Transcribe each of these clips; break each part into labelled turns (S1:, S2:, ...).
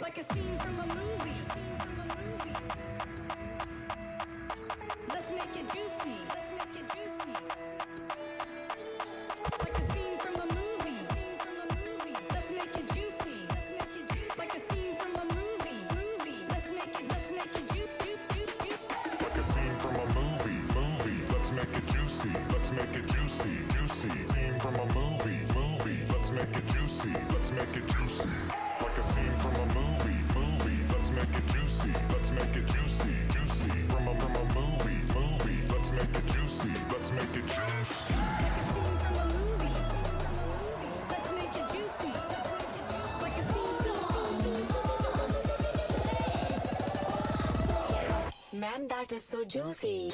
S1: Like a scene from a movie. Let's make it juicy. Like a scene from a movie. Let's make it juicy. Like a scene from a movie. Let's make it juicy.
S2: Like a scene from a movie. Let's make it juicy. Scene from a movie. Let's make it juicy. Like a scene from a movie. Let's make it juicy. From a movie. Let's make it juicy.
S1: Like a scene from a movie. Let's make it juicy. Like a scene from
S3: Man, that is so juicy.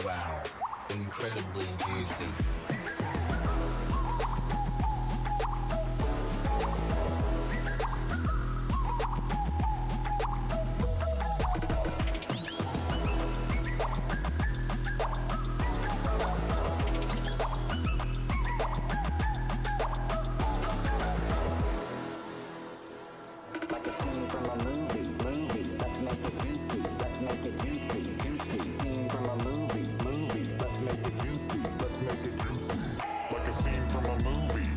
S4: Wow, incredibly juicy.
S5: Like a scene from a movie. Let's make it juicy. Scene from a movie.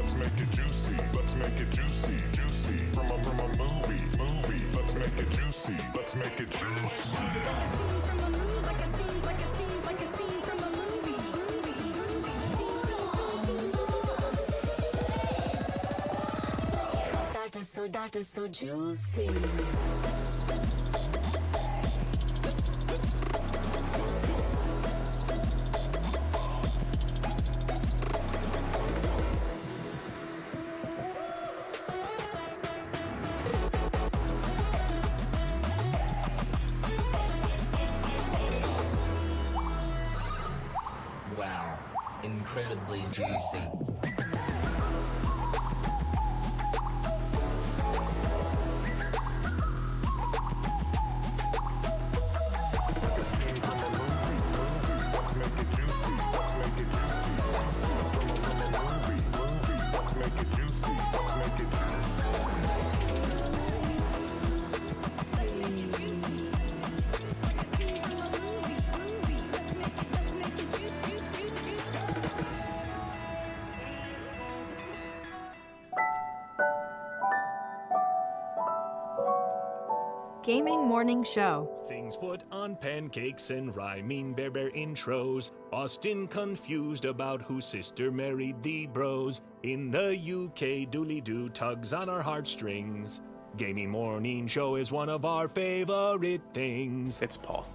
S5: Let's make it juicy.
S2: Like a scene from a movie. Let's make it juicy. From a movie. Let's make it juicy.
S1: Like a scene from a movie. Like a scene from a movie.
S3: That is so juicy.
S4: Wow, incredibly juicy.
S6: Gaming Morning Show.
S7: Things put on pancakes and rhyming bear intros. Austin confused about whose sister married the bros. In the UK, dooley-doo tugs on our heartstrings. Gaming Morning Show is one of our favorite things.
S8: It's Paul.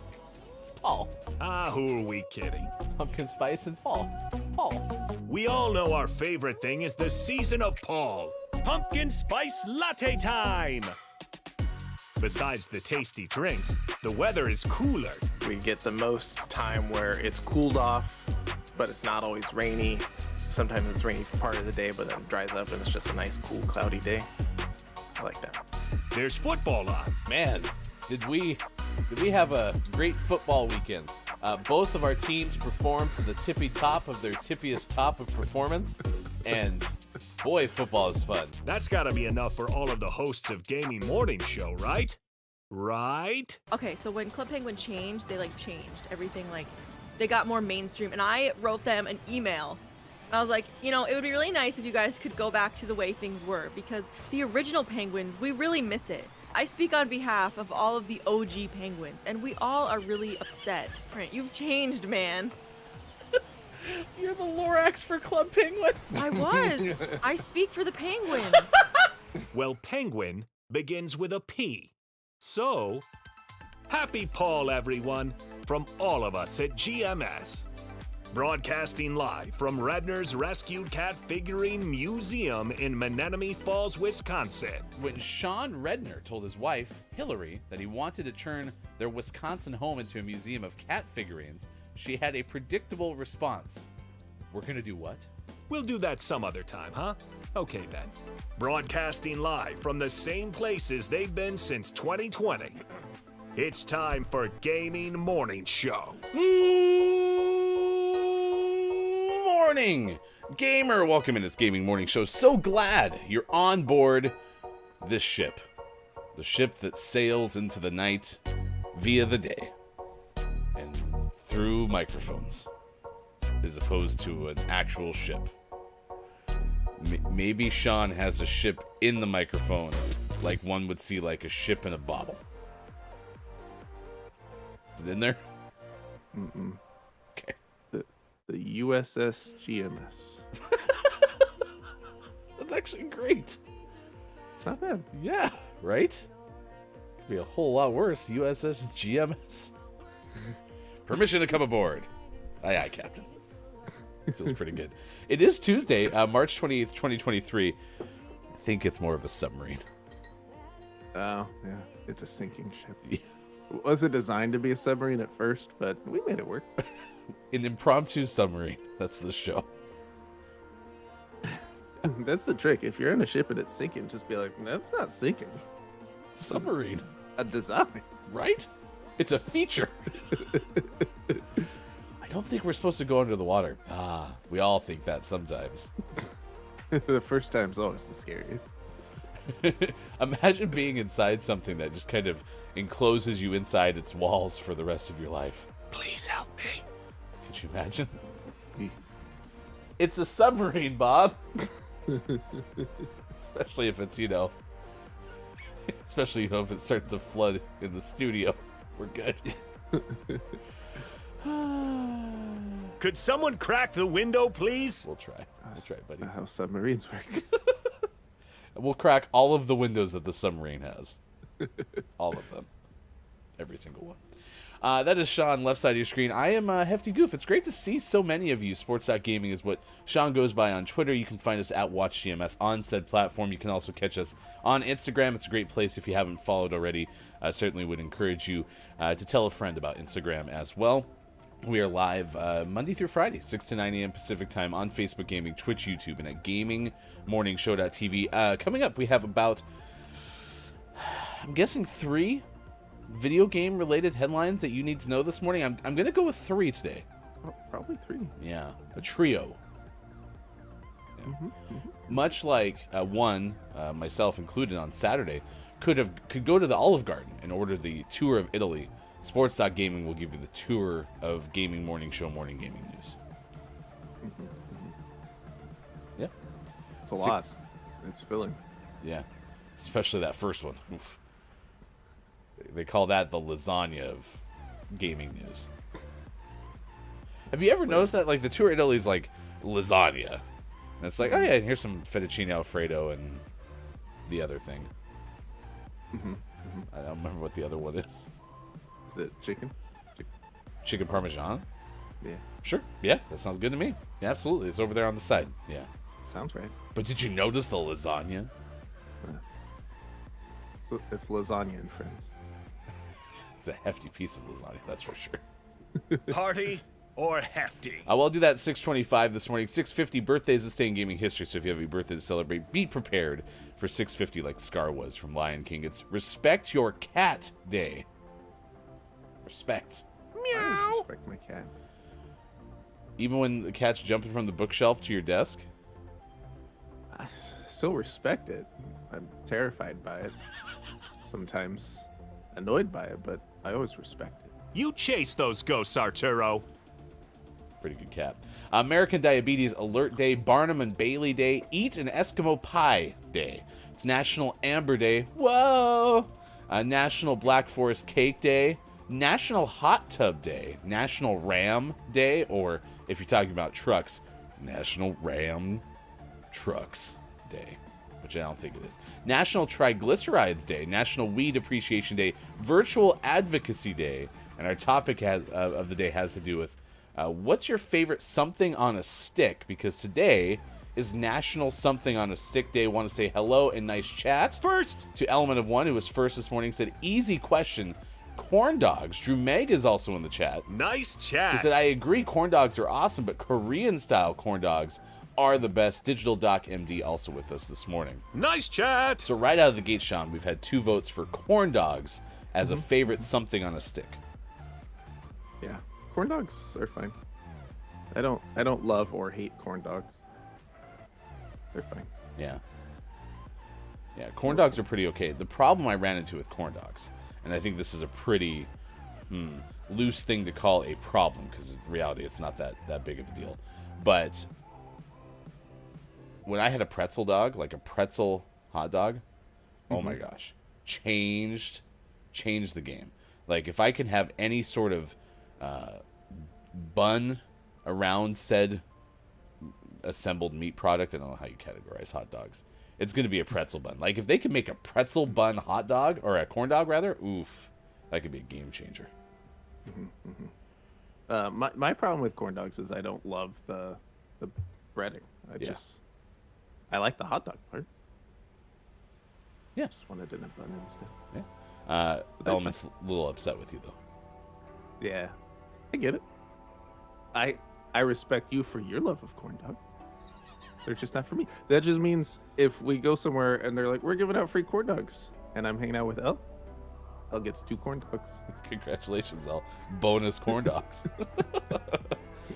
S8: It's Paul.
S7: Ah, who are we kidding?
S8: Pumpkin spice and fall. Paul.
S7: We all know our favorite thing is the season of Paul. Pumpkin spice latte time! Besides the tasty drinks, the weather is cooler.
S8: We get the most time where it's cooled off, but it's not always rainy. Sometimes it's rainy for part of the day, but then it dries up and it's just a nice, cool, cloudy day. I like that.
S7: There's football on.
S9: Man, did we have a great football weekend. Both of our teams performed to the tippy top of their tippiest top of performance, and boy, football is fun.
S7: That's gotta be enough for all of the hosts of Gaming Morning Show, right? Right?
S10: Okay, so when Club Penguin changed, they changed everything, they got more mainstream, and I wrote them an email. And I was like, it would be really nice if you guys could go back to the way things were, because the original Penguins, we really miss it. I speak on behalf of all of the OG Penguins, and we all are really upset. Brent, you've changed, man.
S8: You're the Lorax for Club Penguin.
S10: I was. I speak for the Penguins.
S7: Well, penguin begins with a P. So, happy Paul, everyone. from all of us at GMS. Broadcasting live from Redner's Rescued Cat Figurine Museum in Menominee Falls, Wisconsin.
S9: When Sean Redner told his wife, Hillary, that he wanted to turn their Wisconsin home into a museum of cat figurines, she had a predictable response. We're gonna do what?
S7: We'll do that some other time, huh? Okay then. Broadcasting live from the same places they've been since 2020. It's time for Gaming Morning Show.
S9: Morning, gamer. Welcome in. It's Gaming Morning Show. So glad you're on board this ship. The ship that sails into the night via the day and through microphones, as opposed to an actual ship. Maybe Sean has a ship in the microphone, like one would see like a ship in a bottle. Is it in there?
S8: Mm-mm.
S9: Okay.
S8: The USS GMS.
S9: That's actually great.
S8: It's not bad.
S9: Yeah, right? Could be a whole lot worse. USS GMS. Permission to come aboard. Aye, aye, Captain. Feels pretty good. It is Tuesday, March 28th, 2023. I think it's more of a submarine.
S8: Oh, yeah. It's a sinking ship.
S9: Yeah.
S8: It wasn't designed to be a submarine at first, but we made it work.
S9: An impromptu submarine. That's the show.
S8: That's the trick. If you're in a ship and it's sinking, just be like, that's not sinking.
S9: Submarine.
S8: A design.
S9: Right? It's a feature. I don't think we're supposed to go under the water. Ah, we all think that sometimes.
S8: The first time's always the scariest.
S9: Imagine being inside something that just kind of encloses you inside its walls for the rest of your life. Please help me. Could you imagine? It's a submarine, Bob. Especially if it's, especially, if it starts to flood in the studio. We're good.
S7: Could someone crack the window, please?
S9: We'll try. We'll try, buddy.
S8: That's how submarines work.
S9: We'll crack all of the windows that the submarine has. All of them. Every single one. That is Sean, left side of your screen. I am Hefty Goof. It's great to see so many of you. Sports.gaming is what Sean goes by on Twitter. You can find us at WatchGMS on said platform. You can also catch us on Instagram. It's a great place if you haven't followed already. I certainly would encourage you to tell a friend about Instagram as well. We are live Monday through Friday, 6 to 9 a.m. Pacific time on Facebook Gaming, Twitch, YouTube, and at GamingMorningShow.tv. Coming up, we have about, I'm guessing 3 video game related headlines that you need to know this morning. I'm going to go with 3 today.
S8: Oh, probably 3.
S9: Yeah, a trio. Yeah. Much like one, myself included on Saturday, could go to the Olive Garden and order the tour of Italy. Sports.gaming will give you the tour of Gaming Morning Show Morning Gaming News. Yeah.
S8: It's a lot. It's filling.
S9: Yeah. Especially that first one. Oof. They call that the lasagna of gaming news. Have you ever noticed that, like, the tour of Italy is like lasagna? And it's like, oh yeah, here's some fettuccine alfredo and the other thing. I don't remember what the other one is.
S8: Is it chicken?
S9: Chicken parmesan?
S8: Yeah.
S9: Sure. Yeah, that sounds good to me. Yeah, absolutely. It's over there on the side. Yeah.
S8: Sounds right.
S9: But did you notice the lasagna?
S8: So it's lasagna and friends.
S9: It's a hefty piece of lasagna, that's for sure.
S7: Party or hefty?
S9: I'll do that at 6:25 this morning. 6:50 birthdays this day in gaming history, so if you have a birthday to celebrate, be prepared for 6:50 like Scar was from Lion King. It's Respect Your Cat Day. Respect.
S8: Meow. Respect my cat.
S9: Even when the cat's jumping from the bookshelf to your desk?
S8: I still respect it. I'm terrified by it. Sometimes annoyed by it, but I always respect it.
S7: You chase those ghosts, Arturo.
S9: Pretty good cat. American Diabetes Alert Day, Barnum and Bailey Day, Eat an Eskimo Pie Day. It's National Amber Day. Whoa! National Black Forest Cake Day. National Hot Tub Day. National Ram Day, or if you're talking about trucks, National Ram Trucks Day, which I don't think it is. National Triglycerides Day. National Weed Appreciation Day. Virtual Advocacy Day. And our topic of the day has to do with what's your favorite something on a stick? Because today is National Something on a Stick Day. Want to say hello and nice chat.
S7: First
S9: to Element of One, who was first this morning, said, easy question, corn dogs. Drew Meg is also in the chat.
S7: Nice chat.
S9: He said, I agree, corn dogs are awesome, but Korean-style corn dogs are the best. Digital Doc MD also with us this morning.
S7: Nice chat.
S9: So right out of the gate, Sean, we've had 2 votes for corn dogs as a favorite something on a stick.
S8: Yeah, corn dogs are fine. I don't love or hate corn dogs. They're fine.
S9: Yeah. Yeah, corn dogs are pretty okay. The problem I ran into with corn dogs, and I think this is a pretty loose thing to call a problem, because in reality it's not that big of a deal. But when I had a pretzel dog, like a pretzel hot dog, oh my gosh, changed the game. Like, if I can have any sort of bun around said assembled meat product, I don't know how you categorize hot dogs, it's going to be a pretzel bun. Like, if they can make a pretzel bun hot dog, or a corn dog rather, oof, that could be a game changer.
S8: My problem with corn dogs is I don't love the breading. I like the hot dog part.
S9: Yeah,
S8: just wanted in a bun instead.
S9: Yeah. Element's a little upset with you though.
S8: Yeah, I get it. I respect you for your love of corn dogs. They're just not for me. That just means if we go somewhere and they're like, we're giving out free corn dogs, and I'm hanging out with Elle gets 2 corn dogs.
S9: Congratulations, Elle. Bonus corn dogs.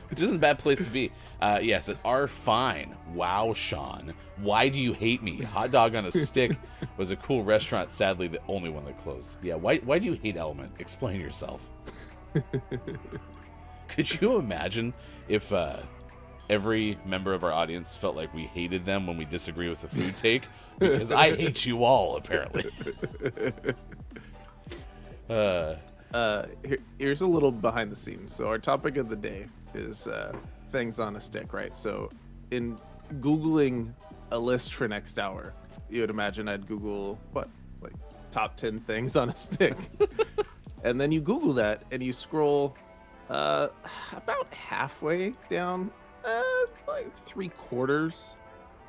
S9: Which isn't a bad place to be. Yes, at R Fine. Wow, Sean. Why do you hate me? Hot Dog on a Stick was a cool restaurant, sadly the only one that closed. Yeah, why do you hate Element? Explain yourself. Could you imagine if every member of our audience felt like we hated them when we disagree with the food take? Because I hate you all, apparently.
S8: Here's a little behind the scenes. So our topic of the day is things on a stick, right? So in Googling a list for next hour, you would imagine I'd Google like top 10 things on a stick. And then you Google that and you scroll about halfway down, like 3/4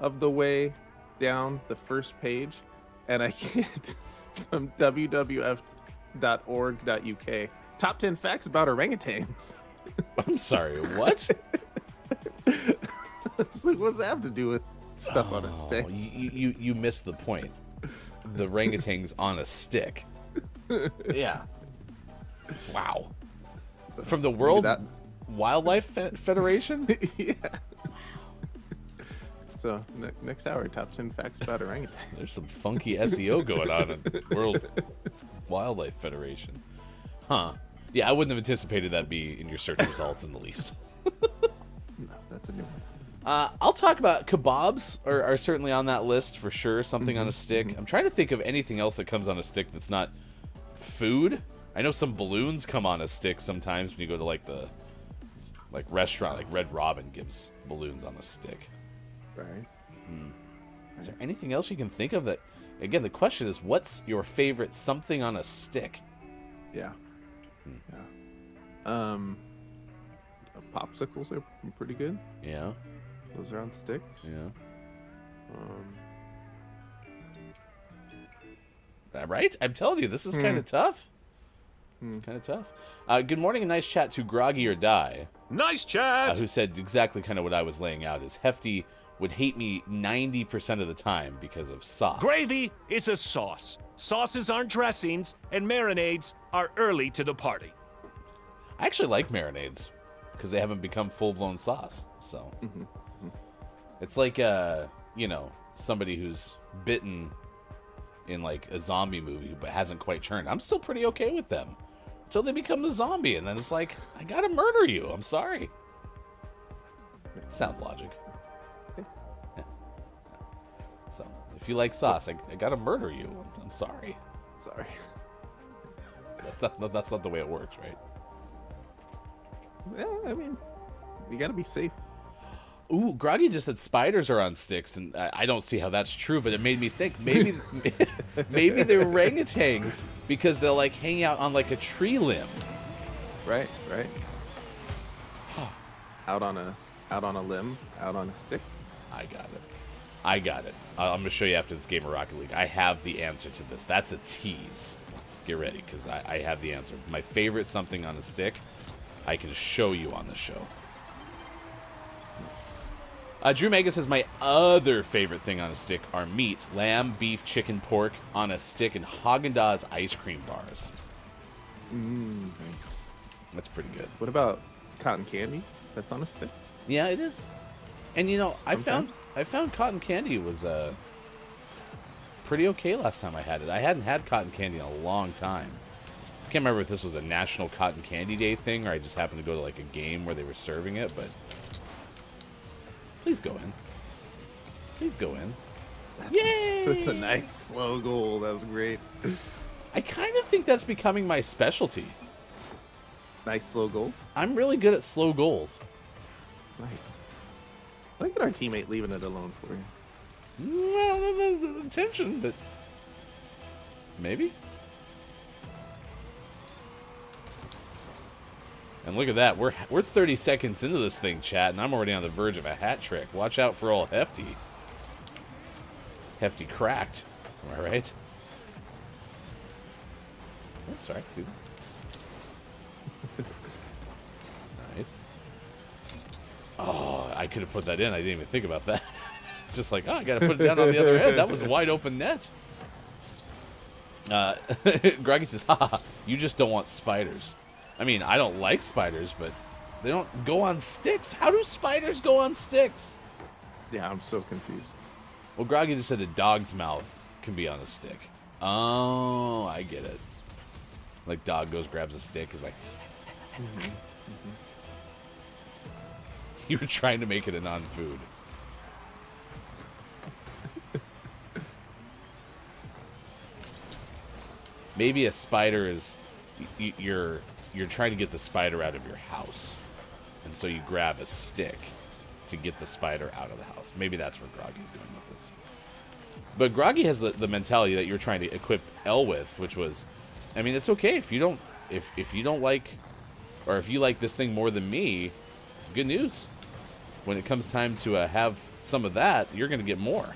S8: of the way down the first page, and I get from wwf.org.uk top 10 facts about orangutans.
S9: I'm sorry, what?
S8: I was like, what's that have to do with stuff on a stick?
S9: You missed the point. The orangutans on a stick. Yeah. Wow. From the World Wildlife Federation?
S8: Yeah. So next hour, top 10 facts about orangutans.
S9: There's some funky SEO going on in World Wildlife Federation. Huh. Yeah, I wouldn't have anticipated that be in your search results in the least.
S8: No, that's a new one.
S9: I'll talk about kebabs are certainly on that list for sure. Something on a stick. I'm trying to think of anything else that comes on a stick that's not food. I know some balloons come on a stick sometimes when you go to like the restaurant, like Red Robin gives balloons on a stick.
S8: Right.
S9: Is there anything else you can think of that? Again, the question is, what's your favorite something on a stick?
S8: Yeah. Yeah. Popsicles are pretty good.
S9: Yeah.
S8: Those are on sticks.
S9: Yeah. Right? I'm telling you, this is kind of tough. It's kind of tough. Good morning and nice chat to Groggy or Die.
S7: Nice chat!
S9: Who said exactly kind of what I was laying out, is Hefty would hate me 90% of the time because of sauce.
S7: Gravy is a sauce. Sauces aren't dressings, and marinades are early to the party.
S9: I actually like marinades because they haven't become full-blown sauce. So it's like, somebody who's bitten in like a zombie movie but hasn't quite turned. I'm still pretty okay with them until they become the zombie, and then it's like, I gotta murder you. I'm sorry. Sounds logic. Yeah. So if you like sauce, I gotta murder you. I'm sorry.
S8: Sorry.
S9: That's not the way it works, right?
S8: Yeah, I mean, you gotta be safe.
S9: Ooh, Groggy just said spiders are on sticks, and I don't see how that's true, but it made me think maybe they're orangutans because they'll like hang out on like a tree limb.
S8: Right. Out on a limb, out on a stick.
S9: I got it. I'm gonna show you after this game of Rocket League. I have the answer to this. That's a tease. Get ready, because I have the answer. My favorite something on a stick, I can show you on the show. Drew Mega says, my other favorite thing on a stick are meat, lamb, beef, chicken, pork on a stick, and Haagen-Dazs ice cream bars.
S8: Nice.
S9: That's pretty good.
S8: What about cotton candy? That's on a stick.
S9: Yeah, it is. And you know, I
S8: Sometimes.
S9: found cotton candy was pretty okay last time I had it. I hadn't had cotton candy in a long time. I can't remember if this was a National Cotton Candy Day thing or I just happened to go to like a game where they were serving it, but please go in. Please go in. Yay!
S8: That's a nice slow goal. That was great.
S9: I kind of think that's becoming my specialty.
S8: Nice slow goals.
S9: I'm really good at slow goals.
S8: Nice. Look at our teammate leaving it alone for you.
S9: Well, that's the intention, but maybe. And look at that. We're 30 seconds into this thing, chat, and I'm already on the verge of a hat trick. Watch out for old Hefty. Hefty cracked. Am I right? Oh, sorry. Excuse me. Nice. Oh, I could have put that in. I didn't even think about that. It's just like, oh, I got to put it down on the other end. That was a wide open net. Groggy says, haha, you just don't want spiders. I mean, I don't like spiders, but they don't go on sticks. How do spiders go on sticks?
S8: Yeah, I'm so confused.
S9: Well, Groggy just said a dog's mouth can be on a stick. Oh, I get it. Like dog goes, grabs a stick, is like... You were trying to make it a non-food. Maybe a spider is... You're trying to get the spider out of your house. And so you grab a stick to get the spider out of the house. Maybe that's where Groggy's going with this. But Groggy has the mentality that you're trying to equip L with, which was... I mean, it's okay if you don't... If you don't like... Or if you like this thing more than me, good news. When it comes time to have some of that, you're going to get more.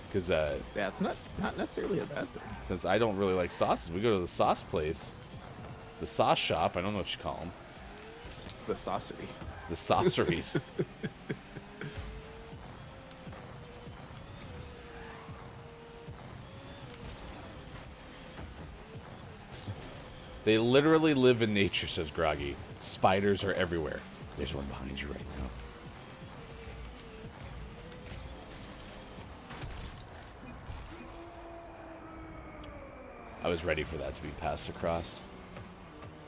S9: Because...
S8: yeah, it's not necessarily a bad thing.
S9: Since I don't really like sauces, we go to the sauce place. The sauce shop. I don't know what you call them.
S8: The saucery.
S9: The sauceries. They literally live in nature, says Groggy. Spiders are everywhere. There's one behind you right now. I was ready for that to be passed across.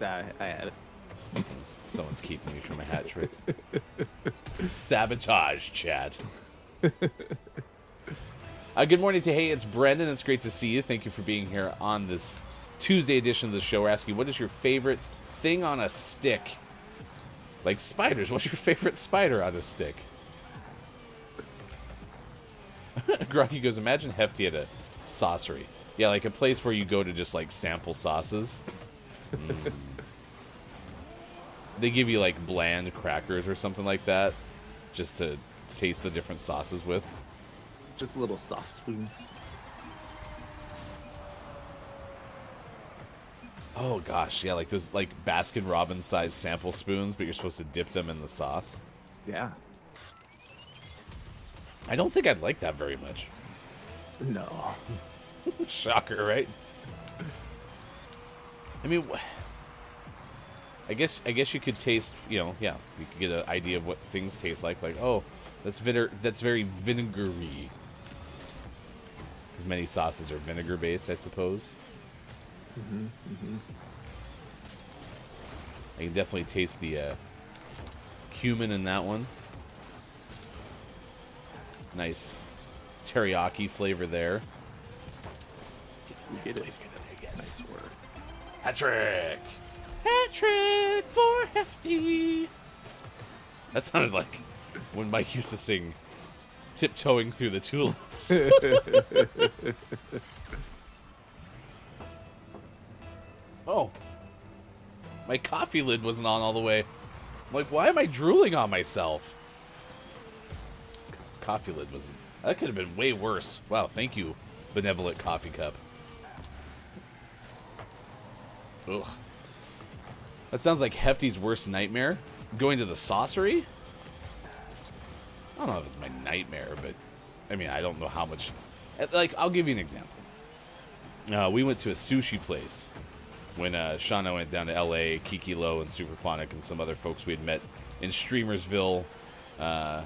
S8: I had it.
S9: Someone's keeping me from a hat trick. Sabotage, chat. Good morning to Hey, it's Brendan. It's great to see you. Thank you for being here on this Tuesday edition of the show. We're asking, what is your favorite thing on a stick? Like spiders. What's your favorite spider on a stick? Groggy goes, imagine Hefty at a saucery. Yeah, like a place where you go to just like sample sauces. They give you like bland crackers or something like that just to taste the different sauces with.
S8: Just little sauce spoons.
S9: Oh gosh, yeah, like those like Baskin Robbins sized sample spoons, but you're supposed to dip them in the sauce.
S8: Yeah.
S9: I don't think I'd like that very much.
S8: No.
S9: Shocker, right? I mean, I guess you could taste, you know, yeah, you could get an idea of what things taste like. Like, oh, that's very vinegary. Because many sauces are vinegar based, I suppose. I can definitely taste the cumin in that one. Nice teriyaki flavor there.
S8: Get it.
S9: Please get it there, yes.
S8: Nice work.
S9: Hat trick! Hat trick for Hefty! That sounded like when Mike used to sing Tiptoeing Through the Tulips. Oh. My coffee lid wasn't on all the way. I'm like, why am I drooling on myself? It's 'cause the coffee lid wasn't. That could have been way worse. Wow, thank you, benevolent coffee cup. Ugh. That sounds like Hefty's worst nightmare. Going to the saucery? I don't know if it's my nightmare, but I mean, I don't know how much. Like, I'll give you an example. We went to a sushi place when Sean and I went down to LA, Kiki Low and Superphonic and some other folks we had met in Streamersville got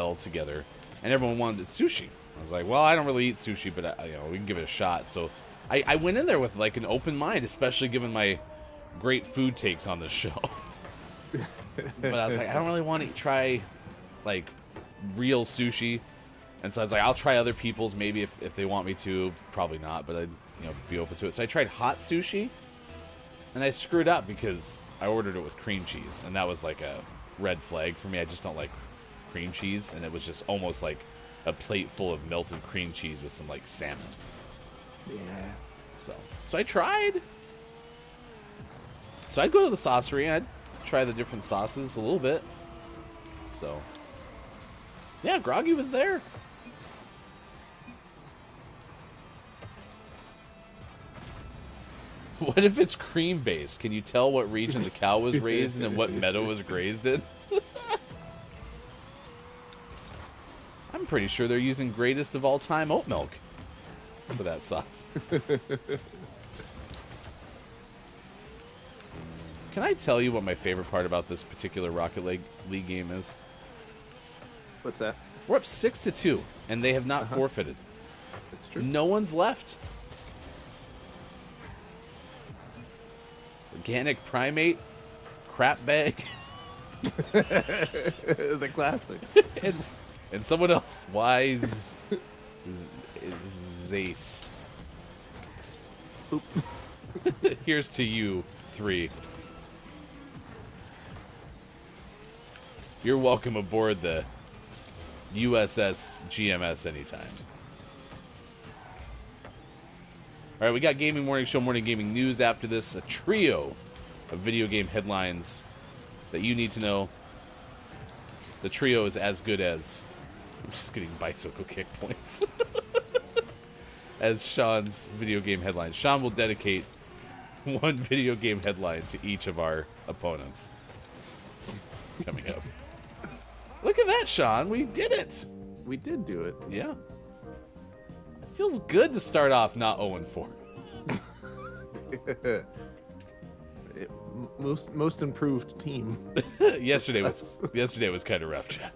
S9: all together, and everyone wanted sushi. I was like, well, I don't really eat sushi, but we can give it a shot. So I went in there with like an open mind, especially given my great food takes on the show. But I was like, I don't really want to try like real sushi, and so I was like, I'll try other people's maybe if they want me to. Probably not, but I'd be open to it. So I tried hot sushi, and I screwed up because I ordered it with cream cheese, and that was like a red flag for me. I just don't like cream cheese, and it was just almost like a plate full of melted cream cheese with some like salmon.
S8: Yeah.
S9: So I tried. So I'd go to the saucery and I'd try the different sauces a little bit. So yeah, Groggy was there. What if it's cream based? Can you tell what region the cow was raised in and what meadow was grazed in? I'm pretty sure they're using greatest of all time oat milk for that sauce. Can I tell you what my favorite part about this particular Rocket League game is?
S8: What's that?
S9: We're up 6-2, and they have not forfeited.
S8: That's true.
S9: No one's left. Organic primate, crap bag,
S8: The classic.
S9: and someone else. Wise Zace.
S8: Oop.
S9: Here's to you, 3. You're welcome aboard the USS GMS anytime. All right, we got Gaming Morning Show, Morning Gaming News after this. A trio of video game headlines that you need to know. The trio is as good as... I'm just getting bicycle kick points. As Sean's video game headlines. Sean will dedicate one video game headline to each of our opponents. Coming up. Look at that, Sean. We did it.
S8: We did do it.
S9: Yeah. It feels good to start off not 0-4.
S8: Most improved team.
S9: Yesterday was kind of rough, Chad.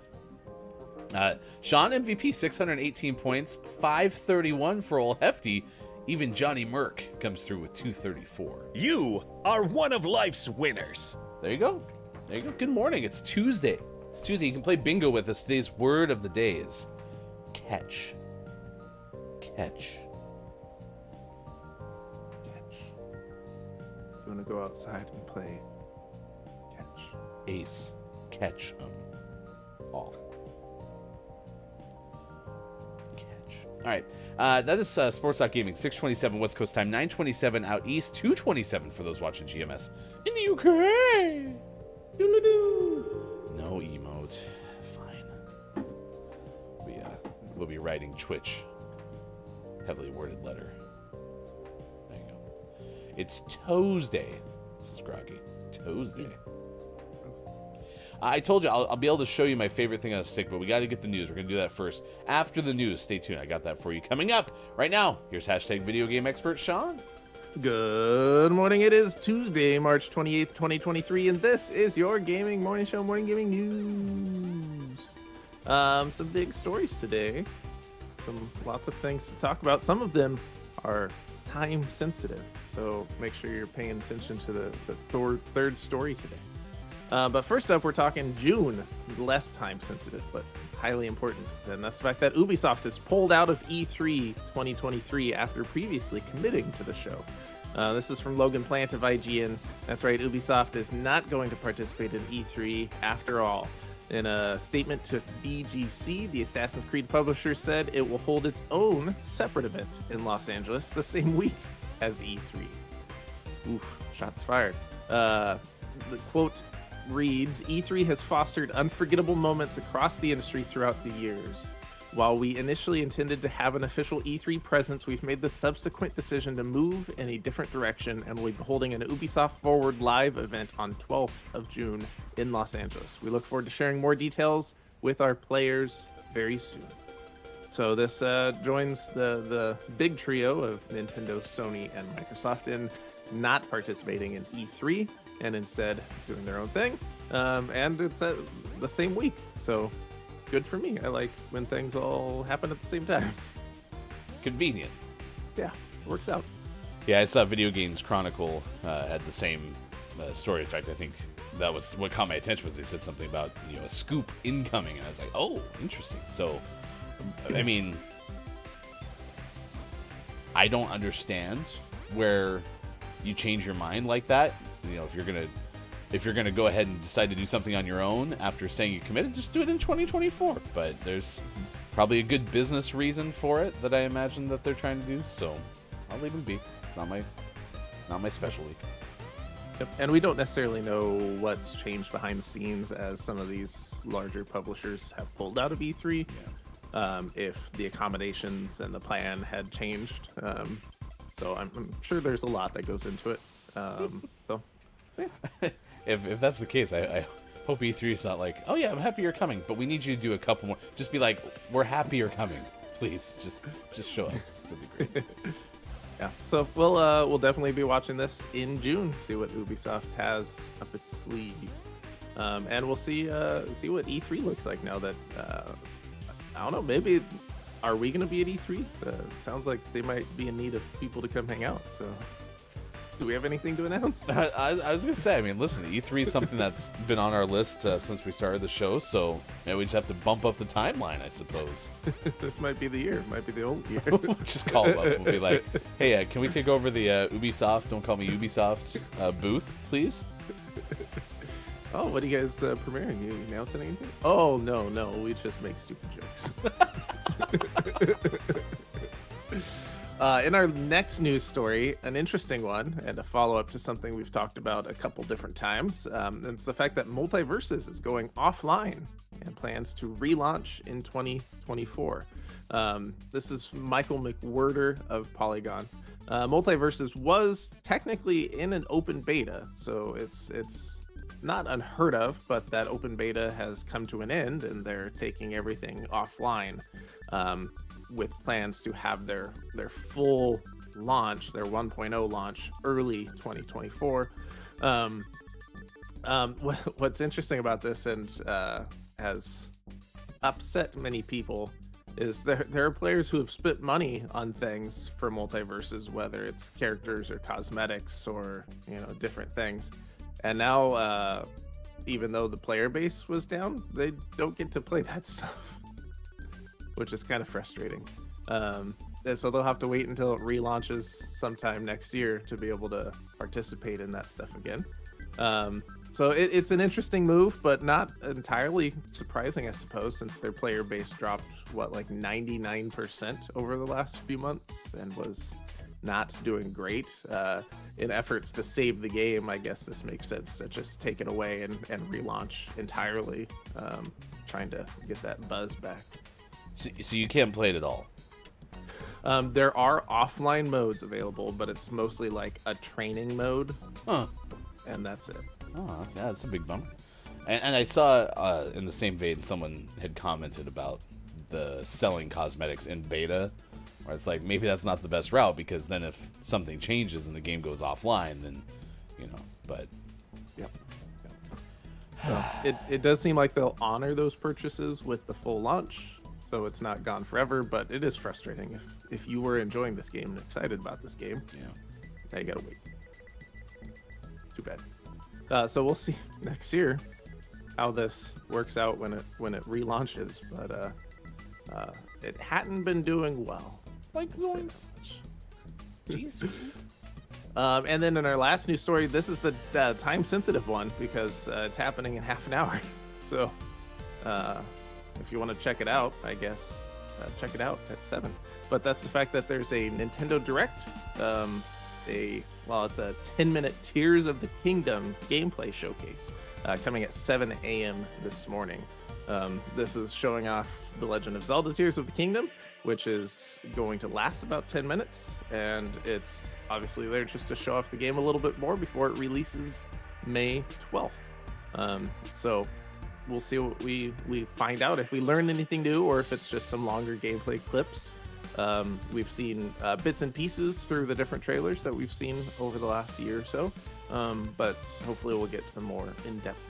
S9: Sean MVP, 618 points, 531 for old Hefty. Even Johnny Merck comes through with 234.
S7: You are one of life's winners.
S9: There you go. There you go. Good morning. It's Tuesday. It's Tuesday. You can play bingo with us. Today's word of the day is catch. Catch.
S8: You want to go outside and play catch?
S9: Ace. Catch 'em all. Catch. All right. That is Sports Gaming, 6:27 West Coast time, 9:27 out east, 2:27 for those watching GMS in the UK. No emote. Fine. We'll be writing Twitch. Heavily worded letter. There you go. It's Tuesday. This is groggy. Tuesday. I told you I'll be able to show you my favorite thing on a stick, but we got to get the news. We're going to do that first. After the news, stay tuned. I got that for you coming up right now. Here's hashtag video game expert Sean.
S8: Good morning. It is Tuesday, March 28th, 2023, and this is your Gaming Morning Show, Morning Gaming News. Some big stories today. Lots of things to talk about. Some of them are time sensitive, so make sure you're paying attention to the third story today. But first up, we're talking June, less time sensitive, but highly important. And that's the fact that Ubisoft has pulled out of E3 2023 after previously committing to the show. This is from Logan Plant of IGN. That's right, Ubisoft is not going to participate in E3 after all. In a statement to BGC, the Assassin's Creed publisher said it will hold its own separate event in Los Angeles the same week as E3. Oof, shots fired. The quote reads, E3 has fostered unforgettable moments across the industry throughout the years. While we initially intended to have an official E3 presence, we've made the subsequent decision to move in a different direction and we'll be holding an Ubisoft Forward Live event on 12th of June in Los Angeles. We look forward to sharing more details with our players very soon. So this joins the big trio of Nintendo, Sony, and Microsoft in not participating in E3 and instead doing their own thing. And it's the same week, so good for me. I like when things all happen at the same time.
S9: Convenient.
S8: Yeah, it works out.
S9: Yeah, I saw Video Games Chronicle had the same story. In fact, I think that was what caught my attention was they said something about a scoop incoming, and I was like, oh, interesting. So, I mean, I don't understand where you change your mind like that. If you're gonna go ahead and decide to do something on your own after saying you committed, just do it in 2024. But there's probably a good business reason for it that I imagine that they're trying to do. So I'll leave them be. It's not my specialty.
S8: Yep. And we don't necessarily know what's changed behind the scenes as some of these larger publishers have pulled out of E3.
S9: Yeah.
S8: If the accommodations and the plan had changed. So I'm sure there's a lot that goes into it. So yeah.
S9: If that's the case, I hope E3 is not like, oh yeah, I'm happy you're coming, but we need you to do a couple more. Just be like, we're happy you're coming. Please, just show up. That'd be great.
S8: Yeah. So we'll definitely be watching this in June. See what Ubisoft has up its sleeve, and we'll see what E3 looks like now that I don't know. Maybe are we going to be at E3? Sounds like they might be in need of people to come hang out. So. Do we have anything to announce?
S9: I was going to say, I mean, listen, E3 is something that's been on our list since we started the show, so we just have to bump up the timeline, I suppose.
S8: This might be the year. Might be the old year.
S9: We'll just call them up. We'll be like, hey, can we take over the Ubisoft, don't call me Ubisoft booth, please?
S8: Oh, what are you guys premiering? You announcing anything? Oh, no, we just make stupid jokes. In our next news story, an interesting one and a follow-up to something we've talked about a couple different times. It's the fact that Multiverses is going offline and plans to relaunch in 2024. This is Michael McWhirter of Polygon. Multiverses was technically in an open beta, so it's not unheard of, but that open beta has come to an end and they're taking everything offline. With plans to have their full launch, their 1.0 launch, early 2024. What's interesting about this and has upset many people is there are players who have spent money on things for Multiverses, whether it's characters or cosmetics or different things, and now even though the player base was down, they don't get to play that stuff, which is kind of frustrating. So they'll have to wait until it relaunches sometime next year to be able to participate in that stuff again. So it's an interesting move, but not entirely surprising, I suppose, since their player base dropped, 99% over the last few months and was not doing great. In efforts to save the game, I guess this makes sense to just take it away and relaunch entirely, trying to get that buzz back.
S9: So you can't play it at all?
S8: There are offline modes available, but it's mostly like a training mode.
S9: Huh.
S8: And that's it.
S9: Oh, that's a big bummer. And I saw in the same vein, someone had commented about the selling cosmetics in beta, where it's like, maybe that's not the best route, because then if something changes and the game goes offline, then, but...
S8: Yep. So it does seem like they'll honor those purchases with the full launch, so it's not gone forever, but it is frustrating. If you were enjoying this game and excited about this game, now you gotta wait. Too bad. So we'll see next year how this works out when it relaunches, but it hadn't been doing well.
S9: Like Zoinks. Jeez.
S8: And then in our last news story, this is the time-sensitive one because it's happening in half an hour. So if you want to check it out, I guess check it out at 7. But that's the fact that there's a Nintendo Direct it's a 10-minute Tears of the Kingdom gameplay showcase coming at 7 a.m. this morning. This is showing off The Legend of Zelda Tears of the Kingdom, which is going to last about 10 minutes, and it's obviously there just to show off the game a little bit more before it releases May 12th. So we'll see what we find out, if we learn anything new or if it's just some longer gameplay clips. We've seen bits and pieces through the different trailers that we've seen over the last year or so, but hopefully we'll get some more in-depth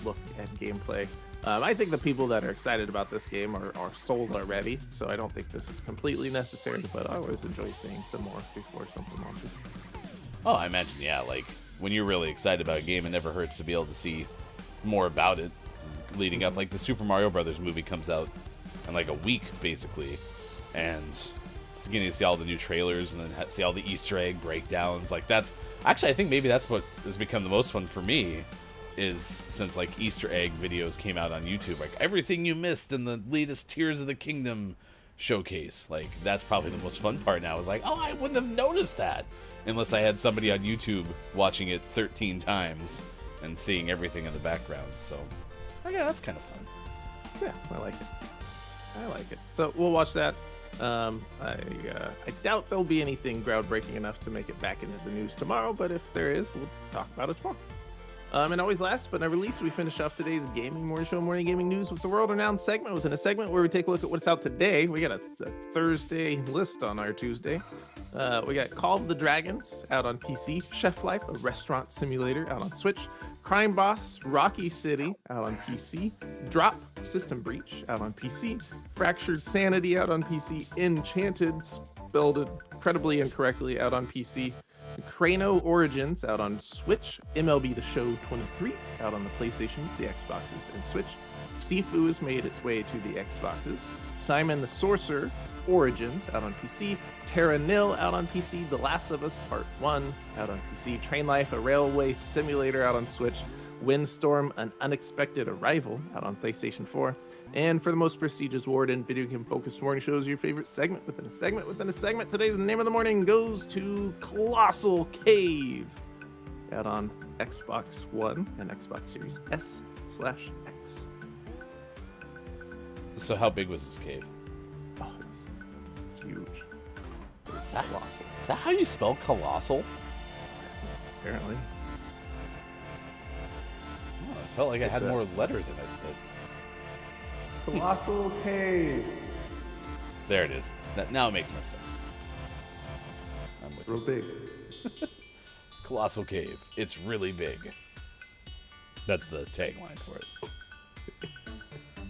S8: look at gameplay. I think the people that are excited about this game are sold already, so I don't think this is completely necessary, but I always enjoy seeing some more before something launches.
S9: Oh, I imagine, yeah, like, when you're really excited about a game, it never hurts to be able to see more about it leading up. Like, the Super Mario Brothers movie comes out in, like, a week, basically, and just getting to see all the new trailers and then see all the Easter egg breakdowns, like, that's... Actually, I think maybe that's what has become the most fun for me, is since, like, Easter egg videos came out on YouTube, like, everything you missed in the latest Tears of the Kingdom showcase. Like, that's probably the most fun part now, is like, oh, I wouldn't have noticed that unless I had somebody on YouTube watching it 13 times and seeing everything in the background. So, oh, yeah, that's kind of fun.
S8: Yeah, I like it. So we'll watch that. I doubt there'll be anything groundbreaking enough to make it back into the news tomorrow, but if there is, we'll talk about it tomorrow. And always last but never least, we finish off today's Gaming Morning Show Morning Gaming News with the world-renowned segment within a segment where we take a look at what's out today. We got a Thursday list on our Tuesday. We got Call of the Dragons out on PC, Chef Life, a restaurant simulator, out on Switch, Crime Boss, Rocky City out on PC, Drop, System Breach out on PC, Fractured Sanity out on PC, Enchanted, spelled incredibly incorrectly, out on PC, Crano Origins out on Switch, MLB The Show 23 out on the PlayStations, the Xboxes, and Switch. Sifu has made its way to the Xboxes. Simon the Sorcerer Origins out on PC. Terra Nil out on PC. The Last of Us Part 1 out on PC. Train Life, a railway simulator, out on Switch. Windstorm, an unexpected arrival, out on PlayStation 4. And for the most prestigious award in video game focused morning shows, your favorite segment within a segment within a segment, today's name of the morning goes to Colossal Cave, out on Xbox One and Xbox Series S/X.
S9: So how big was this cave?
S8: Oh, it was huge.
S9: Is that
S8: Colossal?
S9: Is that how you spell colossal?
S8: Apparently.
S9: Oh, I felt like it had more letters in it. But...
S8: Colossal Cave.
S9: There it is. Now it makes more sense. I'm with
S8: Real
S9: you.
S8: big.
S9: Colossal Cave. It's really big. That's the tagline for it.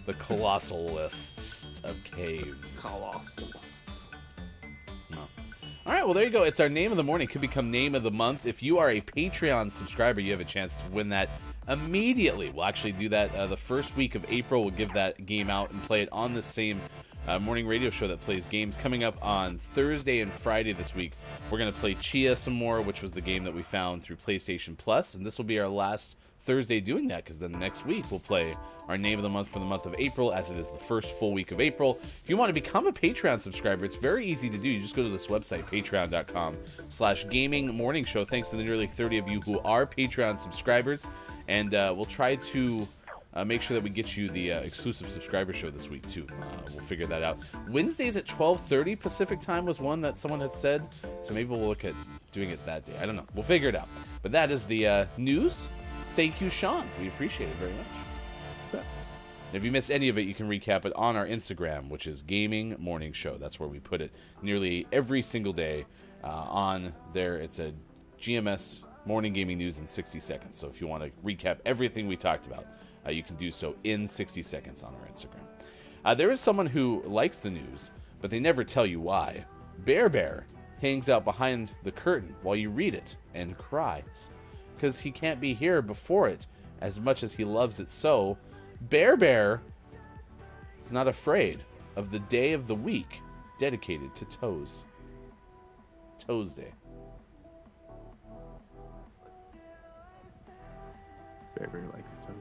S9: The colossal lists of caves.
S8: Colossal lists.
S9: No. All right, well, there you go. It's our name of the morning. It could become name of the month. If you are a Patreon subscriber, you have a chance to win that immediately. We'll actually do that the first week of April. We'll give that game out and play it on the same morning radio show that plays games. Coming up on Thursday and Friday this week, we're going to play Chia some more, which was the game that we found through PlayStation Plus, and this will be our last Thursday doing that, because then next week we'll play our name of the month for the month of April, as it is the first full week of April. If you want to become a Patreon subscriber, it's very easy to do. You just go to this website, patreon.com/gaming morning show. Thanks to the nearly 30 of you who are Patreon subscribers, and we'll try to make sure that we get you the exclusive subscriber show this week too. We'll figure that out. Wednesdays at 12:30 Pacific time was one that someone had said, so maybe we'll look at doing it that day. I don't know. We'll figure it out. But that is the news. Thank you, Sean. We appreciate it very much. If you missed any of it, you can recap it on our Instagram, which is Gaming Morning Show. That's where we put it nearly every single day on there. It's a GMS Morning Gaming News in 60 seconds. So if you want to recap everything we talked about, you can do so in 60 seconds on our Instagram. There is someone who likes the news, but they never tell you why. Bear hangs out behind the curtain while you read it and cries, because he can't be here before it as much as he loves it. So Bear is not afraid of the day of the week dedicated to toes. Toes Day.
S8: Bear likes toes.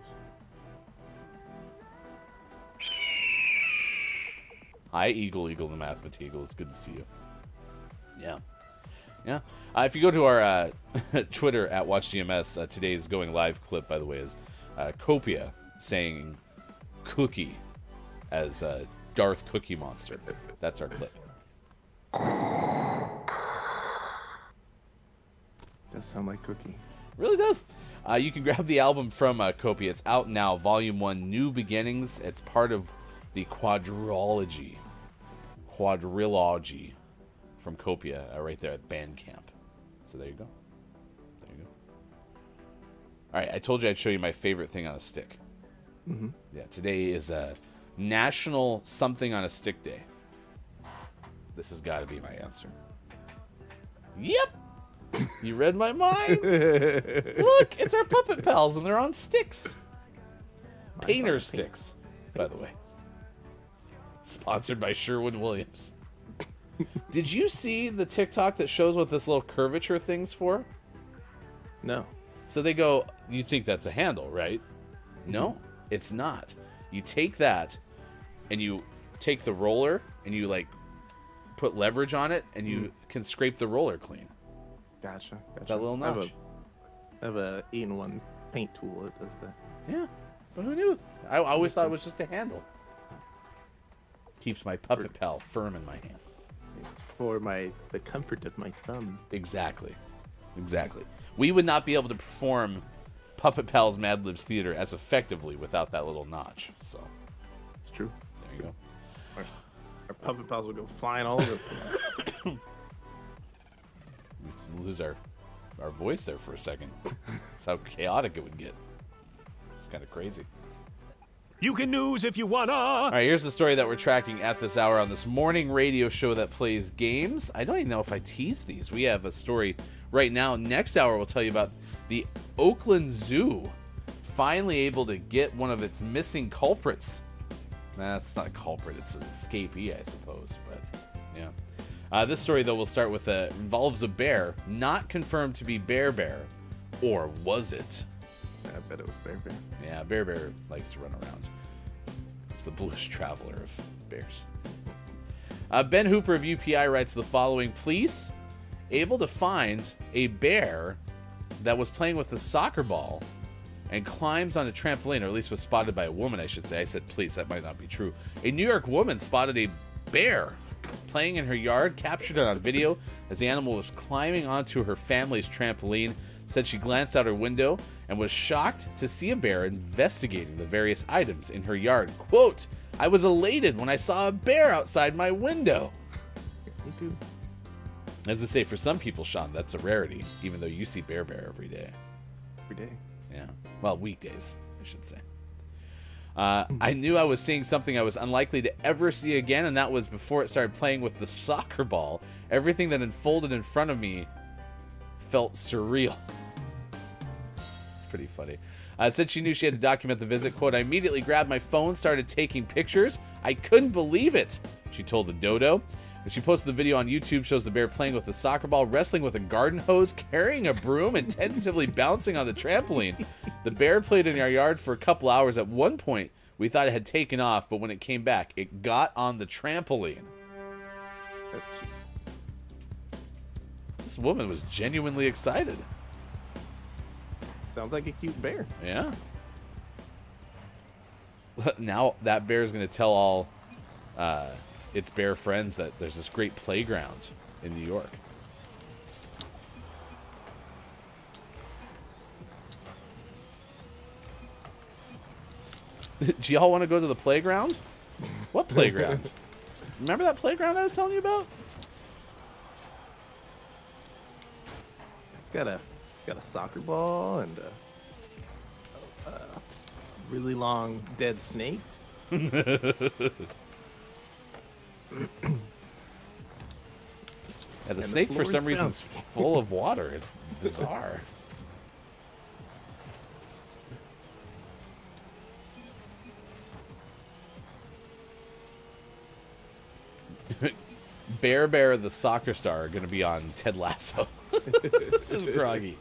S9: Hi, Eagle the Mathemat Eagle. It's good to see you. Yeah. Yeah. If you go to our Twitter at WatchGMS, today's going live clip, by the way, is Copia saying "cookie" as Darth Cookie Monster. That's our clip.
S8: Does sound like Cookie.
S9: Really does. You can grab the album from Copia. It's out now, Volume 1, New Beginnings. It's part of the quadrilogy from Copia right there at Bandcamp. So there you go. There you go. All right, I told you I'd show you my favorite thing on a stick.
S8: Mm-hmm.
S9: Yeah, today is National Something on a Stick Day. This has got to be my answer. Yep. You read my mind. Look, it's our Puppet Pals, and they're on sticks. Painter sticks, by the way. Sponsored by Sherwin-Williams. Did you see the TikTok that shows what this little curvature thing's for?
S8: No.
S9: So they go, you think that's a handle, right? No, it's not. You take that, and you take the roller, and you, like, put leverage on it, and you can scrape the roller clean.
S8: Gotcha.
S9: That little notch.
S8: I have a 8-in-1 paint tool that does that.
S9: Yeah, but who knew? I always thought it was just a handle. Keeps my Puppet Pal firm in my hand.
S8: It's for the comfort of my thumb.
S9: Exactly. We would not be able to perform Puppet Pal's Mad Libs Theater as effectively without that little notch. So
S8: it's true.
S9: There you go.
S8: Our Puppet Pals will go flying all over.
S9: We lose our voice there for a second. That's how chaotic it would get. It's kind of crazy.
S7: You can news if you wanna.
S9: All right, here's the story that we're tracking at this hour on this morning radio show that plays games. I don't even know if I teased these. We have a story right now. Next hour, we'll tell you about the Oakland Zoo finally able to get one of its missing culprits. That's not a culprit. It's an escapee, I suppose. But, yeah. This story, though, we'll start with involves a bear, not confirmed to be Bear. Or was it?
S8: I bet it was Bear.
S9: Yeah, Bear likes to run around. He's the blues traveler of bears. Ben Hooper of UPI writes the following. Police able to find a bear that was playing with a soccer ball and climbs on a trampoline, or at least was spotted by a woman, I should say. I said police, that might not be true. A New York woman spotted a bear playing in her yard, captured it on video as the animal was climbing onto her family's trampoline. Said she glanced out her window and was shocked to see a bear investigating the various items in her yard. Quote, I was elated when I saw a bear outside my window.
S8: Me too.
S9: As I say, for some people, Sean, that's a rarity, even though you see Bear every day.
S8: Every day.
S9: Yeah. Well, weekdays, I should say. I knew I was seeing something I was unlikely to ever see again, and that was before it started playing with the soccer ball. Everything that unfolded in front of me felt surreal. It's pretty funny. Said she knew she had to document the visit. Quote, I immediately grabbed my phone, started taking pictures. I couldn't believe it, she told the Dodo. When she posted the video on YouTube, shows the bear playing with a soccer ball, wrestling with a garden hose, carrying a broom, and tentatively bouncing on the trampoline. The bear played in our yard for a couple hours. At one point, we thought it had taken off, but when it came back, it got on the trampoline.
S8: That's cute.
S9: This woman was genuinely excited.
S8: Sounds like a cute bear.
S9: Yeah. Now that bear is going to tell all its bear friends that there's this great playground in New York. Do y'all want to go to the playground? What playground? Remember that playground I was telling you about?
S8: It's got a soccer ball and a really long dead snake.
S9: Yeah, the snake for some reason is full of water. It's bizarre. Bear the soccer star are going to be on Ted Lasso. This is groggy.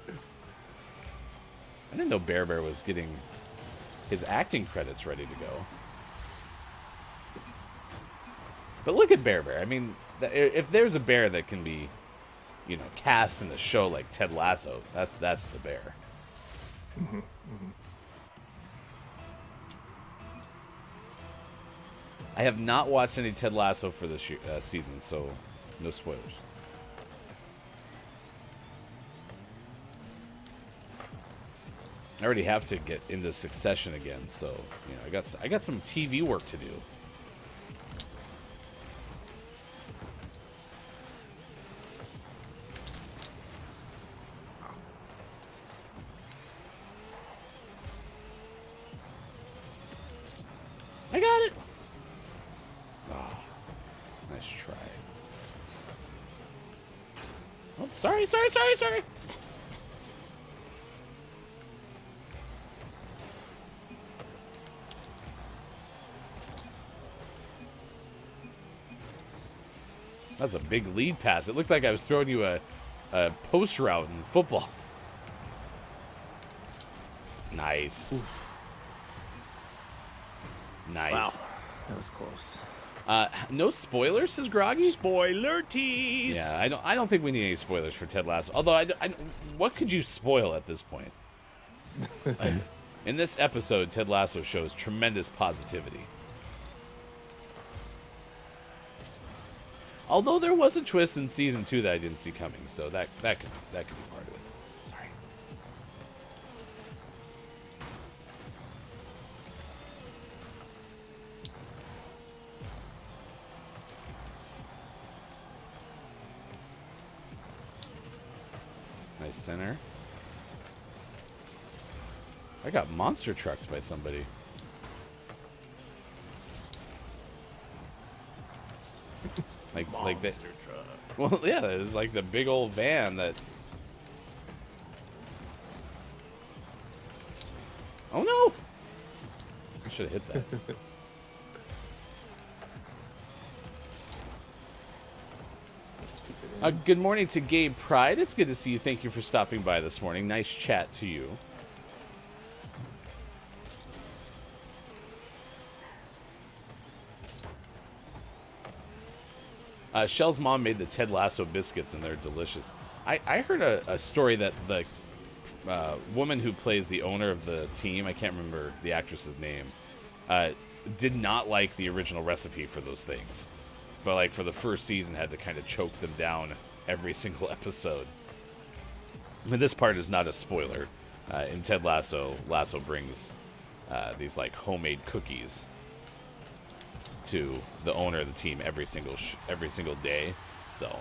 S9: I didn't know Bear was getting his acting credits ready to go. But look at Bear. I mean, if there's a bear that can be cast in a show like Ted Lasso. That's the bear. I have not watched any Ted Lasso for this season, so no spoilers. I already have to get into Succession again, so I got some TV work to do. I got it. Oh, nice try. Oh, sorry. That's a big lead pass. It looked like I was throwing you a post route in football. Nice. Oof. Nice.
S8: Wow, that was close.
S9: No spoilers, says Groggy.
S7: Spoiler tease.
S9: Yeah, I don't think we need any spoilers for Ted Lasso. Although, what could you spoil at this point? In this episode, Ted Lasso shows tremendous positivity. Although there was a twist in season 2 that I didn't see coming, so that could be part of it. Sorry. Nice center. I got monster trucked by somebody. Like that. Well, yeah, it's like the big old van that. Oh no! I should have hit that. Good morning to Gabe Pride. It's good to see you. Thank you for stopping by this morning. Nice chat to you. Shell's mom made the Ted Lasso biscuits, and they're delicious. I heard a story that the woman who plays the owner of the team, I can't remember the actress's name, did not like the original recipe for those things. But, like, for the first season, had to kind of choke them down every single episode. And this part is not a spoiler. In Ted Lasso, Lasso brings these, like, homemade cookies to the owner of the team every single day. So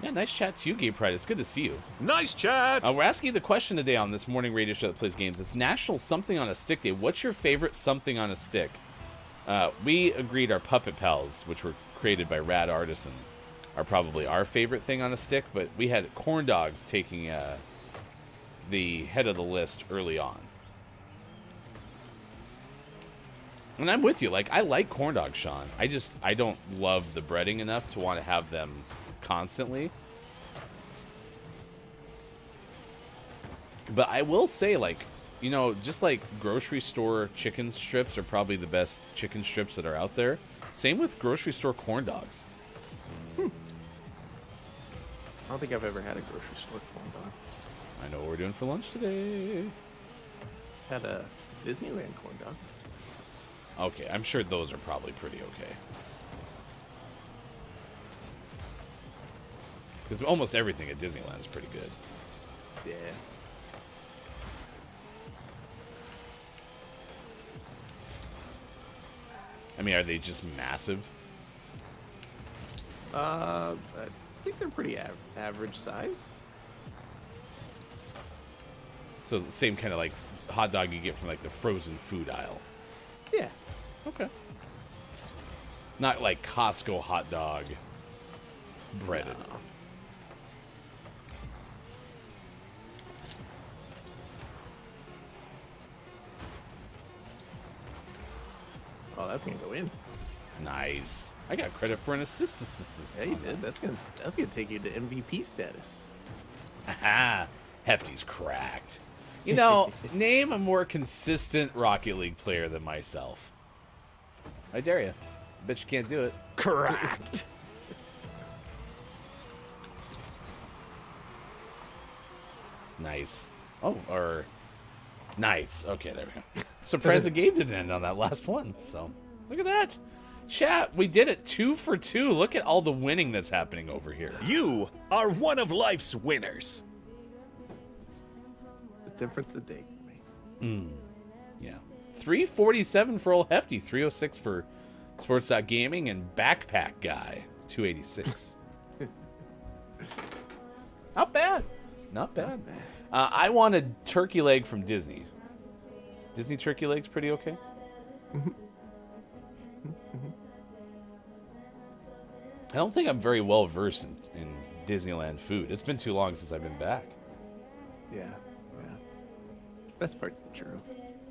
S9: yeah, nice chat to you, Gabe Pride. It's good to see you.
S7: Nice chat.
S9: We're asking you the question today on this morning radio show that plays games. It's National Something on a Stick Day. What's your favorite something on a stick? We agreed our Puppet Pals, which were created by Rad Artisan, are probably our favorite thing on a stick, but we had corn dogs taking the head of the list early on. And I'm with you. Like, I like corn dogs, Sean. I don't love the breading enough to want to have them constantly. But I will say, like, just like grocery store chicken strips are probably the best chicken strips that are out there. Same with grocery store corn dogs.
S8: I don't think I've ever had a grocery store corn dog.
S9: I know what we're doing for lunch today.
S8: Had a Disneyland corn dog.
S9: Okay, I'm sure those are probably pretty okay. Because almost everything at Disneyland is pretty good.
S8: Yeah.
S9: I mean, are they just massive?
S8: I think they're pretty average size.
S9: So the same kind of like hot dog you get from like the frozen food aisle.
S8: Yeah.
S9: Okay. Not like Costco hot dog breaded.
S8: No. Oh, that's gonna go in.
S9: Nice. I got credit for an assist.
S8: Yeah, you did. That's gonna take you to MVP status.
S9: Haha. Hefty's cracked. Name a more consistent Rocket League player than myself. I dare you. Bet you can't do it.
S7: Correct.
S9: Nice. Oh, or nice. Okay, there we go. Surprised the game didn't end on that last one. So look at that. Chat, we did it 2 for 2. Look at all the winning that's happening over here.
S7: You are one of life's winners.
S8: The difference a day can make.
S9: Yeah. 347 for old Hefty, 306 for Sports.Gaming, and Backpack Guy, 286. Not bad. Not bad. I wanted turkey leg from Disney. Disney turkey leg's pretty okay. I don't think I'm very well versed in Disneyland food. It's been too long since I've been back.
S8: Yeah. Best part's the churro.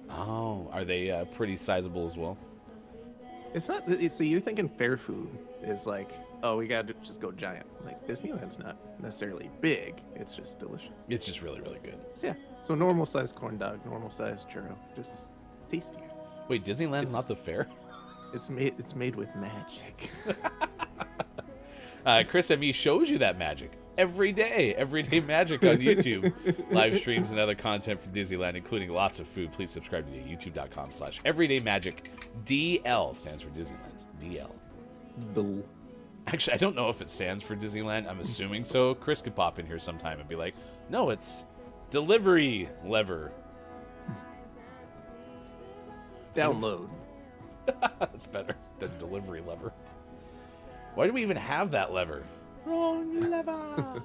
S9: Oh, are they pretty sizable as well?
S8: It's not. So you're thinking fair food is like, oh, we gotta just go giant. Like Disneyland's not necessarily big. It's just delicious.
S9: It's just really, really good.
S8: So, yeah. So normal sized corn dog, normal sized churro, just tastier.
S9: Wait, Disneyland's not the fair?
S8: It's made with magic.
S9: Chris ME shows you that magic every day. Everyday magic on YouTube. Live streams and other content from Disneyland, including lots of food. Please subscribe today. YouTube.com/everydaymagic. DL stands for Disneyland. DL. Actually, I don't know if it stands for Disneyland. I'm assuming so. Chris could pop in here sometime and be like, no, it's delivery lever.
S8: Download.
S9: That's better than delivery lever. Why do we even have that lever? Wrong lever.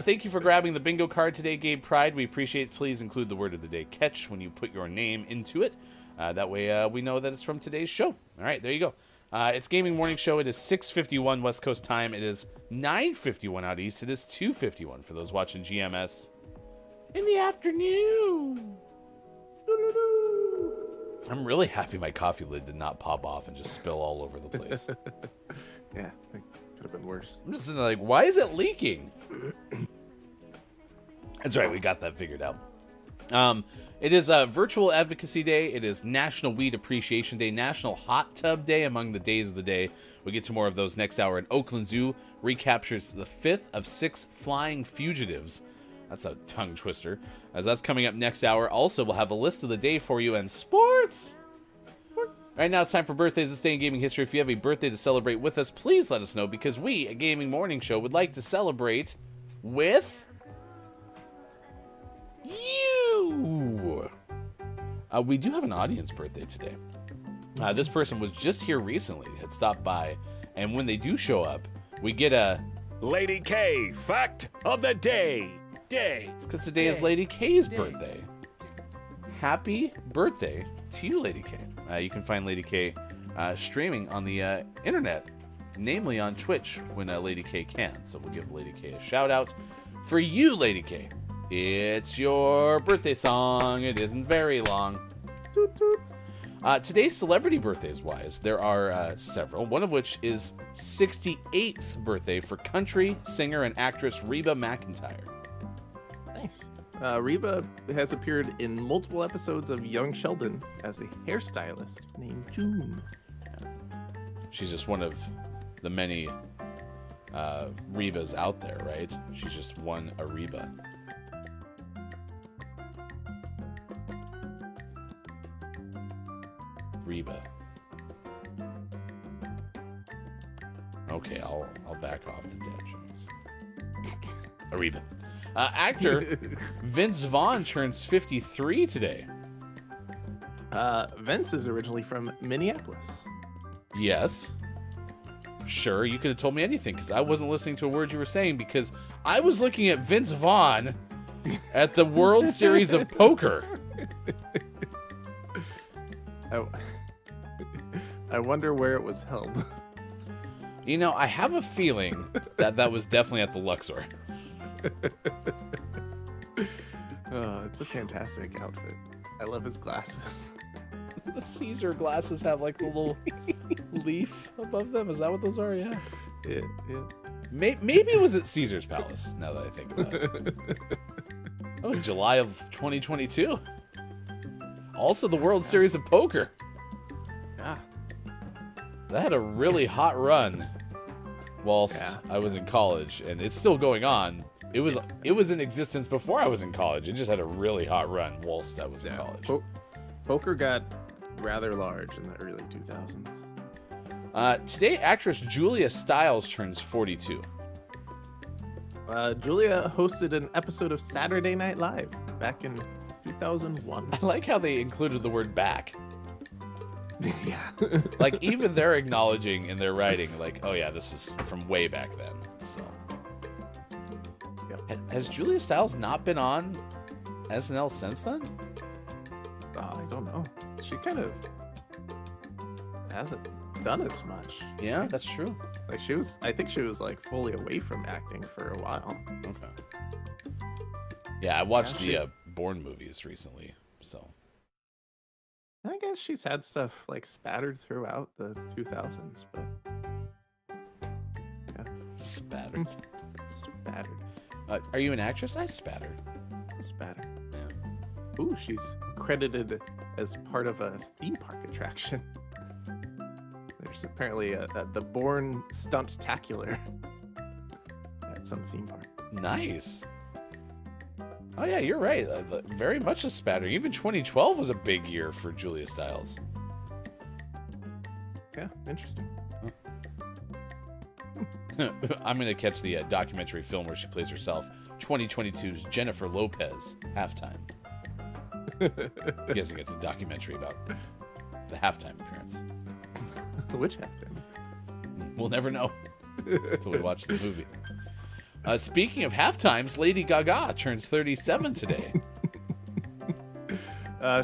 S9: Thank you for grabbing the bingo card today, Gabe Pride. We appreciate it. Please include the word of the day, catch, when you put your name into it. That way we know that it's from today's show. All right, there you go. It's Gaming Morning Show. It is 6:51 West Coast time. It is 9:51 out east. It is 2:51 for those watching GMS in the afternoon. I'm really happy my coffee lid did not pop off and just spill all over the place.
S8: Yeah, it could have been worse.
S9: I'm just like, why is it leaking? That's right, we got that figured out. It is Virtual Advocacy Day. It is National Weed Appreciation Day, National Hot Tub Day, among the days of the day. We'll get to more of those next hour. And Oakland Zoo recaptures the 5th of 6 flying fugitives. That's a tongue twister, as that's coming up next hour. Also, we'll have a list of the day for you and sports. Right now, it's time for birthdays this day in gaming history. If you have a birthday to celebrate with us, please let us know, because we, at Gaming Morning Show, would like to celebrate with you. We do have an audience birthday today. This person was just here recently, had stopped by, and when they do show up, we get a
S7: LadyK fact of the day.
S9: It's because today is Lady K's birthday. Happy birthday to you, Lady K. You can find Lady K streaming on the internet, namely on Twitch when Lady K can. So we'll give Lady K a shout out. For you, Lady K, it's your birthday song. It isn't very long. Toot, toot. Today's celebrity birthdays wise, there are several, one of which is 68th birthday for country singer and actress Reba McEntire.
S8: Nice. Reba has appeared in multiple episodes of Young Sheldon as a hairstylist named June.
S9: She's just one of the many Rebas out there, right? She's just one Reba. Reba. Okay, I'll back off the dead. Reba. Actor Vince Vaughn turns 53 today.
S8: Vince is originally from Minneapolis.
S9: Yes. Sure, you could have told me anything, because I wasn't listening to a word you were saying, because I was looking at Vince Vaughn at the World Series of Poker.
S8: I wonder where it was held.
S9: You know, I have a feeling that was definitely at the Luxor.
S8: Oh, it's a fantastic outfit. I love his glasses.
S9: The Caesar glasses have like the little leaf above them. Is that what those are? Yeah.
S8: Yeah.
S9: Maybe it was at Caesar's Palace, now that I think about it. That was July of 2022. Also the World Series of Poker.
S8: Yeah.
S9: That had a really hot run whilst I was in college, and it's still going on. It was in existence before I was in college. It just had a really hot run whilst I was in college.
S8: Poker got rather large in the early 2000s.
S9: Today, actress Julia Stiles turns 42.
S8: Julia hosted an episode of Saturday Night Live back in 2001.
S9: I like how they included the word back.
S8: Yeah.
S9: Like, even they're acknowledging in their writing, like, oh yeah, this is from way back then. So, has Julia Stiles not been on SNL since then?
S8: I don't know. She kind of hasn't done as much.
S9: Yeah, that's true.
S8: Like I think she was like fully away from acting for a while.
S9: Okay. Yeah, I watched the Bourne movies recently, so.
S8: I guess she's had stuff like spattered throughout the 2000s, but yeah.
S9: Spattered.
S8: Spattered.
S9: Are you an actress? I spattered.
S8: Spattered.
S9: Yeah.
S8: Ooh, she's credited as part of a theme park attraction. There's apparently the Bourne Stunt-tacular at some theme park.
S9: Nice. Oh yeah, you're right. Very much a spatter. Even 2012 was a big year for Julia Stiles.
S8: Yeah, interesting.
S9: I'm gonna catch the documentary film where she plays herself. 2022's Jennifer Lopez halftime. I'm guessing it's a documentary about the halftime appearance.
S8: Which halftime?
S9: We'll never know until we watch the movie. Speaking of halftimes, Lady Gaga turns 37 today.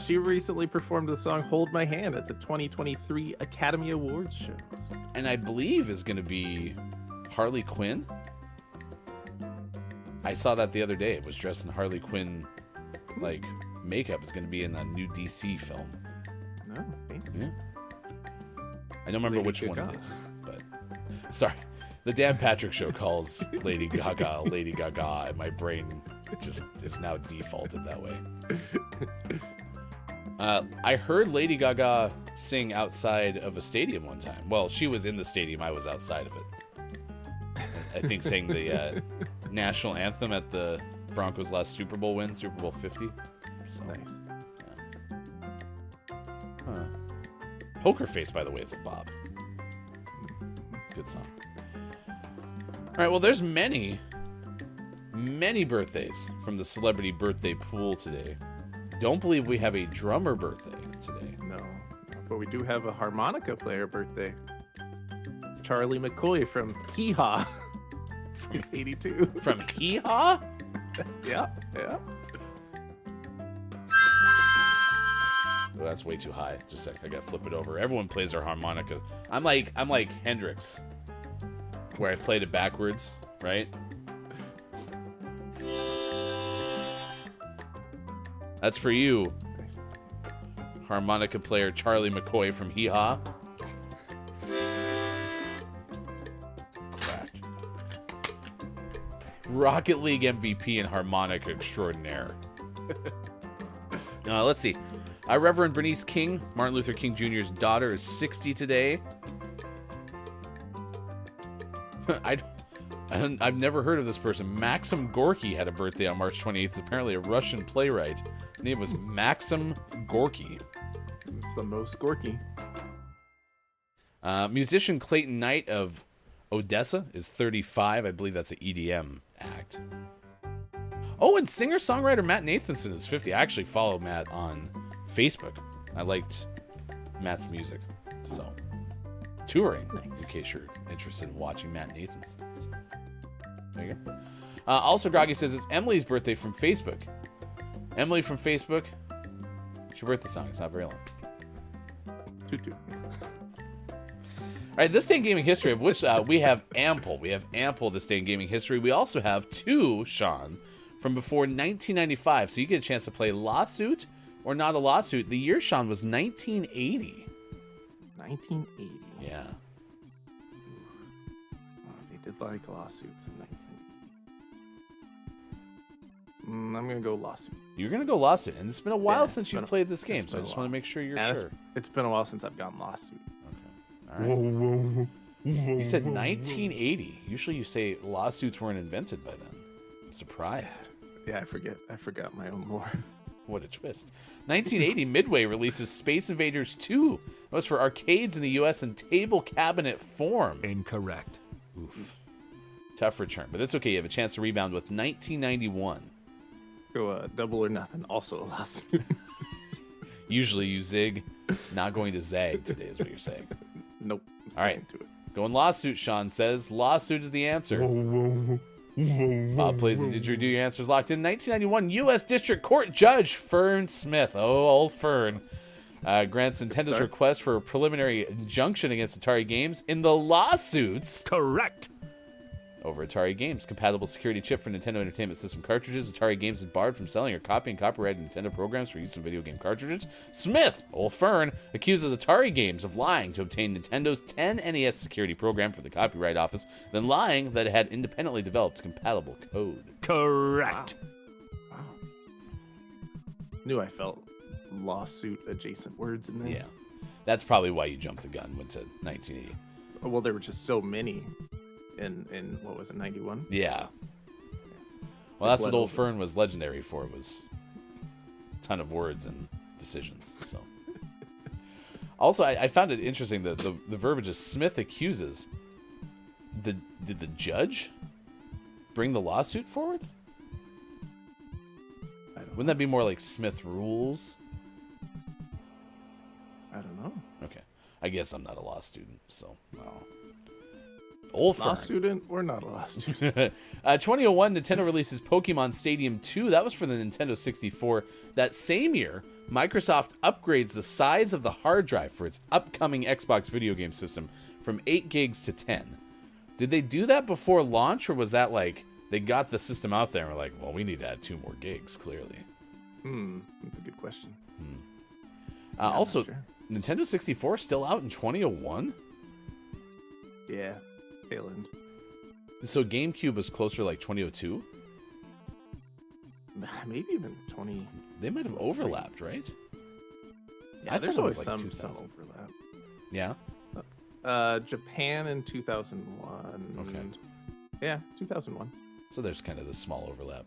S8: She recently performed the song Hold My Hand at the 2023 Academy Awards show.
S9: And I believe is going to be Harley Quinn. I saw that the other day. It was dressed in Harley Quinn, like, makeup. Is going to be in a new DC film.
S8: No, thanks.
S9: Yeah. I don't remember
S8: Lady
S9: which
S8: Gaga.
S9: one it is, but sorry. The Dan Patrick Show calls Lady Gaga Lady Gaga, and my brain just is now defaulted that way. I heard Lady Gaga sing outside of a stadium one time. Well, she was in the stadium. I was outside of it. I think sang the national anthem at the Broncos' last Super Bowl win, Super Bowl 50. So,
S8: Nice.
S9: yeah. Huh. Poker Face, by the way, is a bop. Good song. All right, well, there's many birthdays from the celebrity birthday pool today. Don't believe we have a drummer birthday today.
S8: No, but we do have a harmonica player birthday. Charlie McCoy from Hee Haw. He's 82.
S9: From Hee Haw?
S8: Yeah.
S9: Oh, that's way too high. Just a sec, I gotta flip it over. Everyone plays their harmonica. I'm like Hendrix, where I played it backwards, right? That's for you, harmonica player Charlie McCoy from Hee Haw. Correct. Rocket League MVP and harmonica extraordinaire. Let's see. Reverend Bernice King, Martin Luther King Jr.'s daughter, is 60 today. I've never heard of this person. Maxim Gorky had a birthday on March 28th. Apparently a Russian playwright. His name was Maxim Gorky.
S8: It's the most Gorky.
S9: Musician Clayton Knight of Odessa is 35. I believe that's an EDM act. Oh, and singer-songwriter Matt Nathanson is 50. I actually follow Matt on Facebook. I liked Matt's music. So, touring,
S8: Nice.
S9: in case you're interested in watching Matt Nathanson. There you go. Also, Groggy says it's Emily's birthday from Facebook. Emily from Facebook. It's your birthday song. It's not very long.
S8: Toot.
S9: All right, this day in gaming history, of which we have ample. We have ample this day in gaming history. We also have two, Sean, from before 1995. So you get a chance to play Lawsuit or Not a Lawsuit. The year, Sean, was 1980.
S8: 1980.
S9: Yeah.
S8: Oh, they did like lawsuits in 1980. I'm going to go Lawsuit.
S9: You're going to go Lawsuit. And it's been a while
S8: Yeah,
S9: since
S8: it's
S9: you've
S8: been a-
S9: played this game,
S8: it's
S9: so I
S8: been a
S9: just want to
S8: while.
S9: make sure you're
S8: And
S9: sure.
S8: it's been a while since I've gotten Lawsuit.
S9: Okay. All right. You said 1980. Usually you say lawsuits weren't invented by then. surprised.
S8: Yeah, I forgot my own lore.
S9: What a twist. 1980, Midway releases Space Invaders 2. That was for arcades in the U.S. in table cabinet form.
S7: Incorrect.
S9: Oof. Tough return, but that's okay. You have a chance to rebound with 1991.
S8: Go double or nothing. Also a lawsuit.
S9: Usually you zig. Not going to zag today is what you're saying.
S8: Nope.
S9: All right.
S8: To it.
S9: Going lawsuit, Sean says. Lawsuit is the answer. Bob plays the didgeridoo. Your answer's locked in. 1991, U.S. District Court Judge Fern Smith. Oh, old Fern. Grants Nintendo's request for a preliminary injunction against Atari Games in the lawsuits.
S7: Correct.
S9: Over Atari Games. Compatible security chip for Nintendo Entertainment System cartridges. Atari Games is barred from selling or copying copyrighted Nintendo programs for use in video game cartridges. Smith, old Fern, accuses Atari Games of lying to obtain Nintendo's 10 NES security program for the Copyright Office, then lying that it had independently developed compatible code.
S7: Correct.
S8: Wow. Knew I felt lawsuit adjacent words in there.
S9: Yeah. That's probably why you jumped the gun when it said 1980.
S8: Oh, well, there were just so many in what was it, 91?
S9: Yeah. Well, that's what old Fern was legendary for, was a ton of words and decisions. So, also, I found it interesting that the verbiage is Smith accuses. Did the judge bring the lawsuit forward? Wouldn't that be more like Smith rules?
S8: I don't know.
S9: Okay. I guess I'm not a law student, so. Well. Old
S8: law
S9: Fern.
S8: student or not a law student?
S9: 2001, Nintendo releases Pokemon Stadium 2. That was for the Nintendo 64. That same year, Microsoft upgrades the size of the hard drive for its upcoming Xbox video game system from 8 gigs to 10. Did they do that before launch, or was that like they got the system out there and were like, well, we need to add 2 more gigs, clearly?
S8: That's a good question.
S9: Also,
S8: sure.
S9: Nintendo 64 still out in 2001?
S8: Yeah, tail end.
S9: So GameCube was closer like 2002?
S8: Maybe even 20.
S9: They might have overlapped, right?
S8: Yeah,
S9: I
S8: there's
S9: thought it was
S8: always
S9: like
S8: some
S9: 2000.
S8: overlap.
S9: Yeah?
S8: Japan in 2001.
S9: Okay.
S8: Yeah, 2001.
S9: So there's kind of this small overlap.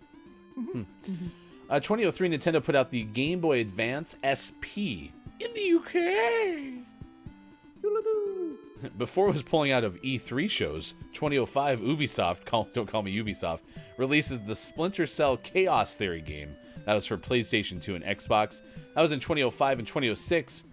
S9: 2003, Nintendo put out the Game Boy Advance SP in the UK. Before it was pulling out of E3 shows, 2005, Ubisoft, don't call me Ubisoft, releases the Splinter Cell Chaos Theory game. That was for PlayStation 2 and Xbox. That was in 2005 and 2006.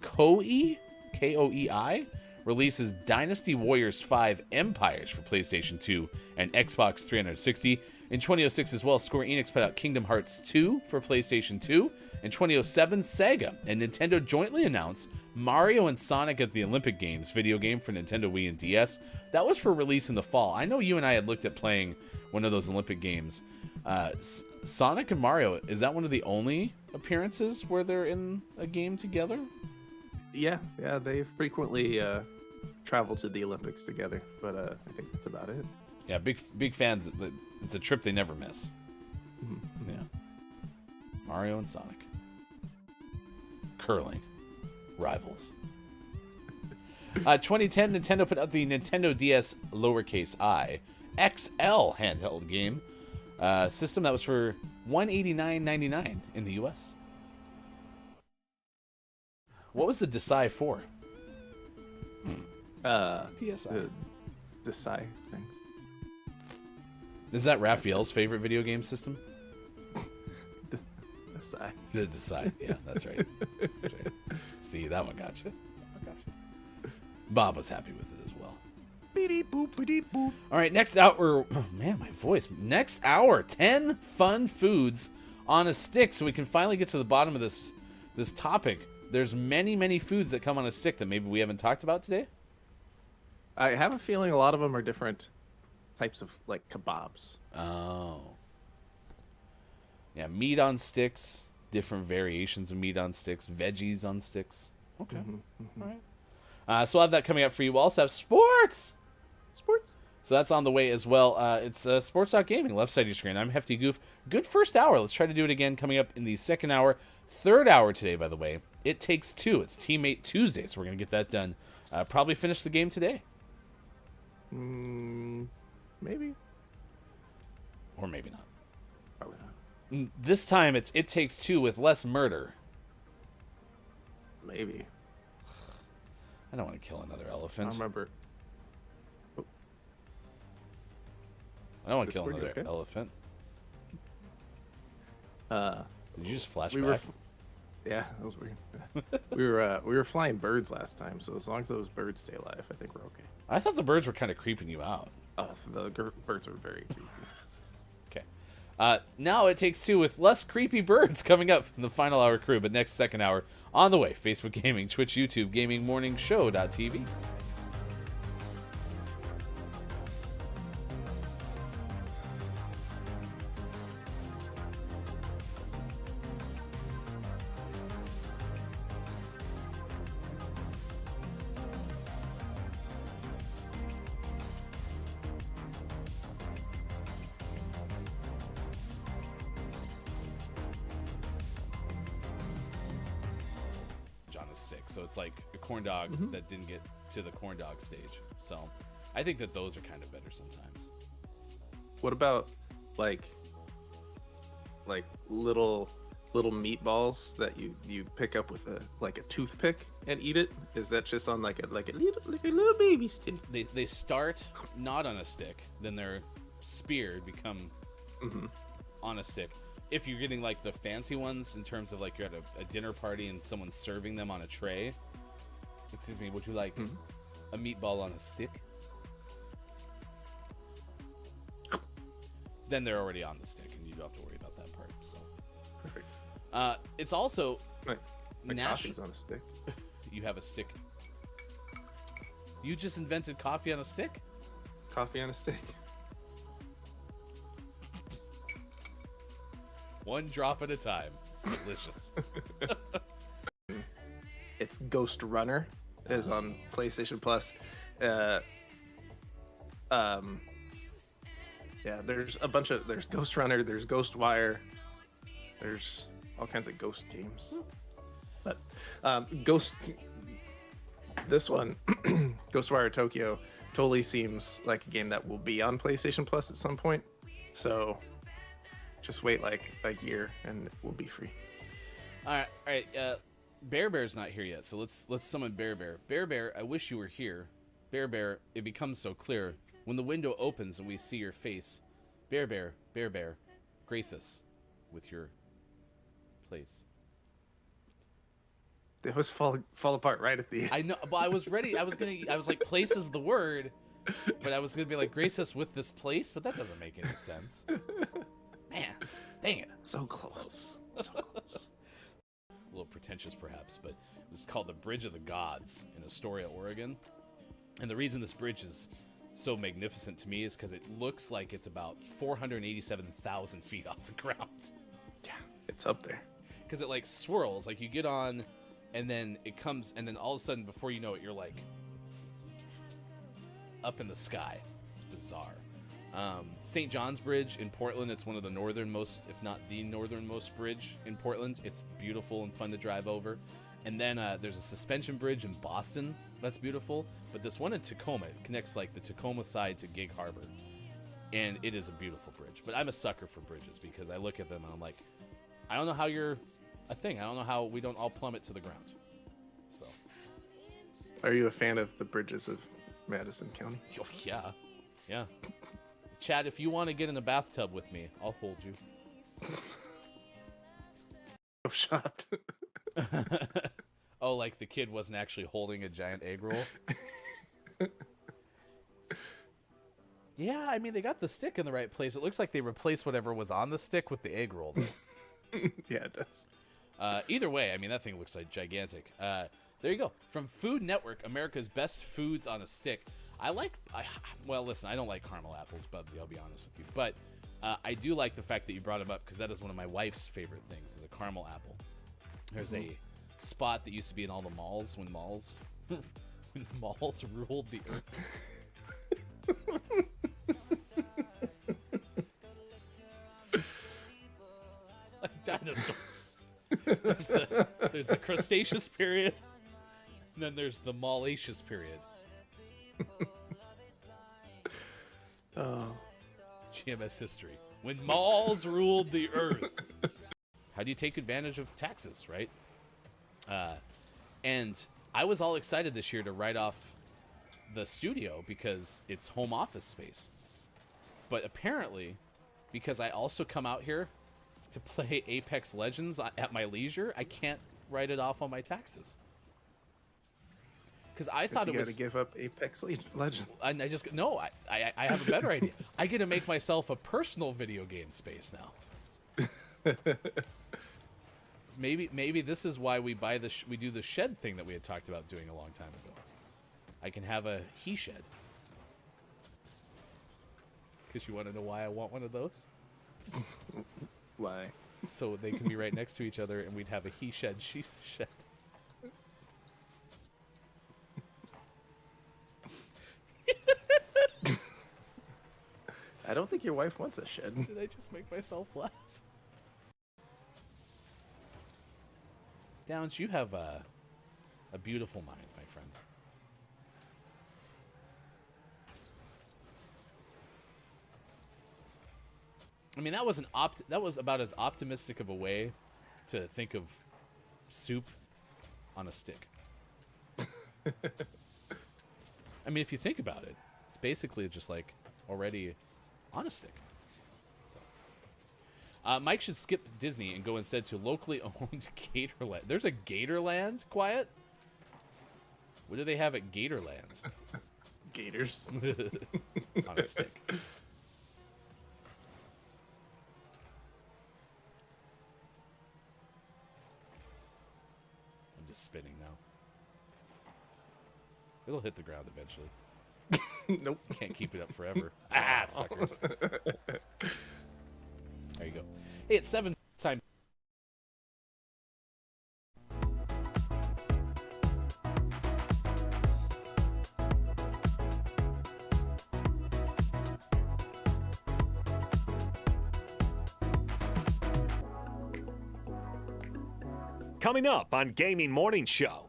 S9: Koei, K-O-E-I, releases Dynasty Warriors 5 Empires for PlayStation 2 and Xbox 360. In 2006 as well, Square Enix put out Kingdom Hearts 2 for PlayStation 2. In 2007, Sega and Nintendo jointly announced Mario and Sonic at the Olympic Games video game for Nintendo Wii and DS. That was for release in the fall. I know you and I had looked at playing one of those Olympic games. Sonic and Mario, is that one of the only appearances where they're in a game together?
S8: Yeah, they frequently travel to the Olympics together, but I think that's about it.
S9: Yeah, big fans. It's a trip they never miss. Yeah. Mario and Sonic. Curling. Rivals. 2010, Nintendo put out the Nintendo DS lowercase I XL handheld game system that was for $189.99 in the US. What was the Desai for? DSi.
S8: The Desai thing.
S9: Is that Raphael's favorite video game system?
S8: Desai.
S9: The Desai. Yeah, that's right. That's right. See, that one got you. Bob was happy with it as well.
S7: Beep-boop-a-deep-boop.
S9: All right, next hour. Oh, man, my voice. Next hour, 10 fun foods on a stick, so we can finally get to the bottom of this topic. There's many foods that come on a stick that maybe we haven't talked about today.
S8: I have a feeling a lot of them are different types of like kebabs.
S9: Oh. Yeah, meat on sticks, different variations of meat on sticks, veggies on sticks. Okay. All right. So we'll have that coming up for you. We'll also have sports. So that's on the way as well. It's sports.gaming, left side of your screen. I'm Hefty Goof. Good first hour. Let's try to do it again coming up in the second hour. Third hour today, by the way. It Takes Two. It's Teammate Tuesday, so we're going to get that done. Probably finish the game today.
S8: Maybe.
S9: Or maybe not. This time it's It Takes Two with less murder.
S8: Maybe.
S9: I don't want to kill another
S8: I
S9: elephant.
S8: remember.
S9: I don't want to
S8: This
S9: kill
S8: pretty
S9: another
S8: okay.
S9: elephant. Did you just flashback?
S8: Yeah, that was weird. we were flying birds last time, so as long as those birds stay alive, I think we're okay.
S9: I thought the birds were kind of creeping you out.
S8: Oh, so the birds are very creepy.
S9: Okay. Now It Takes Two with less creepy birds coming up from the final hour crew, but next second hour on the way. Facebook Gaming, Twitch, YouTube, GamingMorningShow.tv. On a stick, so it's like a corn dog that didn't get to the corn dog stage. So I think that those are kind of better sometimes.
S8: What about like little meatballs that you pick up with a toothpick and eat it? Is that just on like a little baby stick?
S9: They start not on a stick, then they're speared, become on a stick. If you're getting like the fancy ones, in terms of like you're at a dinner party and someone's serving them on a tray. Excuse me, would you like a meatball on a stick? Then they're already on the stick, and you don't have to worry about that part. So
S8: Perfect.
S9: It's also
S8: My coffee's on a stick.
S9: You have a stick. You just invented coffee on a stick?
S8: Coffee on a stick.
S9: One drop at a time. It's delicious.
S8: It's Ghost Runner. Is on PlayStation Plus. Yeah, there's Ghost Runner, there's Ghostwire, there's all kinds of ghost games. But this one, Ghostwire Tokyo, totally seems like a game that will be on PlayStation Plus at some point. So just wait like a year and it will be free.
S9: All right. Bear Bear's not here yet, so let's summon Bear Bear. Bear Bear, I wish you were here. Bear Bear, it becomes so clear when the window opens and we see your face. Bear Bear, Bear Bear, grace us with your place.
S8: It was fall apart right at the end.
S9: I know, but I was ready. I was like, place is the word, but I was gonna be like, grace us with this place, but that doesn't make any sense. Man, dang it.
S8: So close. So close.
S9: A little pretentious perhaps, but this is called the Bridge of the Gods in Astoria, Oregon. And the reason this bridge is so magnificent to me is because it looks like it's about 487,000 feet off the ground.
S8: Yeah, it's up there.
S9: Because it like swirls, like you get on and then it comes, and then all of a sudden before you know it, you're like up in the sky. It's bizarre. St. John's Bridge in Portland, it's one of the northernmost, if not the northernmost bridge in Portland. It's beautiful and fun to drive over. And then there's a suspension bridge in Boston that's beautiful. But this one in Tacoma, it connects like the Tacoma side to Gig Harbor. And it is a beautiful bridge. But I'm a sucker for bridges because I look at them and I'm like, I don't know how you're a thing. I don't know how we don't all plummet to the ground. So.
S8: Are you a fan of the bridges of Madison County?
S9: Oh, yeah. Yeah. Chad, if you want to get in the bathtub with me, I'll hold you.
S8: I'm shocked.
S9: Oh, like the kid wasn't actually holding a giant egg roll? Yeah, I mean, they got the stick in the right place. It looks like they replaced whatever was on the stick with the egg roll, though.
S8: Yeah, it does.
S9: Either way, I mean, that thing looks like gigantic. There you go. From Food Network, America's Best Foods on a Stick. Well, listen, I don't like caramel apples, Bubsy, I'll be honest with you. But I do like the fact that you brought them up because that is one of my wife's favorite things, is a caramel apple. There's a spot that used to be in all the malls when malls ruled the earth. Like dinosaurs. There's the Cretaceous period, and then there's the Mallaceous period.
S8: Oh.
S9: GMS history. When malls ruled the earth. How do you take advantage of taxes, right? And I was all excited this year to write off the studio because it's home office space. But apparently, because I also come out here to play Apex Legends at my leisure, I can't write it off on my taxes. Because I thought it was...
S8: You gotta give up Apex Legends.
S9: And I just... No, I have a better idea. I get to make myself a personal video game space now. Maybe this is why we buy we do the shed thing that we had talked about doing a long time ago. I can have a he shed. Because you want to know why I want one of those?
S8: Why?
S9: So they can be right next to each other, and we'd have a he shed, she shed.
S8: I don't think your wife wants a shed.
S9: Did I just make myself laugh? Downs, you have a beautiful mind, my friend. I mean, that was about as optimistic of a way to think of soup on a stick. I mean, if you think about it, it's basically just like already on a stick. So, Mike should skip Disney and go instead to locally owned Gatorland. There's a Gatorland, Quiet? What do they have at Gatorland?
S8: Gators.
S9: On a stick. I'm just spinning now. It'll hit the ground eventually.
S8: Nope.
S9: Can't keep it up forever. Ah, suckers. There you go. Hey, it's 7 time.
S7: Coming up on Gaming Morning Show,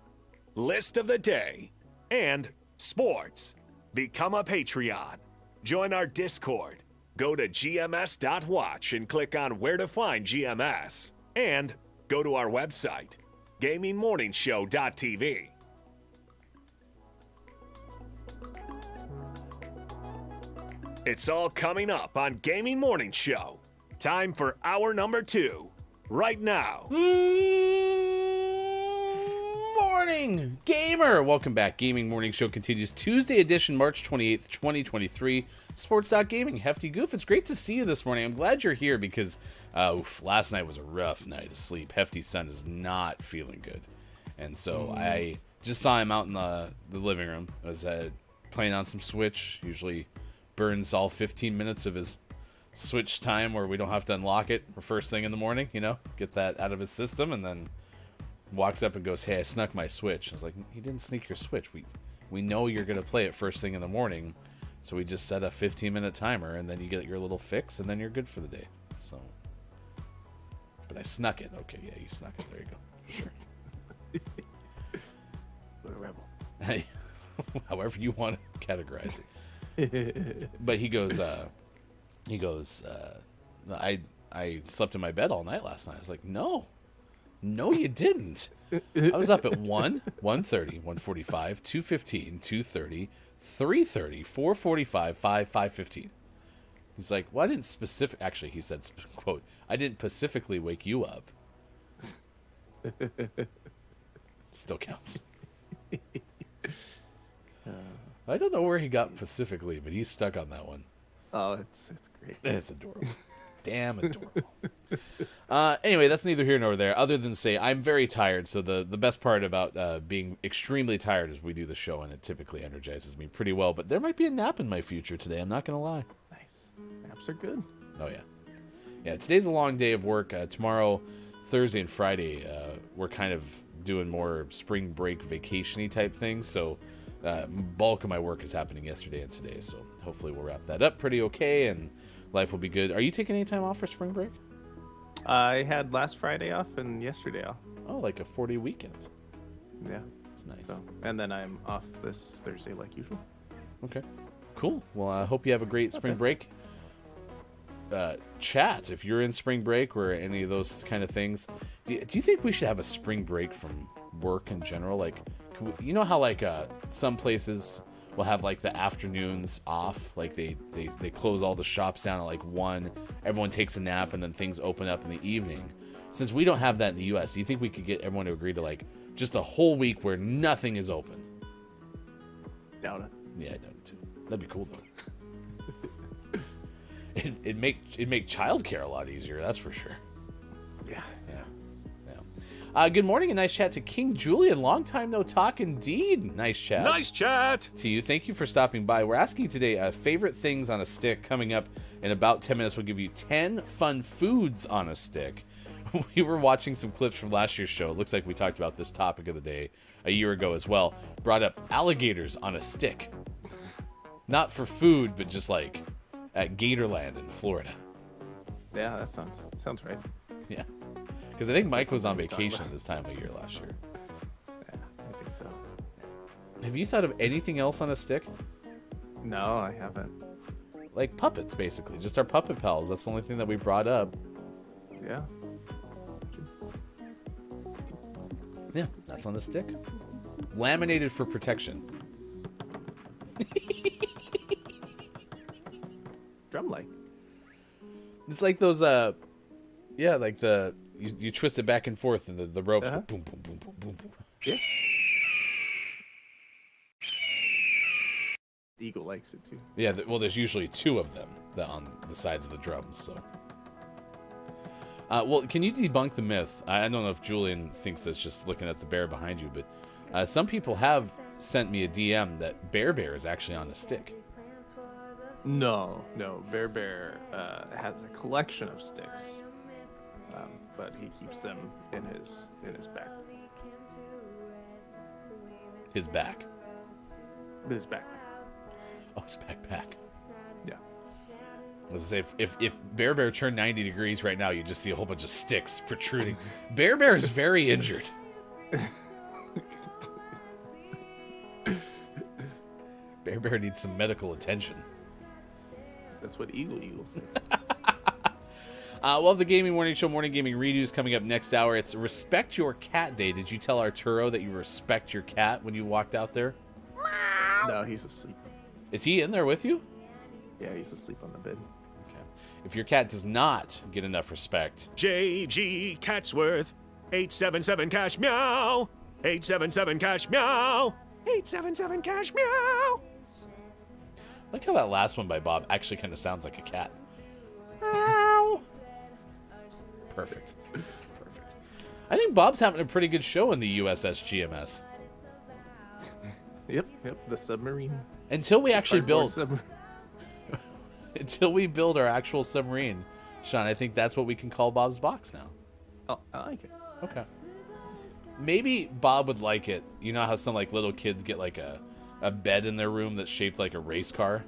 S7: list of the day and sports. Become a Patreon. Join our Discord. Go to GMS.watch and click on where to find GMS. And go to our website, GamingMorningShow.tv. It's all coming up on Gaming Morning Show. Time for hour number 2, right now.
S9: Morning, gamer! Welcome back. Gaming Morning Show continues Tuesday edition, March 28th, 2023. Sports.gaming, Hefty Goof. It's great to see you this morning. I'm glad you're here because last night was a rough night of sleep. Hefty's son is not feeling good. And so I just saw him out in the living room. I was playing on some Switch. Usually burns all 15 minutes of his Switch time where we don't have to unlock it for first thing in the morning, you know? Get that out of his system, and then walks up and goes, "Hey, I snuck my Switch." I was like, "You didn't sneak your Switch. We know you're going to play it first thing in the morning, so we just set a 15-minute timer, and then you get your little fix, and then you're good for the day." So, but I snuck it. Okay, yeah, you snuck it. There you go. Sure.
S8: What a rebel.
S9: Hey, however you want to categorize it. But he goes, I slept in my bed all night last night. I was like, No, you didn't. I was up at 1, 1:30, 1:45, 2:15, 2:30, 3:30, 4:45, 5:15. He's like, well, I didn't actually, he said, quote, "I didn't specifically wake you up." Still counts. I don't know where he got specifically, but he's stuck on that one.
S8: Oh, it's great.
S9: It's adorable. Damn adorable. Anyway, that's neither here nor there, other than to say I'm very tired. So the best part about being extremely tired is we do the show, and it typically energizes me pretty well. But there might be a nap in my future today. I'm not going to lie.
S8: Nice. Naps are good.
S9: Oh, yeah. Yeah, today's a long day of work. Tomorrow, Thursday, and Friday, we're kind of doing more spring break vacation-y type things. So bulk of my work is happening yesterday and today. So hopefully we'll wrap that up pretty okay, and life will be good. Are you taking any time off for spring break?
S8: I had last Friday off and yesterday off.
S9: Oh, like a 4-day weekend.
S8: Yeah.
S9: It's nice.
S8: So, and then I'm off this Thursday like usual.
S9: Okay. Cool. Well, I hope you have a great spring break. chat, if you're in spring break or any of those kind of things, do you think we should have a spring break from work in general? Like, you know how like some places will have like the afternoons off, like they close all the shops down at like 1, everyone takes a nap, and then things open up in the evening. Since we don't have that in the US, do you think we could get everyone to agree to like just a whole week where nothing is open?
S8: Doubt it.
S9: Yeah, I doubt it too. That'd be cool though. It'd make childcare a lot easier, that's for sure.
S8: Yeah.
S9: Good morning and nice chat to King Julian. Long time no talk indeed. Nice chat.
S7: Nice chat.
S9: To you. Thank you for stopping by. We're asking today favorite things on a stick. Coming up in about 10 minutes, we'll give you 10 fun foods on a stick. We were watching some clips from last year's show. It looks like we talked about this topic of the day a year ago as well. Brought up alligators on a stick. Not for food, but just like at Gatorland in Florida.
S8: Yeah, that sounds right.
S9: Yeah. Because I think Mike was on vacation this time of year last year.
S8: Yeah, I think so.
S9: Have you thought of anything else on a stick?
S8: No, I haven't.
S9: Like puppets, basically. Just our puppet pals. That's the only thing that we brought up.
S8: Yeah.
S9: Yeah, that's on a stick. Laminated for protection.
S8: Drum-like.
S9: It's like those, yeah, like you twist it back and forth and the ropes go boom, boom, boom, boom, boom, boom.
S8: Yeah. The eagle likes it too.
S9: Yeah, well, there's usually 2 of them on the sides of the drums, so. Well, can you debunk the myth? I don't know if Julian thinks that's just looking at the bear behind you, but some people have sent me a DM that Bear is actually on a stick.
S8: No. Bear has a collection of sticks, but he keeps them in his back.
S9: His back.
S8: His backpack.
S9: Oh, his backpack.
S8: Yeah.
S9: Let's say if Bear turned 90 degrees right now, you just see a whole bunch of sticks protruding. Bear is very injured. Bear needs some medical attention.
S8: That's what eagles say.
S9: We'll have the Gaming Morning Show Morning Gaming Redos coming up next hour. It's Respect Your Cat Day. Did you tell Arturo that you respect your cat when you walked out there?
S8: No, he's asleep.
S9: Is he in there with you?
S8: Yeah, he's asleep on the bed.
S9: Okay. If your cat does not get enough respect,
S7: JG Catsworth, 877 cash meow, 877 cash meow, 877 cash meow.
S9: look how that last one by Bob actually kind of sounds like a cat. Meow. Perfect. Perfect. I think Bob's having a pretty good show in the USS GMS.
S8: Yep, the submarine.
S9: Until we actually build...
S8: Cardboard
S9: Until we build our actual submarine, Sean, I think that's what we can call Bob's box now.
S8: Oh, I like it.
S9: Okay. Maybe Bob would like it. You know how some like little kids get like a bed in their room that's shaped like a race car?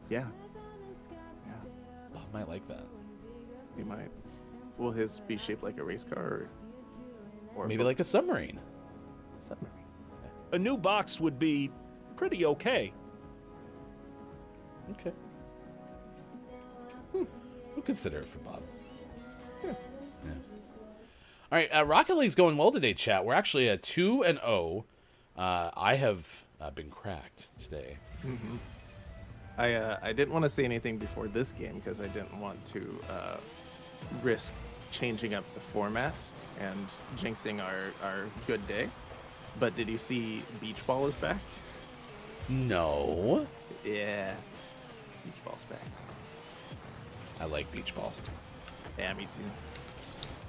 S8: Yeah.
S9: Bob might like that.
S8: He might. Will his be shaped like a race car or
S9: Maybe like a submarine.
S8: submarine?
S7: A new box would be pretty okay.
S9: Okay. We'll consider it for Bob.
S8: Yeah.
S9: All right, Rocket League's going well today, chat. We're actually at 2-0. I have been cracked today.
S8: Mm-hmm. I didn't want to say anything before this game because I didn't want to risk changing up the format and jinxing our good day. But did you see Beach Ball is back?
S9: No.
S8: Yeah. Beach Ball's back.
S9: I like beach ball.
S8: Yeah, me too.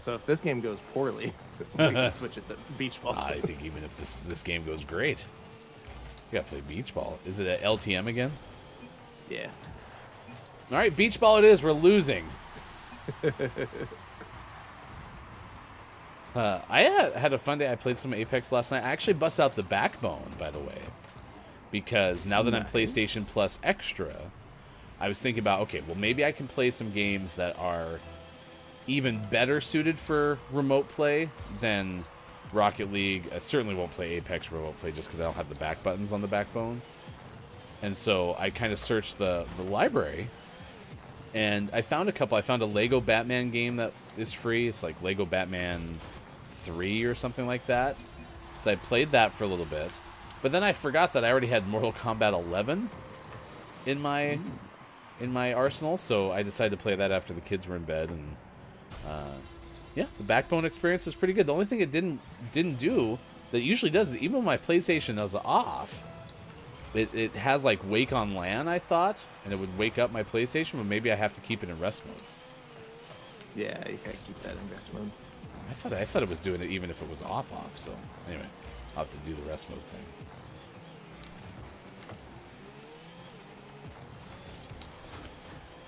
S8: So if this game goes poorly, we can switch it to Beach Ball.
S9: I think even if this game goes great, you gotta play beach ball. Is it at LTM again?
S8: Yeah.
S9: All right, beach ball it is. We're losing. I had a fun day. I played some Apex last night. I actually busted out the Backbone, by the way, because now that I'm PlayStation Plus Extra, I was thinking about, okay, well, maybe I can play some games that are even better suited for remote play than Rocket League. I certainly won't play Apex remote play just because I don't have the back buttons on the Backbone. And so I kind of searched the library, And I found a couple. I found a Lego Batman game that is free. It's like Lego Batman 3 or something like that. So I played that for a little bit. But then I forgot that I already had Mortal Kombat 11 in my arsenal. So I decided to play that after the kids were in bed. And yeah, the Backbone experience is pretty good. The only thing it didn't do that it usually does is even when my PlayStation is off, it has like wake on LAN, I thought, and it would wake up my PlayStation, but maybe I have to keep it in rest mode.
S8: Yeah, you gotta keep that in rest mode.
S9: I thought it was doing it even if it was off. So anyway, I'll have to do the rest mode thing.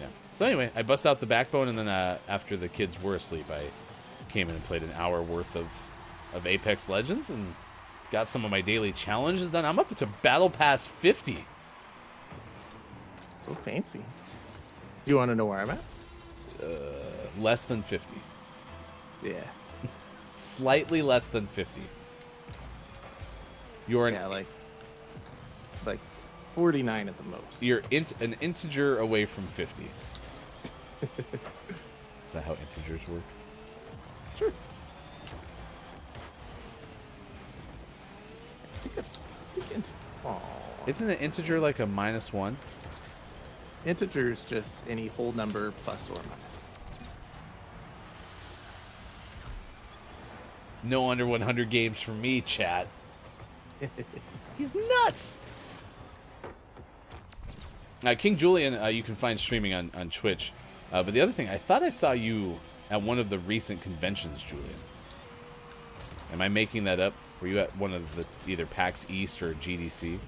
S9: Yeah. So anyway, I bust out the Backbone, and then after the kids were asleep, I came in and played an hour worth of Apex Legends and got some of my daily challenges done. I'm up to Battle Pass 50.
S8: So fancy. Do you want to know where I'm at?
S9: Less than 50.
S8: Yeah.
S9: Slightly less than 50. You're
S8: like 49 at the most.
S9: You're an integer away from 50. Is that how integers work?
S8: Sure.
S9: Isn't an integer like a -1?
S8: Integer is just any whole number plus or minus.
S9: No under 100 games for me, chat. He's nuts. King Julian, you can find streaming on Twitch. But the other thing, I thought I saw you at one of the recent conventions, Julian. Am I making that up? Were you at one of the either PAX East or GDC?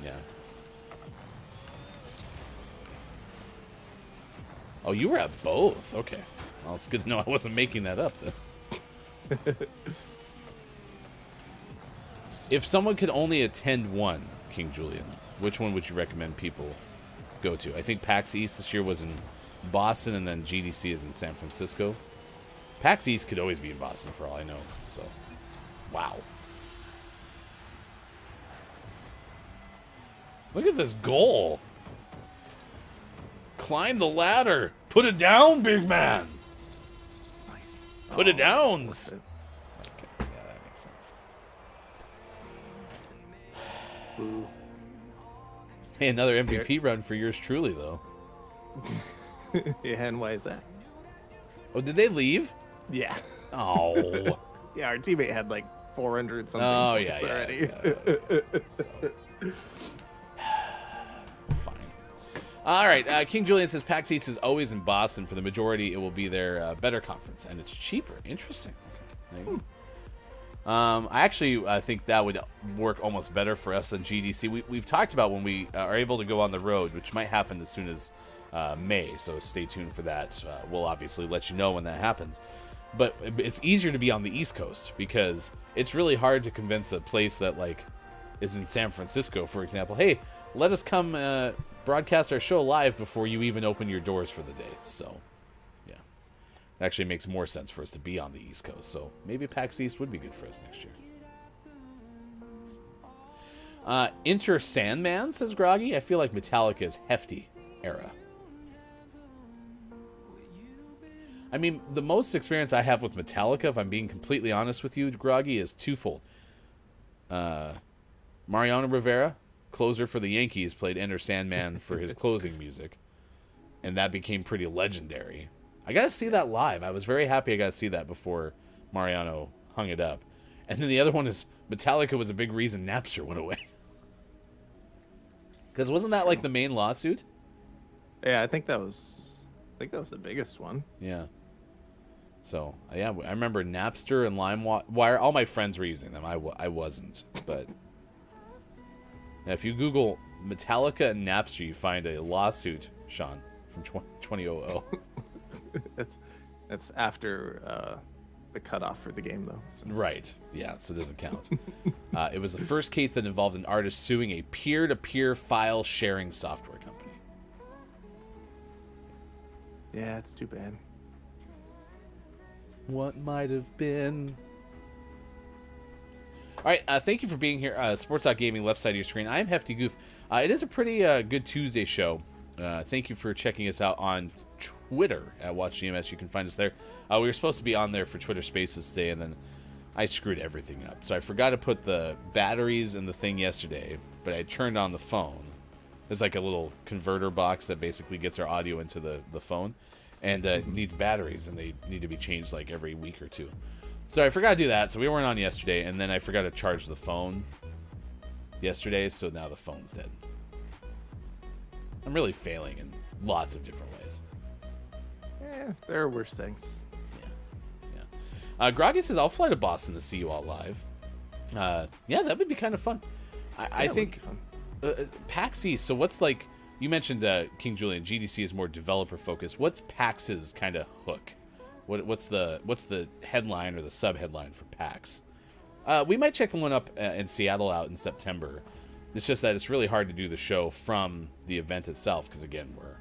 S9: Yeah. Oh, you were at both. Okay. Well, it's good to know I wasn't making that up then. If someone could only attend one, King Julian, which one would you recommend people go to? I think PAX East this year was in Boston, and then GDC is in San Francisco. PAX East could always be in Boston for all I know. So, wow. Look at this goal. Climb the ladder. Put it down, big man.
S8: Nice.
S9: Put it down.
S8: Worth it.
S9: Okay, yeah, that makes sense.
S8: Ooh.
S9: Hey, another MVP run for yours truly, though.
S8: Yeah, and why is that?
S9: Oh, did they leave?
S8: Yeah.
S9: Oh.
S8: Yeah, our teammate had like 400 something
S9: Oh,
S8: points
S9: yeah,
S8: already.
S9: So. Fine. All right. King Julian says PAX East is always in Boston. For the majority, it will be their better conference, and it's cheaper. Interesting. There you go. I actually think that would work almost better for us than GDC. We've talked about when we are able to go on the road, which might happen as soon as May, so stay tuned for that. We'll obviously let you know when that happens. But it's easier to be on the East Coast because it's really hard to convince a place that like is in San Francisco, for example, hey, let us come broadcast our show live before you even open your doors for the day. So, yeah. It actually makes more sense for us to be on the East Coast. So maybe PAX East would be good for us next year. Enter Sandman, says Groggy. I feel like Metallica's hefty era. I mean, the most experience I have with Metallica, if I'm being completely honest with you, Groggy, is twofold. Mariano Rivera, closer for the Yankees, played Enter Sandman for his closing music. And that became pretty legendary. I got to see that live. I was very happy I got to see that before Mariano hung it up. And then the other one is Metallica was a big reason Napster went away. Because wasn't that like the main lawsuit?
S8: Yeah, I think that was the biggest one.
S9: Yeah. So, yeah, I remember Napster and LimeWire. All my friends were using them. I wasn't. But now, if you Google Metallica and Napster, you find a lawsuit, Sean, from 2000.
S8: That's after the cutoff for the game, though. So.
S9: Right. Yeah, so it doesn't count. It was the first case that involved an artist suing a peer-to-peer file sharing software company.
S8: Yeah, it's too bad.
S9: What might have been. All right, thank you for being here. Sports Gaming, left side of your screen. I'm Hefty Goof. It is a pretty good Tuesday show. Thank you for checking us out on Twitter at Watch GMS. You can find us there. We were supposed to be on there for Twitter Spaces today, and then I screwed everything up. So I forgot to put the batteries in the thing yesterday, but I turned on the phone. There's like a little converter box that basically gets our audio into the phone, and it needs batteries, and they need to be changed like every week or two. So I forgot to do that, so we weren't on yesterday, and then I forgot to charge the phone yesterday, so now the phone's dead. I'm really failing in lots of different ways.
S8: There are worse things.
S9: Yeah. Groggy says, I'll fly to Boston to see you all live. Yeah, that would be kind of fun. I think PAX East, so what's like, you mentioned King Julian, GDC is more developer focused. What's PAX's kind of hook? What's the headline or the sub-headline for PAX? We might check the one up in Seattle out in September. It's just that it's really hard to do the show from the event itself because, again, we're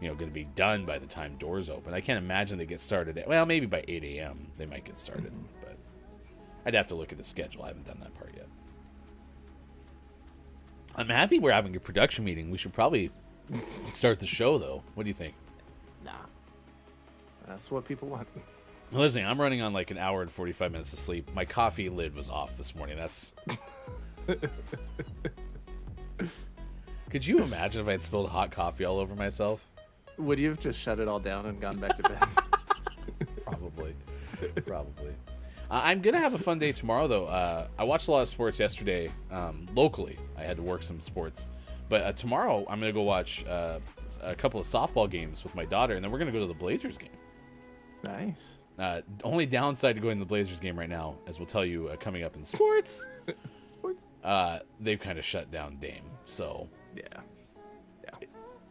S9: going to be done by the time doors open. I can't imagine they get started well, maybe by 8 a.m. they might get started, but I'd have to look at the schedule. I haven't done that part yet. I'm happy we're having a production meeting. We should probably start the show, though. What do you think?
S8: Nah. That's what people want.
S9: Listen, I'm running on like an hour and 45 minutes of sleep. My coffee lid was off this morning. That's... Could you imagine if I had spilled hot coffee all over myself?
S8: Would you have just shut it all down and gone back to bed?
S9: Probably. I'm going to have a fun day tomorrow, though. I watched a lot of sports yesterday locally. I had to work some sports. But tomorrow, I'm going to go watch a couple of softball games with my daughter, and then we're going to go to the Blazers game.
S8: Nice.
S9: Only downside to going to the Blazers game right now, as we'll tell you coming up in sports, they've kind of shut down Dame. So
S8: yeah.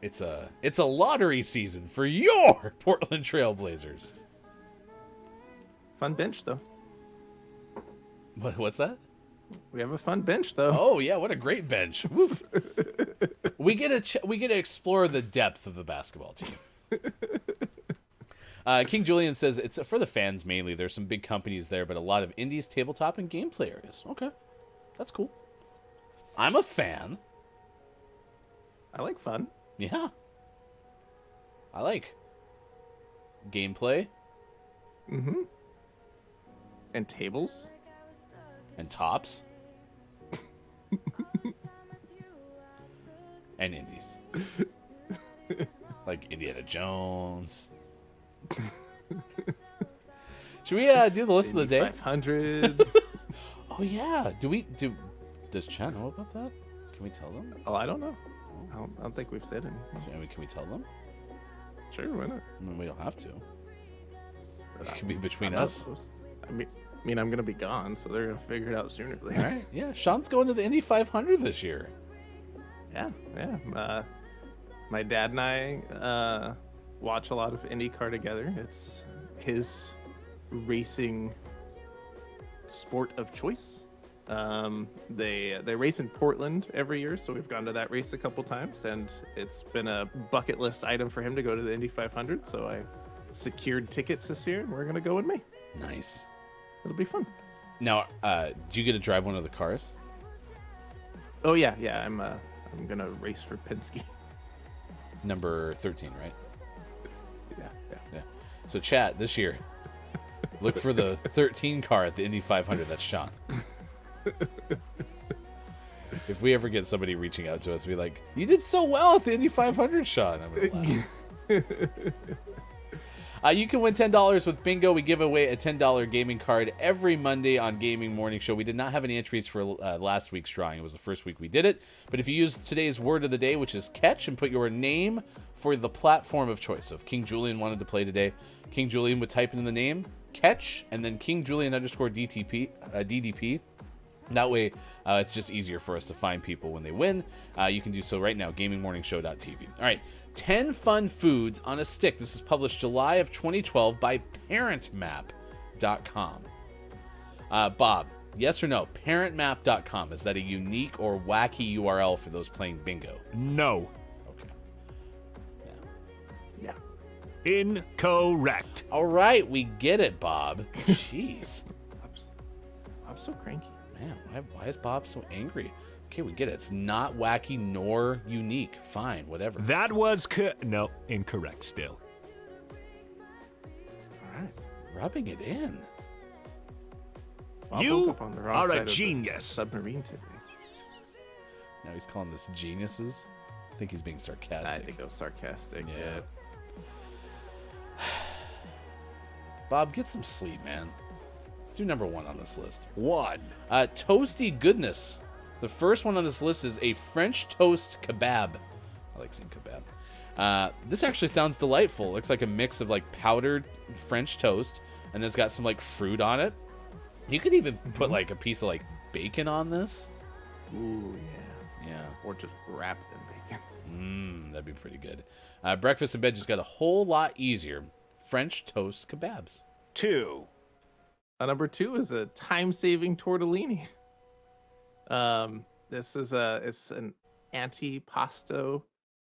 S9: It's a lottery season for your Portland Trail Blazers.
S8: Fun bench, though.
S9: What's that?
S8: We have a fun bench, though.
S9: Oh yeah, what a great bench! Woof. we get to explore the depth of the basketball team. King Julian says it's for the fans mainly. There's some big companies there, but a lot of indies, tabletop, and gameplay areas. Okay, that's cool. I'm a fan.
S8: I like fun.
S9: Yeah. I like gameplay.
S8: Mm-hmm. And tables.
S9: And tops. And indies. Like Indiana Jones. Should we do the list of the day?
S8: 500.
S9: Oh yeah. Does Chan know about that? Can we tell them?
S8: Oh, I don't know. I don't think we've said anything.
S9: I mean, can we tell them?
S8: Sure, why not?
S9: I mean, we don't have to. It could be between us.
S8: I mean, I'm gonna be gone, so they're gonna figure it out sooner or later.
S9: All right. Yeah. Sean's going to the Indy 500 this year.
S8: Yeah. My dad and I watch a lot of IndyCar together. It's his racing sport of choice. They race in Portland every year, so we've gone to that race a couple times, and it's been a bucket list item for him to go to the Indy 500. So I secured tickets this year, and we're gonna go with me.
S9: Nice.
S8: It'll be fun.
S9: Now, do you get to drive one of the cars?
S8: Oh yeah. I'm gonna race for Penske.
S9: Number 13, right?
S8: Yeah.
S9: So, chat this year. Look for the 13 car at the Indy 500. That's Sean. If we ever get somebody reaching out to us, be like, "You did so well at the Indy 500, Sean." I'm gonna laugh. You can win $10 with bingo. We give away a $10 gaming card every Monday on Gaming Morning Show. We did not have any entries for last week's drawing. It was the first week we did it. But if you use today's word of the day, which is catch, and put your name for the platform of choice. So if King Julian wanted to play today, King Julian would type in the name, catch, and then King Julian _ DDP. That way, it's just easier for us to find people when they win. You can do so right now, gamingmorningshow.tv. All right, 10 fun foods on a stick. This is published July of 2012 by parentmap.com. Bob, yes or no? Parentmap.com, is that a unique or wacky URL for those playing bingo?
S7: No.
S9: Okay.
S8: Yeah.
S7: Incorrect.
S9: All right, we get it, Bob. Jeez.
S8: I'm so cranky.
S9: Man, why is Bob so angry? Okay, we get it. It's not wacky nor unique. Fine, whatever.
S7: That was no, incorrect still.
S8: All right.
S9: Rubbing it in.
S8: Bob woke
S7: You
S8: up on the wrong
S7: are
S8: side
S7: a
S8: of the
S7: genius.
S8: submarine today.
S9: Now he's calling this geniuses. I think he's being
S8: I
S9: sarcastic.
S8: think it was sarcastic.
S9: Yeah. Bob, get some sleep, man. Let's do number 1 on this list.
S7: 1.
S9: Toasty goodness. The first one on this list is a French toast kebab. I like saying kebab. This actually sounds delightful. Looks like a mix of like powdered French toast, and then it's got some like fruit on it. You could even put like a piece of like bacon on this.
S8: Ooh, yeah.
S9: Yeah.
S8: Or just wrap it in bacon.
S9: That'd be pretty good. Breakfast in bed just got a whole lot easier. French toast kebabs.
S7: 2.
S8: Number 2 is a time-saving tortellini. This is it's an antipasto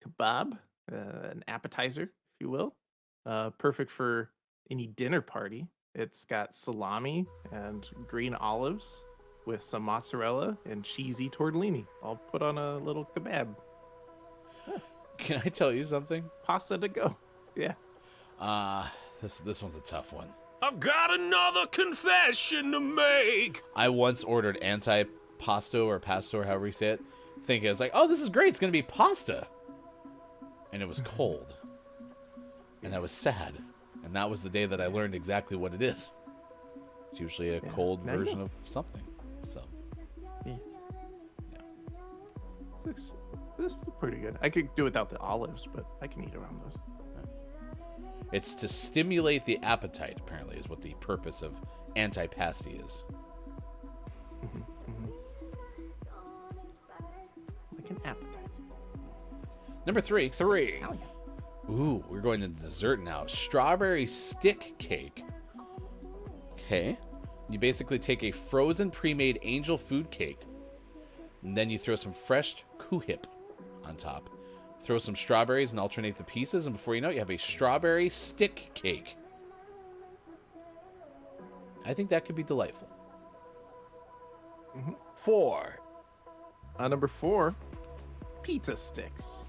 S8: kebab, an appetizer, if you will. Perfect for any dinner party. It's got salami and green olives with some mozzarella and cheesy tortellini, all put on a little kebab.
S9: Can I tell you something?
S8: Pasta to go. Yeah.
S9: This one's a tough one.
S7: I've got another confession to make.
S9: I once ordered antipasto or pasto or however you say it, thinking it's like, oh, this is great. It's gonna be pasta, and it was cold, and I was sad, and that was the day that I learned exactly what it is. It's usually a cold version of something. So,
S8: yeah. This is pretty good. I could do without the olives, but I can eat around those.
S9: it's to stimulate the appetite. Apparently, is what the purpose of antipasti is.
S8: Like an appetizer.
S9: Number 3.
S8: Hell yeah.
S9: Ooh, we're going to dessert now. Strawberry stick cake. Okay. You basically take a frozen pre-made angel food cake, and then you throw some fresh kuhip on top. Throw some strawberries and alternate the pieces, and before you know it, you have a strawberry stick cake. I think that could be delightful.
S7: 4.
S8: Number 4, pizza sticks.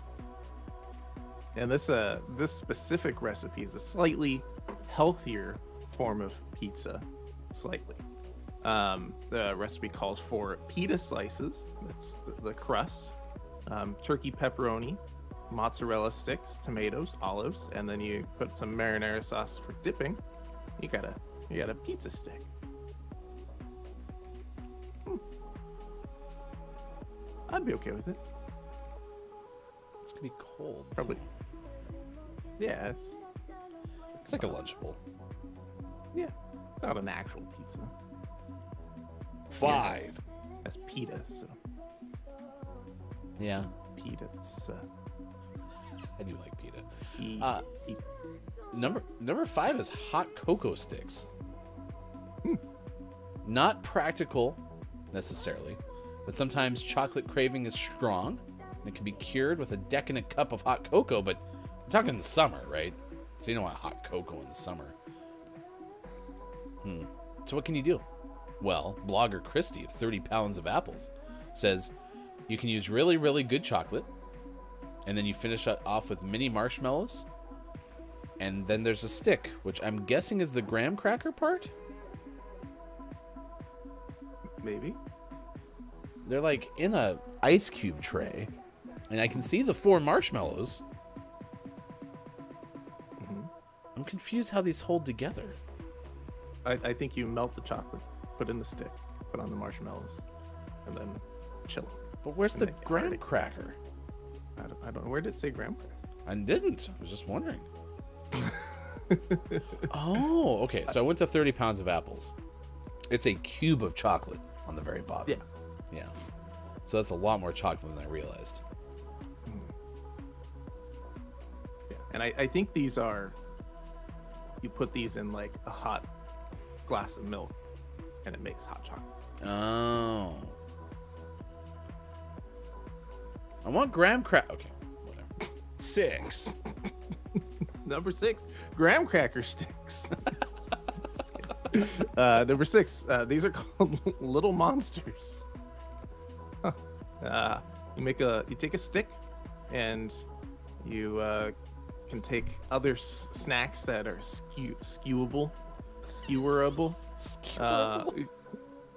S8: And this specific recipe is a slightly healthier form of pizza. Slightly. The recipe calls for pita slices. That's the crust. Turkey pepperoni, mozzarella sticks, tomatoes, olives, and then you put some marinara sauce for dipping. You got a pizza stick. I'd be okay with it.
S9: It's gonna be cold.
S8: Probably. Yeah,
S9: It's like a Lunchable.
S8: yeah. It's not an actual pizza.
S7: 5.
S8: That's pita, so
S9: Yeah,
S8: pita. It's
S9: I do like pita.
S8: pita.
S9: Number 5 is hot cocoa sticks. Not practical necessarily, but sometimes chocolate craving is strong, and it can be cured with a decadent cup of hot cocoa. But I'm talking in the summer, right? So you don't want hot cocoa in the summer. So what can you do? Well, blogger Christy of 30 Pounds of Apples says you can use really, really good chocolate, and then you finish it off with mini marshmallows, and then there's a stick, which I'm guessing is the graham cracker part.
S8: Maybe.
S9: They're like in a ice cube tray, and I can see the 4 marshmallows. I'm confused how these hold together.
S8: I think you melt the chocolate, put in the stick, put on the marshmallows, and then chill.
S9: But where's
S8: And
S9: the
S8: then get
S9: graham
S8: ready.
S9: cracker?
S8: I don't know. Where did it say graham cracker?
S9: I didn't. I was just wondering. Oh, okay. So I went to 30 Pounds of Apples. It's a cube of chocolate on the very bottom. Yeah. So that's a lot more chocolate than I realized.
S8: Yeah. And I think these are, you put these in like a hot glass of milk, and it makes hot chocolate.
S9: Oh. I want graham cracker. Okay, whatever.
S7: 6.
S8: Number 6, graham cracker sticks. Just kidding. Number 6. These are called little monsters. You take a stick, and you can take other snacks that are skewerable,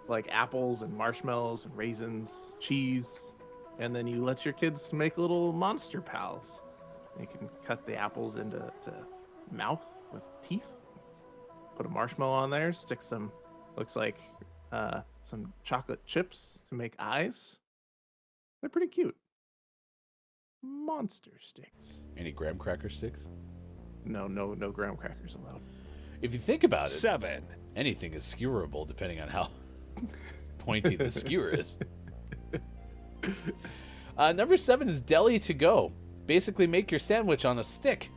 S8: like apples and marshmallows and raisins, cheese, and then you let your kids make little monster pals. You can cut the apples into mouth with teeth, put a marshmallow on there, stick some, looks like some chocolate chips to make eyes. They're pretty cute. Monster sticks.
S9: Any graham cracker sticks?
S8: No graham crackers allowed.
S9: If you think about it,
S7: 7.
S9: anything is skewerable depending on how pointy the skewer is. Number 7 is deli to go. Basically, make your sandwich on a stick.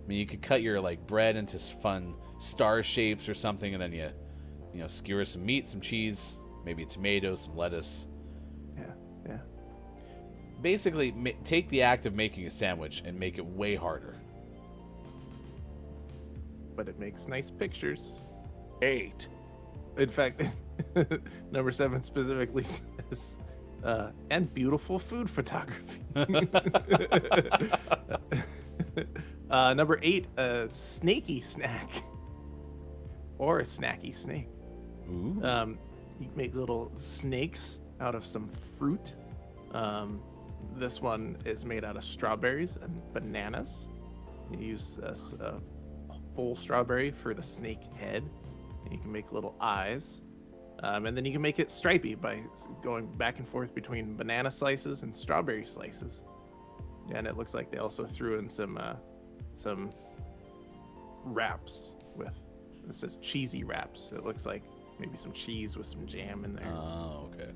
S9: I mean, you could cut your bread into fun star shapes or something, and then you skewer some meat, some cheese, maybe tomatoes, some lettuce.
S8: Yeah.
S9: Basically, take the act of making a sandwich and make it way harder.
S8: But it makes nice pictures.
S7: 8.
S8: In fact, number 7 specifically says, and beautiful food photography. Number 8, a snaky snack. Or a snacky snake.
S9: Ooh.
S8: You can make little snakes out of some fruit. This one is made out of strawberries and bananas. You use a full strawberry for the snake head. And you can make little eyes. And then you can make it stripy by going back and forth between banana slices and strawberry slices. And it looks like they also threw in some wraps with, it says cheesy wraps. It looks like maybe some cheese with some jam in there.
S9: Oh, okay.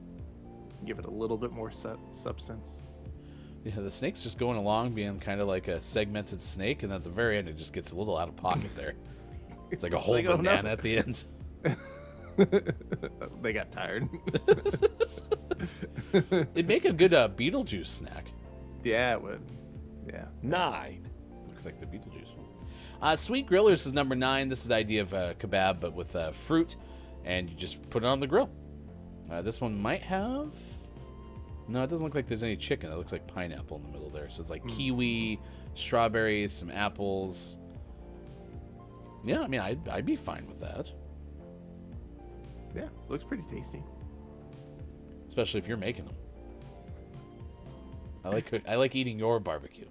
S8: Give it a little bit more substance.
S9: Yeah, the snake's just going along being kind of like a segmented snake, and at the very end it just gets a little out of pocket there. It's like a whole banana at the end.
S8: They got tired.
S9: It'd make a good Beetlejuice snack.
S8: Yeah, it would. Yeah.
S7: 9.
S9: Looks like the Beetlejuice one. Sweet Grillers is number 9. This is the idea of a kebab, but with fruit, and you just put it on the grill. This one might have... No, it doesn't look like there's any chicken. It looks like pineapple in the middle there. So it's like kiwi, strawberries, some apples. Yeah, I mean, I'd be fine with that.
S8: Yeah, looks pretty tasty.
S9: Especially if you're making them. I like eating your barbecue.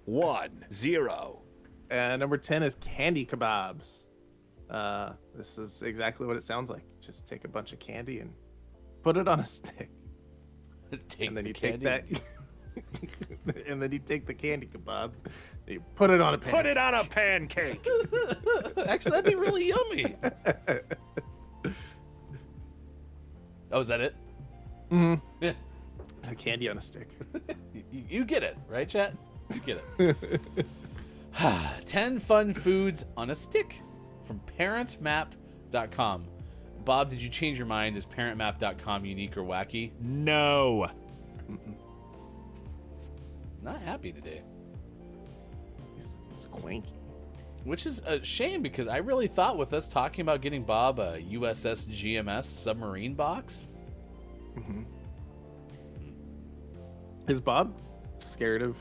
S7: 1. 0.
S8: Number 10 is candy kebabs. This is exactly what it sounds like. Just take a bunch of candy and put it on a stick.
S9: Take
S8: and then
S9: the
S8: you
S9: candy.
S8: take that, and then you take the candy kebab, and you put it on a pancake.
S7: Put it on a pancake.
S9: Actually, that'd be really yummy. Oh, is that it?
S8: Mm-hmm.
S9: Yeah.
S8: Candy on a stick.
S9: You get it, right, chat? You get it. 10 fun foods on a stick from parentmap.com. Bob, did you change your mind? Is parentmap.com unique or wacky?
S7: No.
S9: Not happy today.
S8: It's quaky.
S9: Which is a shame because I really thought with us talking about getting Bob a USS GMS submarine box.
S8: Mm-hmm. Is Bob scared of,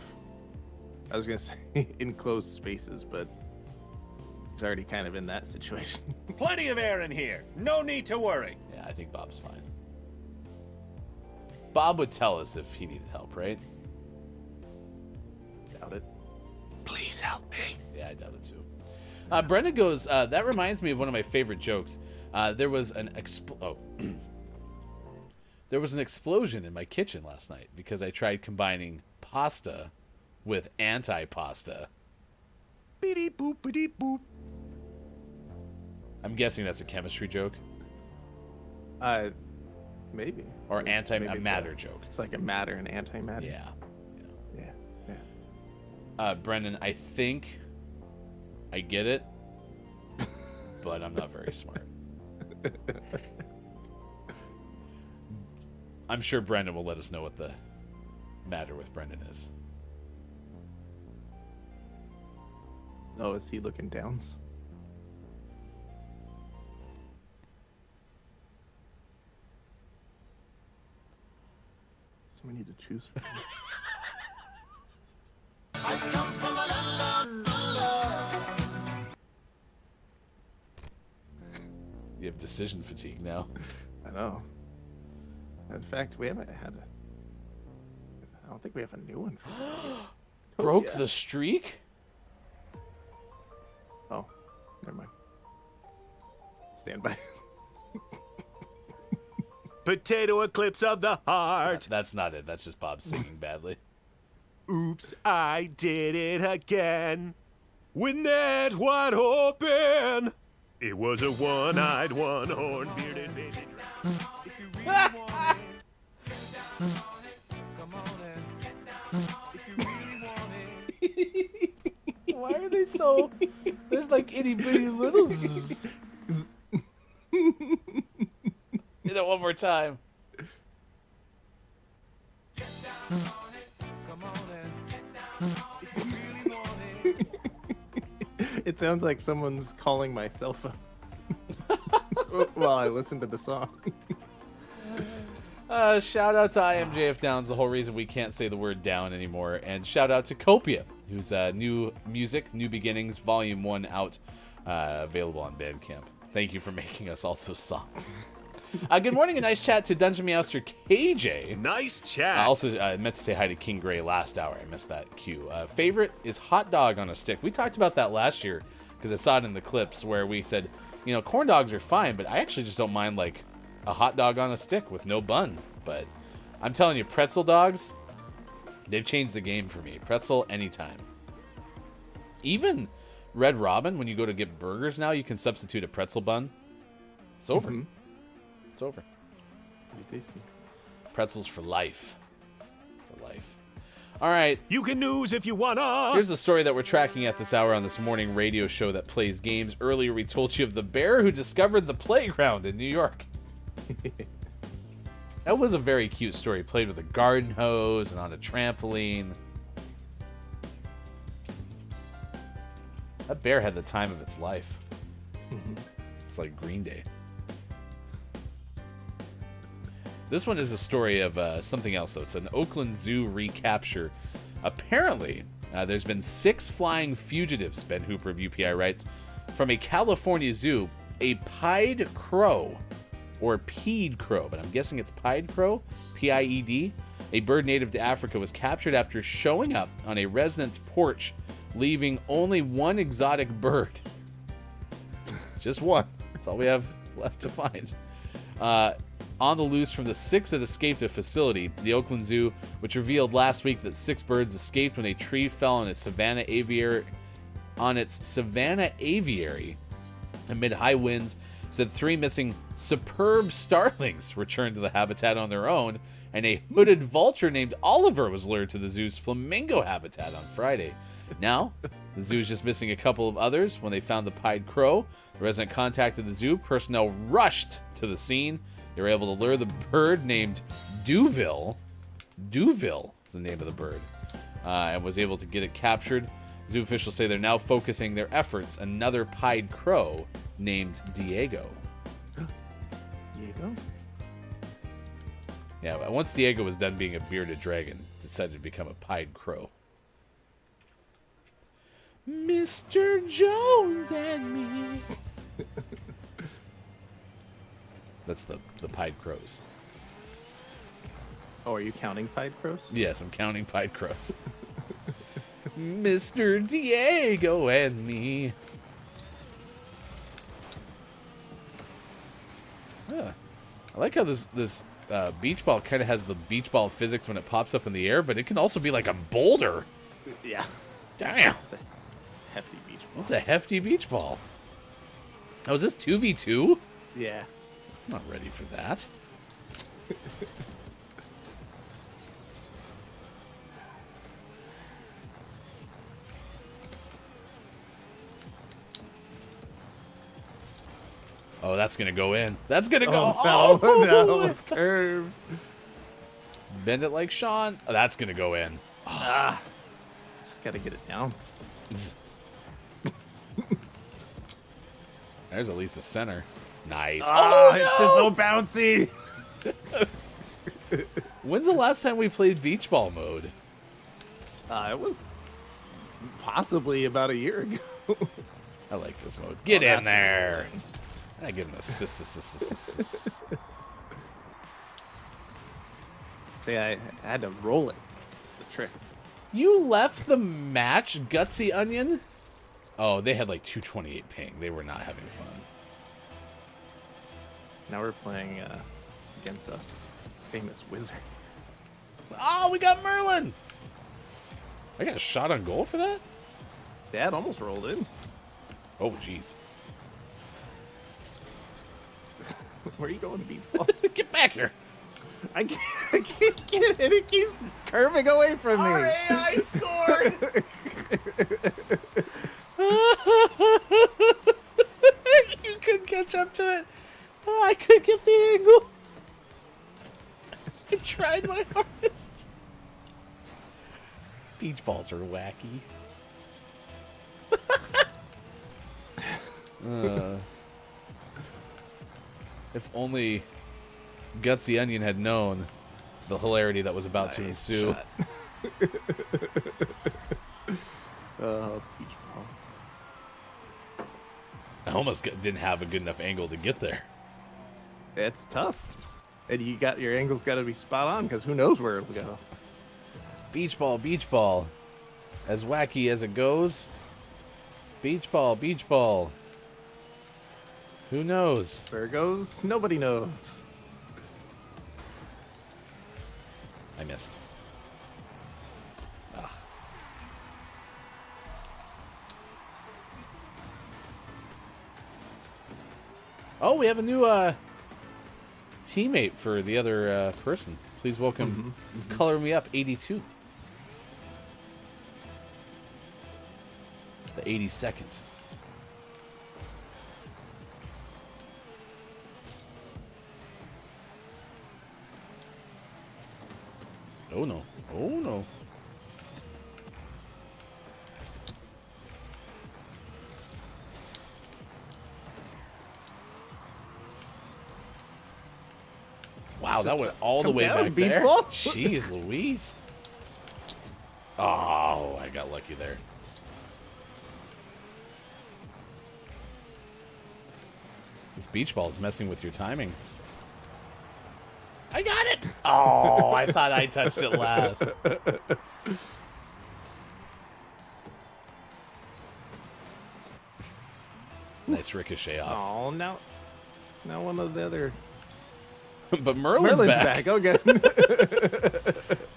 S8: I was going to say enclosed spaces, but he's already kind of in that situation.
S7: Plenty of air in here. No need to worry.
S9: Yeah, I think Bob's fine. Bob would tell us if he needed help, right?
S8: Doubt it.
S7: Please help me.
S9: Yeah, I doubt it too. Brenda goes, that reminds me of one of my favorite jokes. There was an there was an explosion in my kitchen last night because I tried combining pasta with anti-pasta.
S7: Beep boop beep boop.
S9: I'm guessing that's a chemistry joke.
S8: Maybe.
S9: Or
S8: Maybe
S9: a matter joke.
S8: It's like a matter and antimatter.
S9: Yeah.
S8: Brendan,
S9: I think I get it, but I'm not very smart. I'm sure Brendan will let us know what the matter with Brendan is.
S8: Oh, is he looking downs? We need to choose from.
S9: You have decision fatigue now.
S8: I know. In fact, we haven't had a... I don't think we have a new one.
S9: Broke the streak?
S8: Oh, never mind. Stand by.
S7: Potato eclipse of the heart.
S9: That's not it. That's just Bob singing badly.
S7: Oops, I did it again. With that wide open. It was a one-eyed, one-horned, bearded baby dragon. If you really want it, come on in. If you really want it.
S9: Why are they so... There's like itty-bitty little... You know, one more time.
S7: Come on in. If you really want it.
S8: It sounds like someone's calling my cell phone while I listen to the song.
S9: Shout out to IMJF Downs, the whole reason we can't say the word down anymore. And shout out to Copia, whose new music, New Beginnings, Volume 1 out, available on Bandcamp. Thank you for making us all those songs. Good morning, a nice chat to Dungeon Meowster KJ.
S7: Nice chat.
S9: I also meant to say hi to King Gray last hour. I missed that cue. Favorite is hot dog on a stick. We talked about that last year because I saw it in the clips where we said, you know, corn dogs are fine, but I actually just don't mind like a hot dog on a stick with no bun. But I'm telling you, pretzel dogs, they've changed the game for me. Pretzel anytime. Even Red Robin, when you go to get burgers now, you can substitute a pretzel bun. It's over.
S8: Mm-hmm.
S9: It's over.
S8: Pretty tasty.
S9: Pretzels for life. For life. All right.
S7: You can news if you wanna.
S9: Here's the story that we're tracking at this hour on this morning radio show that plays games. Earlier, we told you of the bear who discovered the playground in New York. That was a very cute story. Played with a garden hose and on a trampoline. That bear had the time of its life. It's like Green Day. This one is a story of something else. So it's an Oakland Zoo recapture. Apparently, there's been 6 flying fugitives, Ben Hooper of UPI writes, from a California zoo. A pied crow, or peed crow, but I'm guessing it's pied crow, P-I-E-D. A bird native to Africa was captured after showing up on a resident's porch, leaving only one exotic bird. Just one. That's all we have left to find. On the loose from the 6 that escaped the facility, the Oakland Zoo, which revealed last week that 6 birds escaped when a tree fell on its Savannah aviary amid high winds, said 3 missing superb starlings returned to the habitat on their own, and a hooded vulture named Oliver was lured to the zoo's flamingo habitat on Friday. Now, the zoo is just missing a couple of others. When they found the pied crow, the resident contacted the zoo. Personnel rushed to the scene. They were able to lure the bird named Duville. Duville is the name of the bird. And was able to get it captured. Zoo officials say they're now focusing their efforts on another pied crow named Diego.
S8: Diego?
S9: Yeah, but once Diego was done being a bearded dragon, decided to become a pied crow. Mr. Jones and me. That's the pied crows.
S8: Oh, are you counting pied crows?
S9: Yes, I'm counting pied crows. Mr. Diego and me. Huh. I like how this beach ball kind of has the beach ball physics when it pops up in the air, but it can also be like a boulder.
S8: Yeah.
S9: Damn.
S8: It's a hefty beach ball.
S9: That's a hefty beach ball. Oh, is this 2v2?
S8: Yeah.
S9: I'm not ready for that. Oh, that's going to go in. That's going to go.
S8: Oh,
S9: oh,
S8: that was curved.
S9: Bend it like Sean. Oh, that's going to go in.
S8: Ah. Just got to get it down.
S9: There's at least a center. Nice.
S8: Oh, no! It's just so bouncy.
S9: When's the last time we played beach ball mode?
S8: It was possibly about a year ago.
S9: I like this mode. Get in there. I give him an assist.
S8: See, I had to roll it. That's the trick.
S9: You left the match, Gutsy Onion? Oh, they had like 228 ping. They were not having fun.
S8: Now we're playing against a famous wizard.
S9: Oh, we got Merlin. I got a shot on goal for that?
S8: Dad almost rolled in.
S9: Oh, jeez.
S8: Where are you going, beach ball?
S9: Get back here.
S8: I can't get it. It keeps curving away from me.
S9: RAI scored. You couldn't catch up to it. Oh, I couldn't get the angle. I tried my hardest. Beach balls are wacky. If only Gutsy Onion had known the hilarity that was about to ensue.
S8: Beach balls.
S9: I almost didn't have a good enough angle to get there.
S8: It's tough. And your angle's got to be spot on because who knows where it'll go.
S9: Beach ball. As wacky as it goes. Beach ball. Who knows?
S8: Where it goes, nobody knows.
S9: I missed. Ugh. Oh, we have a new teammate for the other person. Please welcome Color Me Up 82. The 82nd. Oh no. Oh no. Wow, that went all the way back there. Jeez Louise. Oh, I got lucky there. This beach ball is messing with your timing. I got it! Oh, I thought I touched it last. Nice ricochet off.
S8: Oh, now one of the other...
S9: But Merlin's back.
S8: Okay.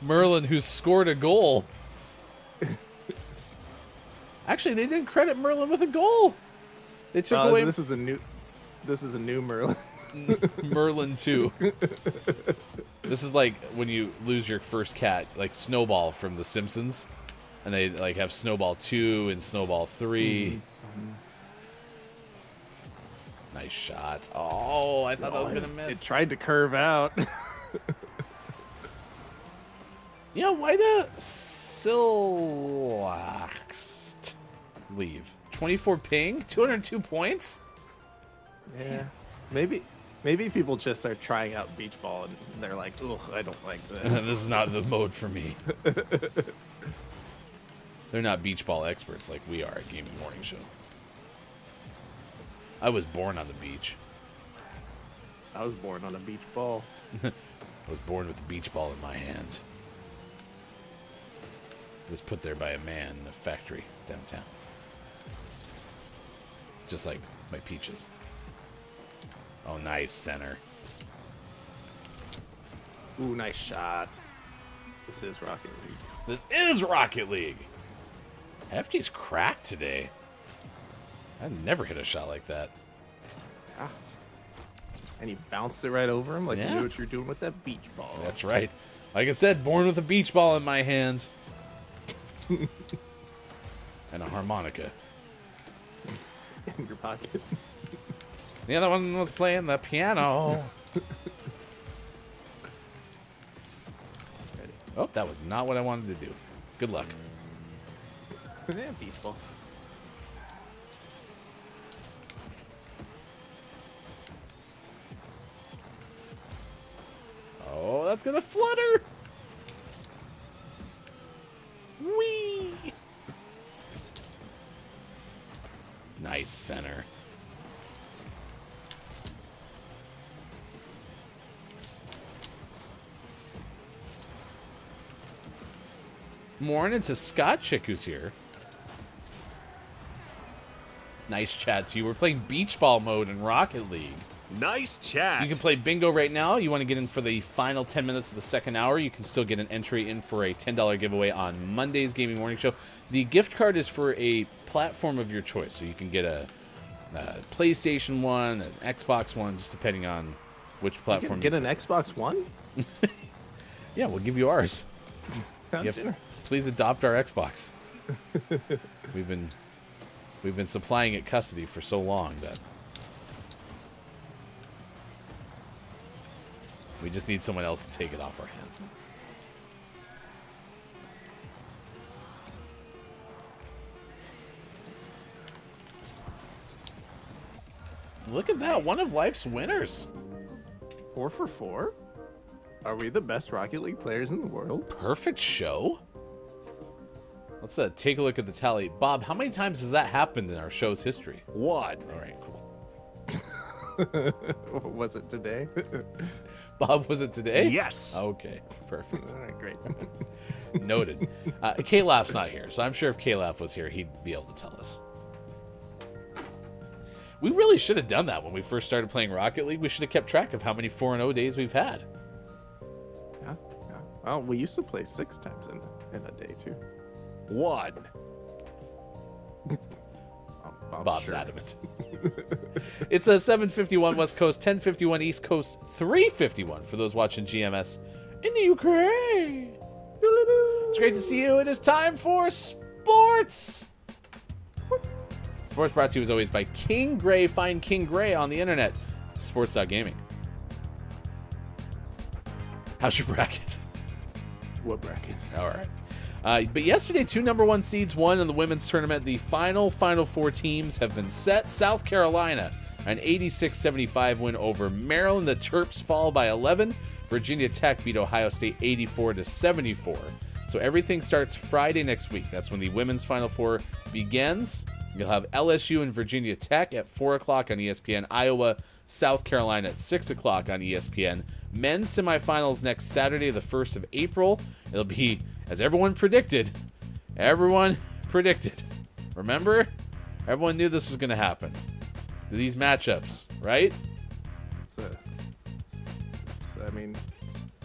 S9: Merlin, who scored a goal. Actually, they didn't credit Merlin with a goal. They took away...
S8: This is a new Merlin.
S9: Merlin 2. This is like when you lose your first cat, like Snowball from The Simpsons, and they like have Snowball 2 and Snowball 3. Nice shot. Oh, I thought that was gonna miss.
S8: It tried to curve out.
S9: Yeah, why the Silaxt leave? 24 ping, 202 points.
S8: Yeah, maybe people just are trying out beach ball and they're like, "Ugh, I don't like this."
S9: This is not the mode for me. They're not beach ball experts like we are at Gaming Morning Show. I was born on the beach.
S8: I was born on a beach ball.
S9: I was born with a beach ball in my hands. It was put there by a man in a factory downtown. Just like my peaches. Oh, nice center.
S8: Ooh, nice shot. This is Rocket League.
S9: This is Rocket League. Hefty's cracked today. I never hit a shot like that.
S8: Yeah. And he bounced it right over him like you
S9: Yeah.
S8: knew what you're doing with that beach ball.
S9: That's right. Like I said, born with a beach ball in my hand. And a harmonica.
S8: In your pocket.
S9: The other one was playing the piano. Oh, that was not what I wanted to do. Good luck.
S8: Yeah, beach ball.
S9: Oh, that's going to flutter. Whee! Nice center. Morning to Scott Chick, who's here. Nice chat to you. We're playing beach ball mode in Rocket League.
S7: Nice chat.
S9: You can play bingo right now. You want to get in for the final 10 minutes of the second hour. You can still get an entry in for a $10 giveaway on Monday's Gaming Morning Show. The gift card is for a platform of your choice. So you can get a PlayStation 1, an Xbox One, just depending on which platform.
S8: Get an Xbox One?
S9: Yeah, we'll give you ours. You have to, please adopt our Xbox. We've been supplying it custody for so long that we just need someone else to take it off our hands. Look at that, one of life's winners.
S8: 4 for 4? Are we the best Rocket League players in the world?
S9: Perfect show. Let's take a look at the tally. Bob, how many times has that happened in our show's history?
S7: 1.
S9: All right, cool.
S8: Was it today?
S9: Bob, was it today?
S7: Yes.
S9: Okay, perfect.
S8: All right, great.
S9: Noted. K-Laugh's not here, so I'm sure if K-Laugh was here, he'd be able to tell us. We really should have done that when we first started playing Rocket League. We should have kept track of how many 4-0 days we've had.
S8: Yeah. Well, we used to play 6 times in a day, too.
S7: 1.
S9: Bob's
S8: sure.
S9: adamant. It's a 7:51 West Coast, 10:51 East Coast, 3:51 for those watching GMS in the UK. It's great to see you. It is time for sports. Sports brought to you as always by King Gray. Find King Gray on the internet. Sports.gaming. How's your bracket?
S8: What bracket?
S9: All right. But yesterday, 2 #1 seeds won in the women's tournament. The final 4 teams have been set. South Carolina, an 86-75 win over Maryland. The Terps fall by 11. Virginia Tech beat Ohio State 84-74. So everything starts Friday next week. That's when the women's Final Four begins. You'll have LSU and Virginia Tech at 4 o'clock on ESPN. Iowa, South Carolina at 6 o'clock on ESPN. Men's semifinals next Saturday, the 1st of April. It'll be, as everyone predicted. Remember? Everyone knew this was going to happen. These matchups, right?
S8: I mean,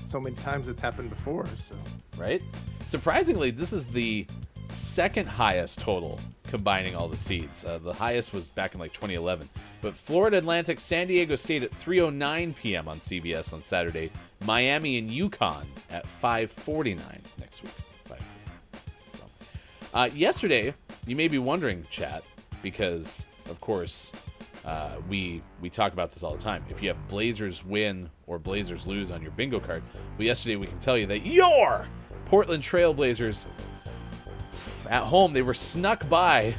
S8: so many times it's happened before, so.
S9: Right? Surprisingly, this is the second highest total combining all the seeds. The highest was back in like 2011. But Florida Atlantic, San Diego State at 3:09 p.m. on CBS on Saturday. Miami and UConn at 5:49 next week. 5:49. So, yesterday, you may be wondering, chat, because of course we talk about this all the time. If you have Blazers win or Blazers lose on your bingo card, well, yesterday we can tell you that your Portland Trail Blazers at home, they were snuck by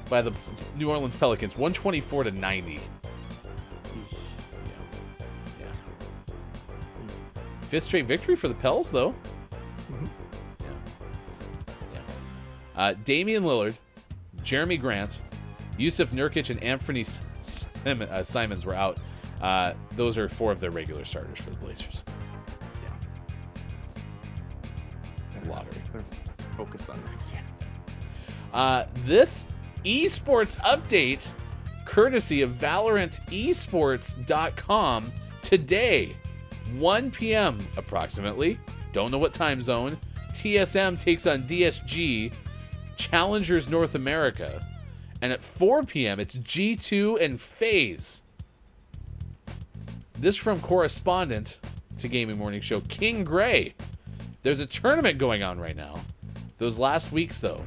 S9: the New Orleans Pelicans, 124-90. Yeah. 5th straight victory for the Pels, though.
S8: Mm-hmm.
S9: Yeah. Damian Lillard, Jeremy Grant, Yusuf Nurkic, and Anthony Simons were out. Those are 4 of their regular starters for the Blazers. Yeah. Lottery.
S8: Focus on next year.
S9: This esports update, courtesy of ValorantEsports.com, today, 1 p.m. approximately. Don't know what time zone. TSM takes on DSG, Challengers North America. And at 4 p.m., it's G2 and FaZe. This from correspondent to Gaming Morning Show, King Gray. There's a tournament going on right now. Those last weeks, though,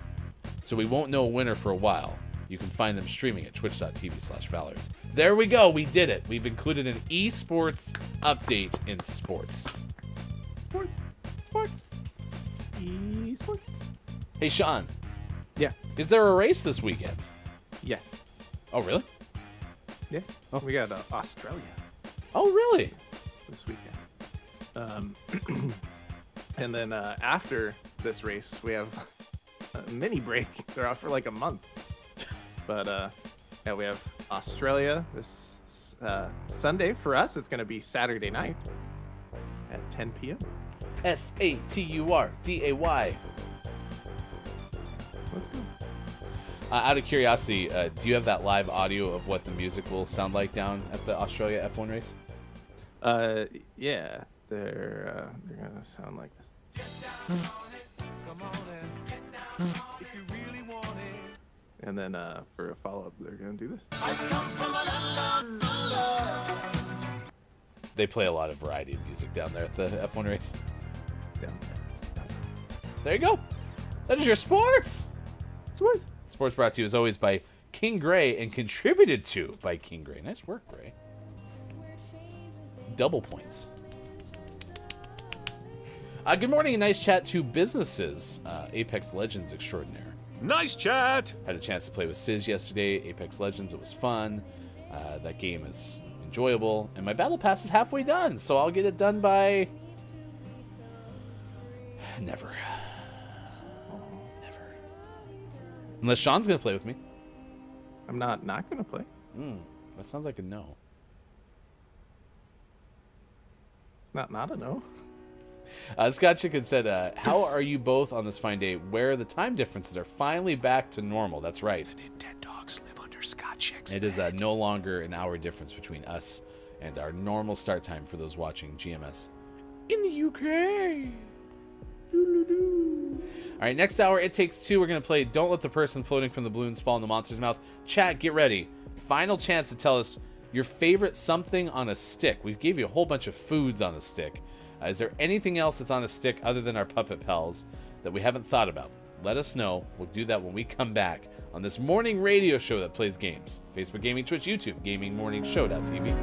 S9: so we won't know a winner for a while. You can find them streaming at twitch.tv/Valorant. There we go. We did it. We've included an esports update in sports. Sports.
S8: Esports.
S9: Hey, Sean.
S8: Yeah.
S9: Is there a race this weekend?
S8: Yes.
S9: Oh, really?
S8: Yeah. Oh, we got Australia
S9: Oh, really?
S8: this weekend. And then after this race, we have a mini break. They're out for like a month. But yeah, we have Australia this Sunday. For us, it's going to be Saturday night at 10 p.m.
S9: SATURDAY. Out of curiosity, do you have that live audio of what the music will sound like down at the Australia F1 race?
S8: Yeah, they're gonna sound like this. And then for a follow-up, they're gonna do this.
S9: They play a lot of variety of music down there at the F1 race.
S8: Yeah.
S9: There you go. That is your sports.
S8: Sports.
S9: Sports brought to you as always by King Gray and contributed to by King Gray. Nice work, Gray. Double points. Good morning and nice chat to businesses. Apex Legends extraordinaire.
S7: Nice chat.
S9: Had a chance to play with Sizz yesterday. Apex Legends, it was fun. That game is enjoyable. And my battle pass is halfway done, so I'll get it done by... Never. Unless Sean's going to play with me.
S8: I'm not going to play.
S9: That sounds like a no.
S8: Not a no.
S9: Scott Chicken said, how are you both on this fine day where the time differences are finally back to normal? That's right.
S7: Dead dogs live under Scott Chick's
S9: It is no longer an hour difference between us and our normal start time for those watching GMS in the UK. All right, next hour, It Takes Two. We're going to play Don't Let the Person Floating from the Balloons Fall in the Monster's Mouth. Chat, get ready. Final chance to tell us your favorite something on a stick. We gave you a whole bunch of foods on a stick. Is there anything else that's on a stick other than our puppet pals that we haven't thought about? Let us know. We'll do that when we come back on this morning radio show that plays games. Facebook Gaming, Twitch, YouTube, GamingMorningShow.tv.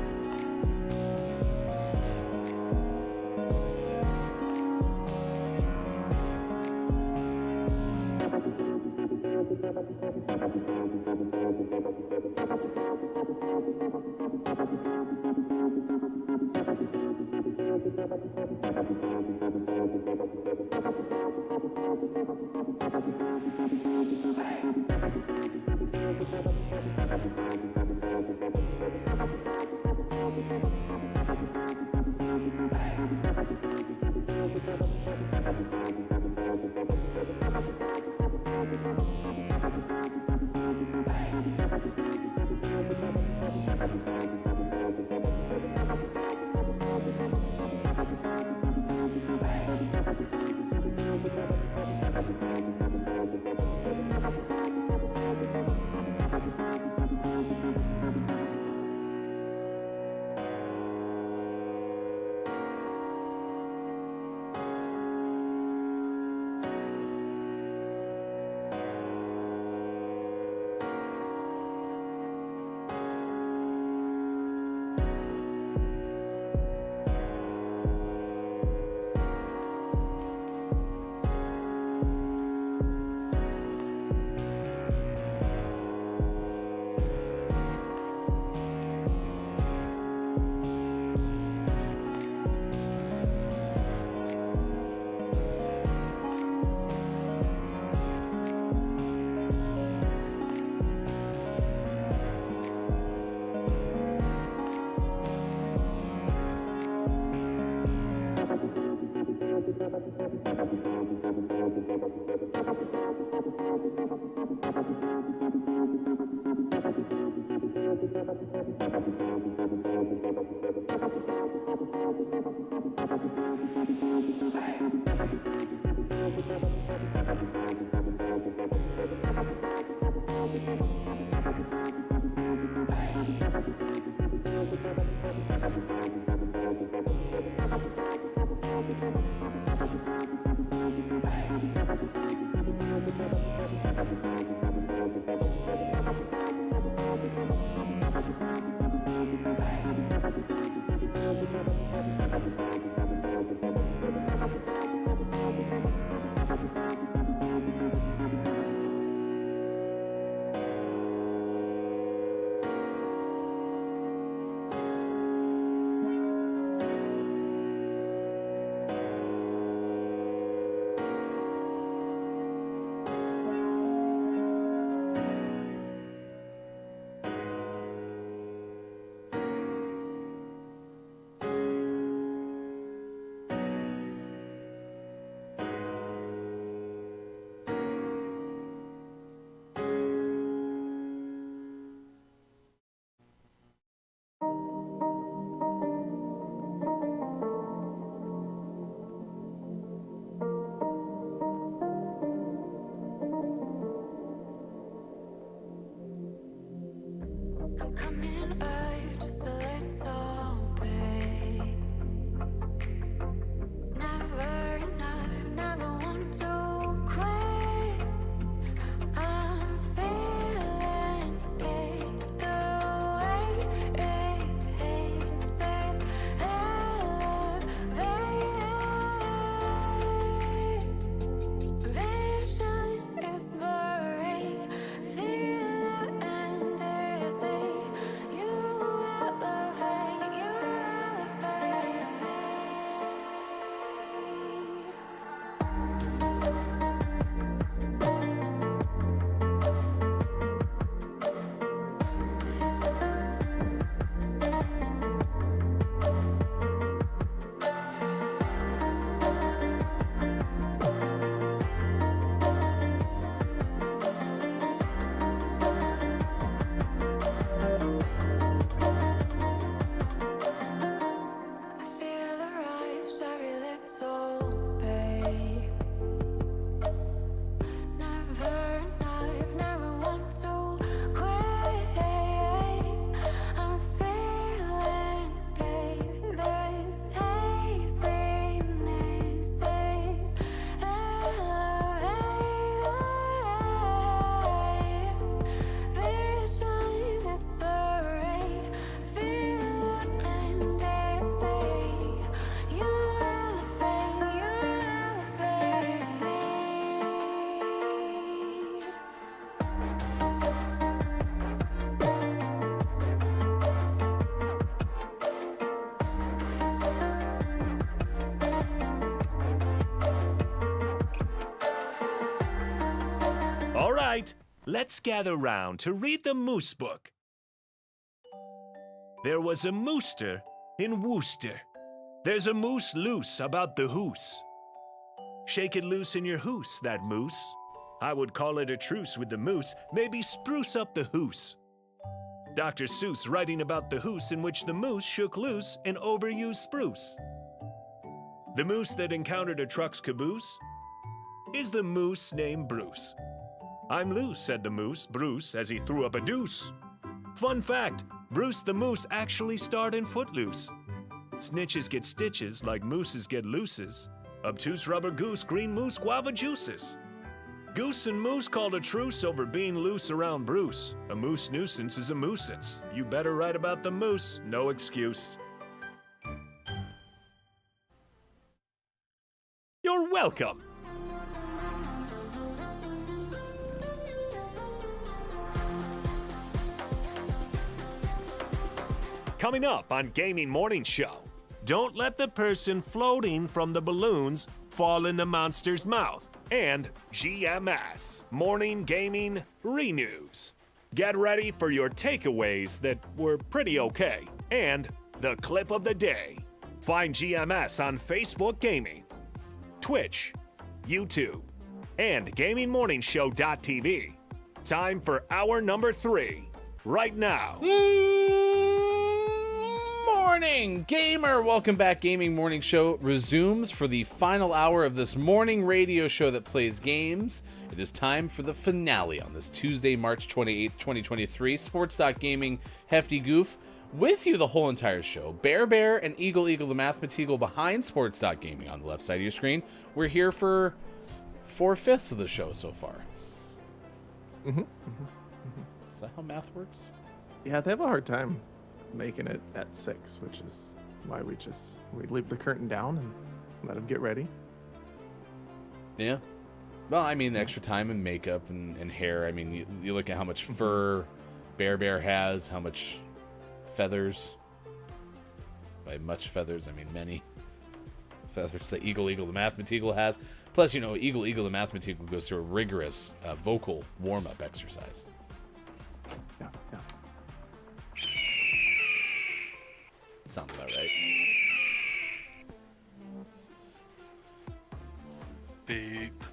S1: Coming up just a little bit. Never want to quit. I'm feeling it the way it hits. It's elevated. Vision is blurry. Feel it and dizzy. You elevate me. I feel the rush every little bit. Never want to quit. I'm feeling it. This haziness is elevated. Vision is blurry. Feel it and dizzy. You elevate me.
S7: All right, let's gather round to read the Moose Book. There was a mooster in Worcester. There's a moose loose about the hoose. Shake it loose in your hoose, that moose. I would call it a truce with the moose, maybe spruce up the hoose. Dr. Seuss writing about the hoose in which the moose shook loose an overused spruce. The moose that encountered a truck's caboose is the moose named Bruce. I'm loose, said the moose, Bruce, as he threw up a deuce. Fun fact, Bruce the moose actually starred in Footloose. Snitches get stitches like mooses get looses. Obtuse rubber goose, green moose, guava juices. Goose and moose called a truce over being loose around Bruce. A moose nuisance is a moosance. You better write about the moose, no excuse. You're welcome. Coming up on Gaming Morning Show, don't let the person floating from the balloons fall in the monster's mouth. And GMS, Morning Gaming Renews. Get ready for your takeaways that were pretty okay. And the clip of the day. Find GMS on Facebook Gaming, Twitch, YouTube, and GamingMorningshow.tv. Time for hour number 3, right now.
S9: Morning, gamer! Welcome back. Gaming Morning Show resumes for the final hour of this morning radio show that plays games. It is time for the finale on this Tuesday, March 28th, 2023. Sports.gaming Hefty Goof with you the whole entire show. Bear and Eagle the Mathematical behind Sports.gaming on the left side of your screen. We're here for 4/5 of the show so far. Is that how math works?
S8: Yeah, they have a hard time making it at 6, which is why we leave the curtain down and let them get ready.
S9: Yeah. Well, I mean, the extra time and makeup and hair. I mean, you look at how much fur Bear has, how much feathers. By much feathers, I mean many feathers that Eagle the Mathematical has. Plus, you know, Eagle the Mathematical goes through a rigorous vocal warm-up exercise.
S8: Yeah.
S9: Sounds about right.
S11: Beep.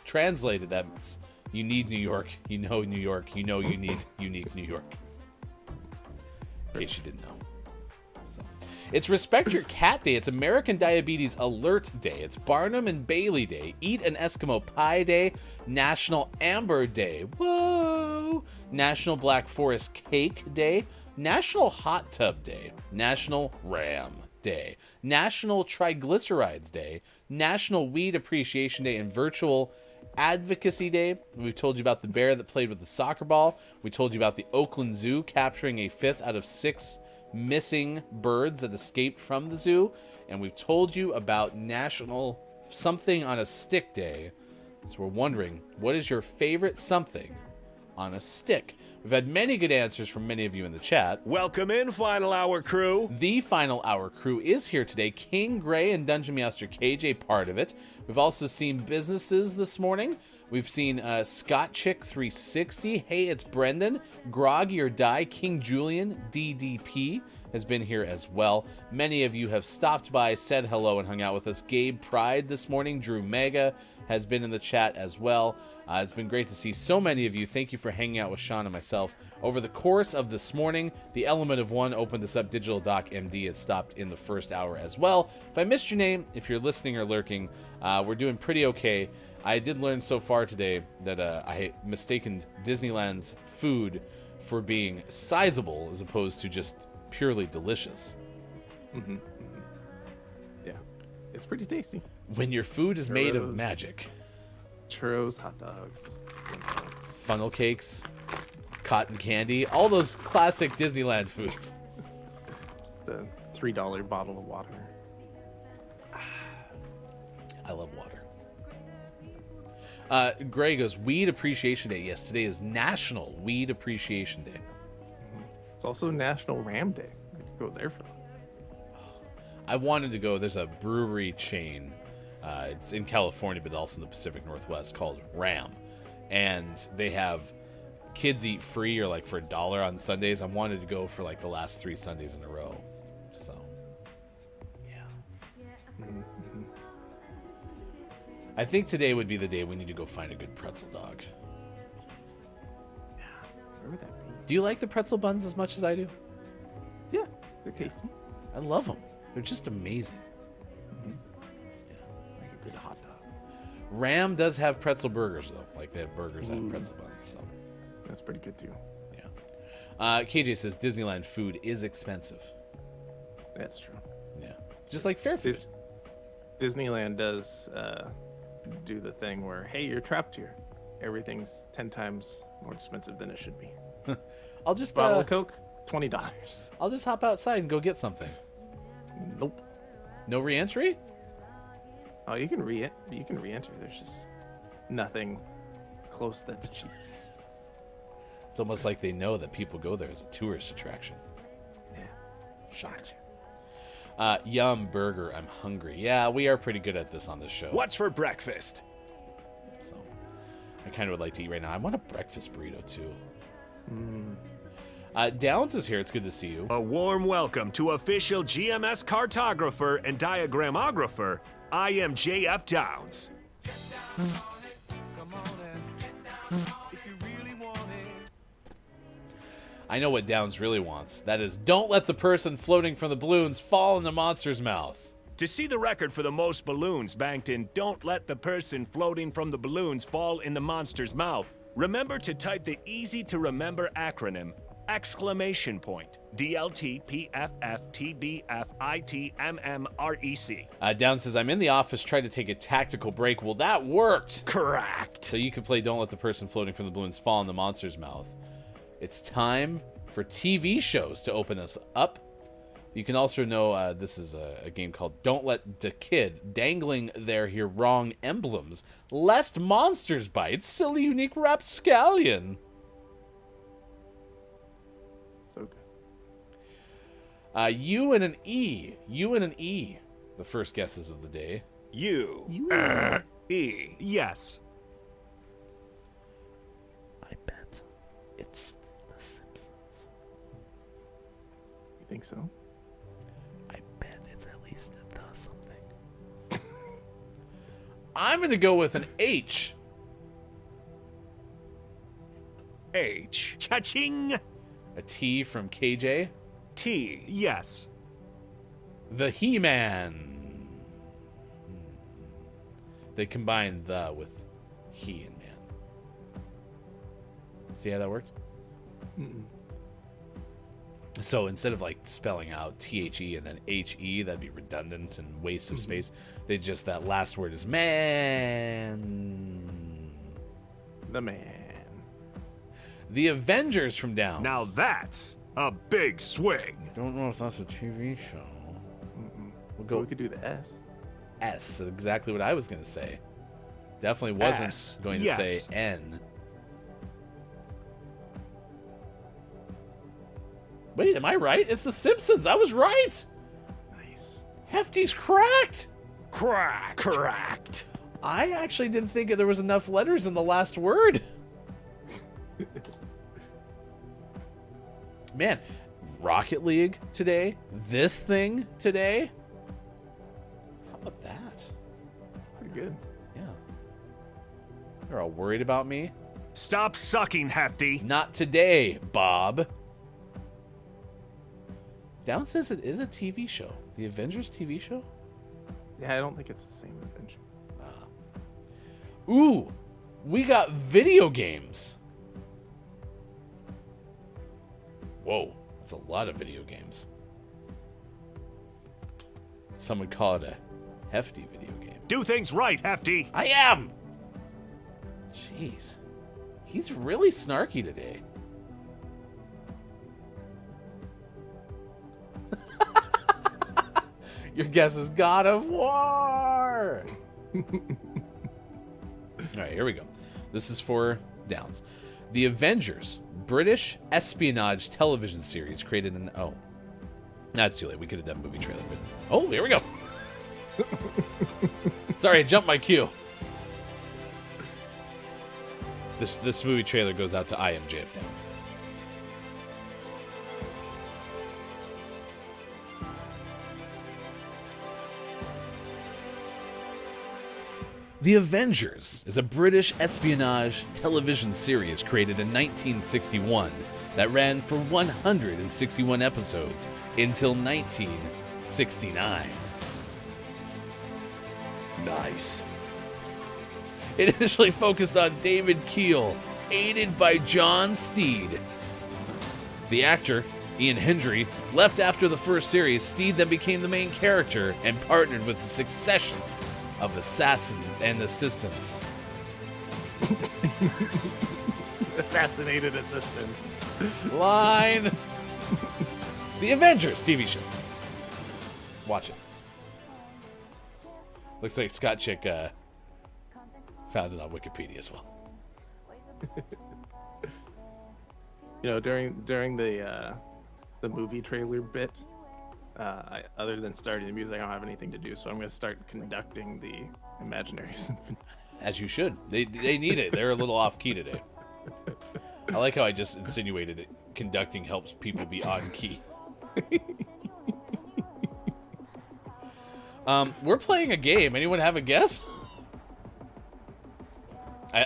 S9: Translated, that means you need New York. You know New York. You know you need unique New York. In case you didn't know. So, It's Respect Your Cat Day. It's American Diabetes Alert Day. It's Barnum and Bailey Day. Eat an Eskimo Pie Day. National Amber Day. Whoa. National Black Forest Cake Day. National Hot Tub Day. National Ram Day. National Triglycerides Day. National Weed Appreciation Day and Virtual Advocacy Day. We've told you about the bear that played with the soccer ball. We told you about the Oakland Zoo capturing a 5th out of 6 missing birds that escaped from the zoo. And we've told you about National Something on a Stick Day. So we're wondering, what is your favorite something on a stick? We've had many good answers from many of you in the chat.
S7: Welcome in, Final Hour crew.
S9: The Final Hour crew is here today. King Gray and Dungeon Master KJ part of it. We've also seen businesses this morning. We've seen Scott Chick 360. Hey, it's Brendan. Groggy or Die. King Julian DDP has been here as well. Many of you have stopped by, said hello, and hung out with us. Gabe Pride this morning. Drew Mega has been in the chat as well. It's been great to see so many of you. Thank you for hanging out with Sean and myself over the course of this morning. The Element of One opened us up. Digital Doc MD had stopped in the first hour as well. If I missed your name, if you're listening or lurking, we're doing pretty okay. I did learn so far today that I mistaken Disneyland's food for being sizable as opposed to just purely delicious.
S8: Mm-hmm. Yeah, it's pretty tasty.
S9: When your food is made of magic.
S8: Churros, hot dogs,
S9: funnel cakes, cotton candy, all those classic Disneyland foods.
S8: The $3 bottle of water.
S9: I love water. Gray goes, Weed Appreciation Day. Yes, today is National Weed Appreciation Day.
S8: It's also National Ram Day. I could go there for that.
S9: I wanted to go. There's a brewery chain. It's in California, but also in the Pacific Northwest, called Ram. And they have kids eat free or like for $1 on Sundays. I wanted to go for like the last 3 Sundays in a row. So, yeah.
S8: Mm-hmm.
S9: I think today would be the day we need to go find a good pretzel dog.
S8: Yeah. Where would that be?
S9: Do you like the pretzel buns as much as I do?
S8: Yeah, they're tasty.
S9: I love them. They're just amazing.
S8: Mm-hmm. Yeah, like a good hot dog.
S9: Ram does have pretzel burgers, though. Like, they have burgers that have pretzel buns. So
S8: that's pretty good, too.
S9: Yeah. KJ says Disneyland food is expensive.
S8: That's true.
S9: Yeah. Just like fair food.
S8: Disneyland does do the thing where, hey, you're trapped here. Everything's 10 times more expensive than it should be.
S9: I'll just
S8: bottle of Coke, $20.
S9: I'll just hop outside and go get something.
S8: Nope.
S9: No re-entry?
S8: Oh, you can re-enter. There's just nothing close that's cheap.
S9: It's almost like they know that people go there as a tourist attraction.
S8: Yeah.
S9: Shocked. Yum burger. I'm hungry. Yeah, we are pretty good at this on this show.
S7: What's for breakfast?
S9: So, I kind of would like to eat right now. I want a breakfast burrito too. Downs is here. It's good to see you.
S7: A warm welcome to official GMS cartographer and diagramographer. I am JF Downs.
S9: I know what Downs really wants. That is, don't let the person floating from the balloons fall in the monster's mouth.
S7: To see the record for the most balloons banked in Don't Let the Person Floating from the Balloons Fall in the Monster's Mouth, remember to type the easy-to-remember acronym, ! DLTPFFTBFITMMREC.
S9: Downs says, I'm in the office trying to take a tactical break. Well, that worked.
S7: Correct.
S9: So you can play Don't Let the Person Floating from the Balloons Fall in the Monster's Mouth. It's time for TV shows to open us up. You can also know this is a game called Don't Let the Kid Dangling Their Here Wrong Emblems Lest Monsters Bite Silly Unique Rapscallion.
S8: So good.
S9: U and an E. U and an E. The first guesses of the day.
S7: E. Yes.
S9: I bet it's The Simpsons.
S8: You think so?
S9: I bet it's at least the something. I'm going to go with an H.
S7: H. Cha-ching.
S9: A T from KJ.
S7: T. Yes.
S9: The He-Man. They combined the with he and man. See how that worked?
S8: Mm-mm.
S9: So instead of like spelling out THE and then HE, that'd be redundant and waste of space. They just, that last word is man.
S8: The man.
S9: The Avengers from Downs.
S7: Now that's a big swing.
S9: Don't know if that's a TV show. We'll
S8: Go. We could do the S.
S9: S. That's exactly what I was going to say. Definitely wasn't
S7: S,
S9: going to
S7: yes.
S9: say N. Wait, am I right? It's The Simpsons. I was right.
S8: Nice.
S9: Hefty's cracked.
S7: Cracked.
S9: I actually didn't think there was enough letters in the last word. Man, Rocket League today. This thing today. How about that?
S8: Pretty good.
S9: Yeah. They're all worried about me.
S7: Stop sucking, Hefty.
S9: Not today, Bob. Down says it is a TV show. The Avengers TV show?
S8: Yeah, I don't think it's the same adventure.
S9: Ooh, we got video games. Whoa, that's a lot of video games. Some would call it a hefty video game.
S7: Do things right, Hefty.
S9: I am! Jeez. He's really snarky today. Your guess is God of War! Alright, here we go. This is for Downs. The Avengers, British espionage television series created in... Oh. That's too late. We could have done movie trailer, but... Oh, here we go. Sorry, I jumped my cue. This movie trailer goes out to IMJF Downs. The Avengers is a British espionage television series created in 1961 that ran for 161 episodes until 1969.
S7: Nice.
S9: It initially focused on David Keel, aided by John Steed. The actor, Ian Hendry, left after the first series. Steed then became the main character and partnered with a succession of assassins and assistants.
S8: Assassinated assistants.
S9: Line. The Avengers TV show. Watch it. Looks like Scott Chick found it on Wikipedia as well.
S8: You know, during the movie trailer bit, other than starting the music, I don't have anything to do, so I'm going to start conducting the imaginary symphony.
S9: As you should. They need it. They're a little off key today. I like how I just insinuated it. Conducting helps people be on key. We're playing a game. Anyone have a guess?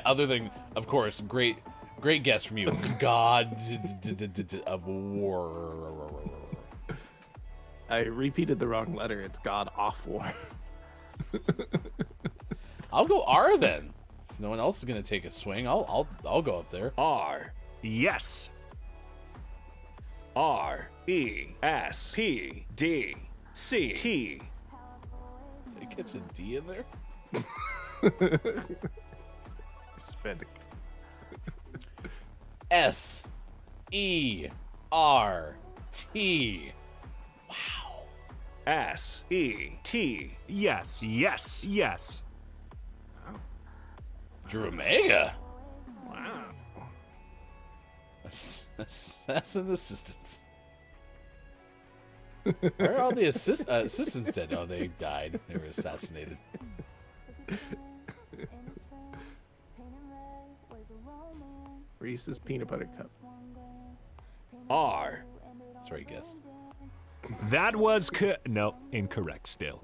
S9: Other than, of course, great guess from you. God of War.
S8: I repeated the wrong letter. It's God off War.
S9: I'll go R then. No one else is gonna take a swing. I'll go up there.
S7: R. Yes. R-E-S-P-D-C-T.
S9: Did I catch a D in there?
S8: Spedic.
S9: S-E-R-T. Wow.
S7: S-E-T. Yes.
S9: Drew Omega.
S8: Wow.
S9: Assassin assistants. Where are all the assistants dead? Oh, they died. They were assassinated.
S8: Reese's peanut butter cup.
S7: R.
S9: That's where he guessed.
S7: That was no, incorrect still.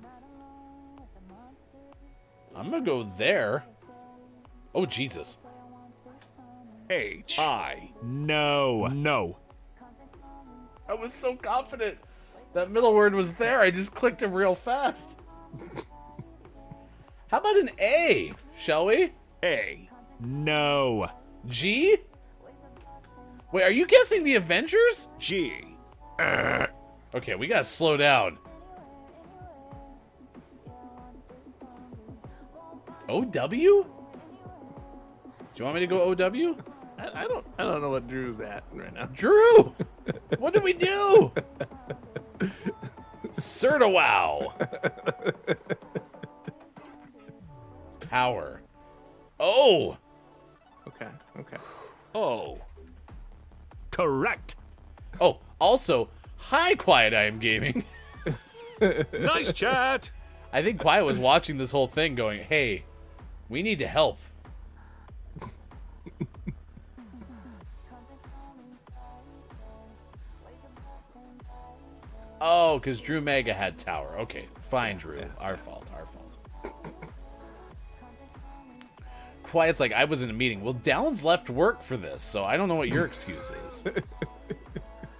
S9: I'm gonna go there. Oh, Jesus.
S7: H-I. No.
S9: I was so confident. That middle word was there. I just clicked it real fast. How about an A, shall we?
S7: A. No.
S9: G? Wait, are you guessing the Avengers?
S7: G.
S9: Okay, we gotta slow down. OW? Do you want me to go OW?
S8: I don't know what Drew's at right now.
S9: Drew! What did we do? Wow. Tower. Oh!
S8: Okay.
S7: Oh. Correct.
S9: Oh, also, hi, Quiet I Am Gaming.
S7: Nice chat.
S9: I think Quiet was watching this whole thing going, hey, we need to help. Oh, because Drew Mega had Tower. Okay, fine, Drew.
S8: Yeah.
S9: Our fault. Quiet's like, I was in a meeting. Well, Downs left work for this, so I don't know what your excuse is.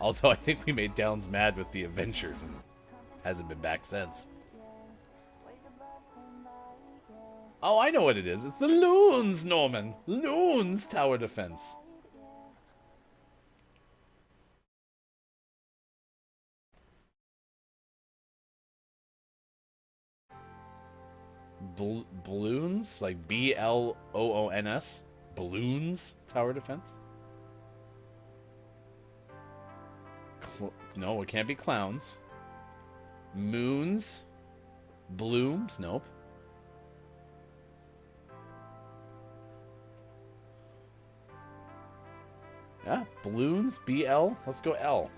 S9: Although I think we made Downs mad with the Avengers and hasn't been back since. Oh, I know what it is. It's the Loons, Norman. Loons Tower Defense. Balloons? Like BLOONS? Balloons Tower Defense? No, it can't be clowns. Moons? Blooms? Nope. Yeah, balloons, BL. Let's go L.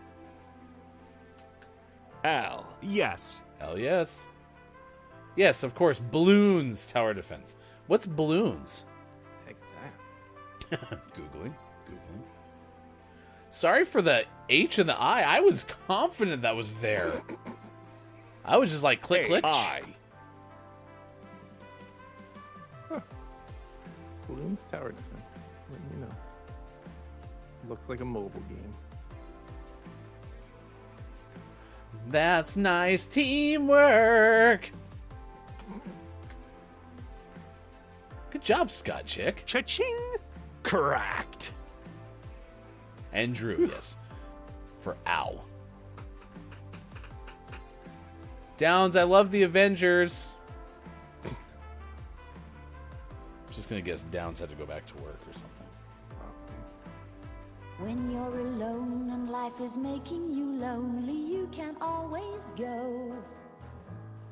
S7: L. Yes.
S9: L, yes. Yes, of course, balloons tower defense. What's balloons?
S8: Heck is that?
S9: Googling. Sorry for the H and the I. I was confident that was there. I was just like, click, click.
S7: I.
S8: Balloons Tower Defense. Letting you know. Looks like a mobile game.
S9: That's nice teamwork. Good job, Scott Chick.
S7: Cha-ching. Cracked.
S9: And Drew, yes. For ow. Downs, I love the Avengers. I'm just gonna guess Downs had to go back to work or something.
S1: When you're alone and life is making you lonely, you can always go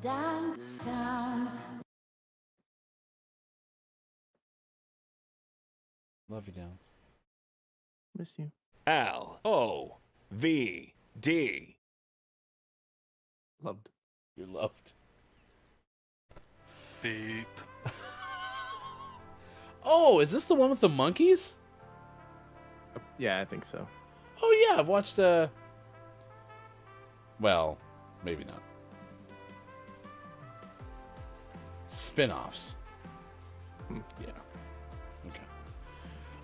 S1: downtown.
S9: Love you, Downs.
S8: Miss you.
S7: L-O-V-D.
S8: Loved.
S9: You're loved.
S11: Beep.
S9: Oh, is this the one with the monkeys?
S8: Yeah, I think so.
S9: Oh yeah, I've watched well, maybe not. Spin-offs. Yeah. Okay.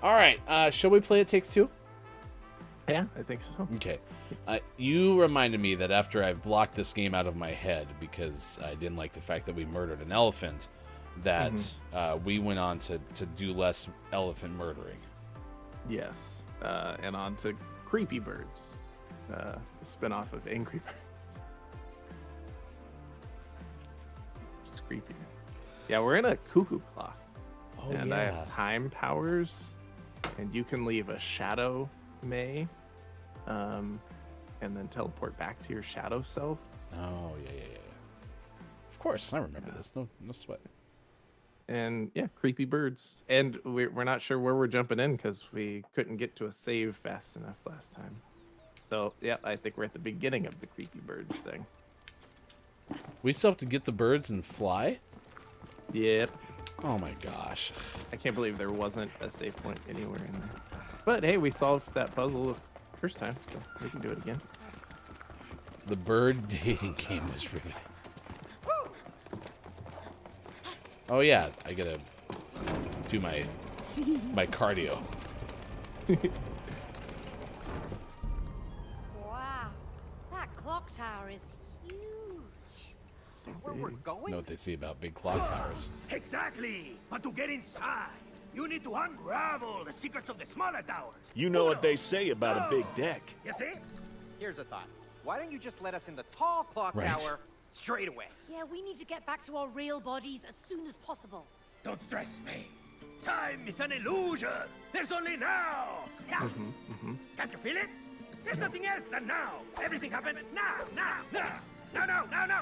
S9: Alright, shall we play It Takes Two?
S8: Yeah, I think so.
S9: Okay. You reminded me that after I've blocked this game out of my head because I didn't like the fact that we murdered an elephant, that we went on to do less elephant murdering.
S8: Yes. And on to Creepy Birds. The spin-off of Angry Birds. Just creepy. Yeah, we're in a cuckoo clock.
S9: Oh,
S8: and
S9: yeah.
S8: I have time powers. And you can leave a shadow, May. And then teleport back to your shadow self.
S9: Oh, yeah. Of course, I remember this. No sweat.
S8: And yeah, Creepy Birds. And we're not sure where we're jumping in because we couldn't get to a save fast enough last time. So yeah, I think we're at the beginning of the Creepy Birds thing.
S9: We still have to get the birds and fly?
S8: Yep.
S9: Oh my gosh.
S8: I can't believe there wasn't a save point anywhere in there. But hey, we solved that puzzle the first time, so we can do it again.
S9: The bird dating game was riveting. Oh yeah, I gotta do my cardio.
S12: Wow, that clock
S1: tower is huge.
S11: Where we're going?
S9: Know what they say about big clock towers.
S12: Exactly. But to get inside, you need to unravel the secrets of the smaller towers.
S7: You know what they say about a big deck.
S12: You see?
S11: Here's a thought. Why don't you just let us in the tall clock
S9: Right.
S11: tower straight away?
S1: Yeah, we need to get back to our real bodies as soon as possible.
S12: Don't stress me. Time is an illusion. There's only now. Yeah. Can't you feel it? There's nothing else than now. Everything happens now. Now.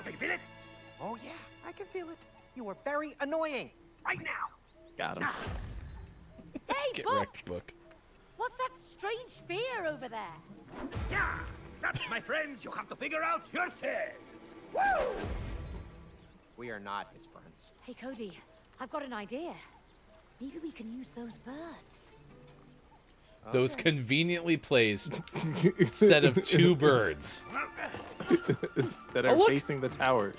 S12: Can you feel it?
S11: Oh yeah, I can feel it. You are very annoying.
S12: Right now.
S8: Got him.
S1: Hey,
S9: Get
S1: Book!
S9: wrecked, book.
S1: What's that strange sphere over there?
S12: Yeah. That, my friends, you have to figure out yourselves. Woo!
S11: We are not his friends.
S1: Hey, Cody, I've got an idea. Maybe we can use those birds.
S9: Those conveniently placed instead of two birds.
S8: That are
S9: look.
S8: facing the towers.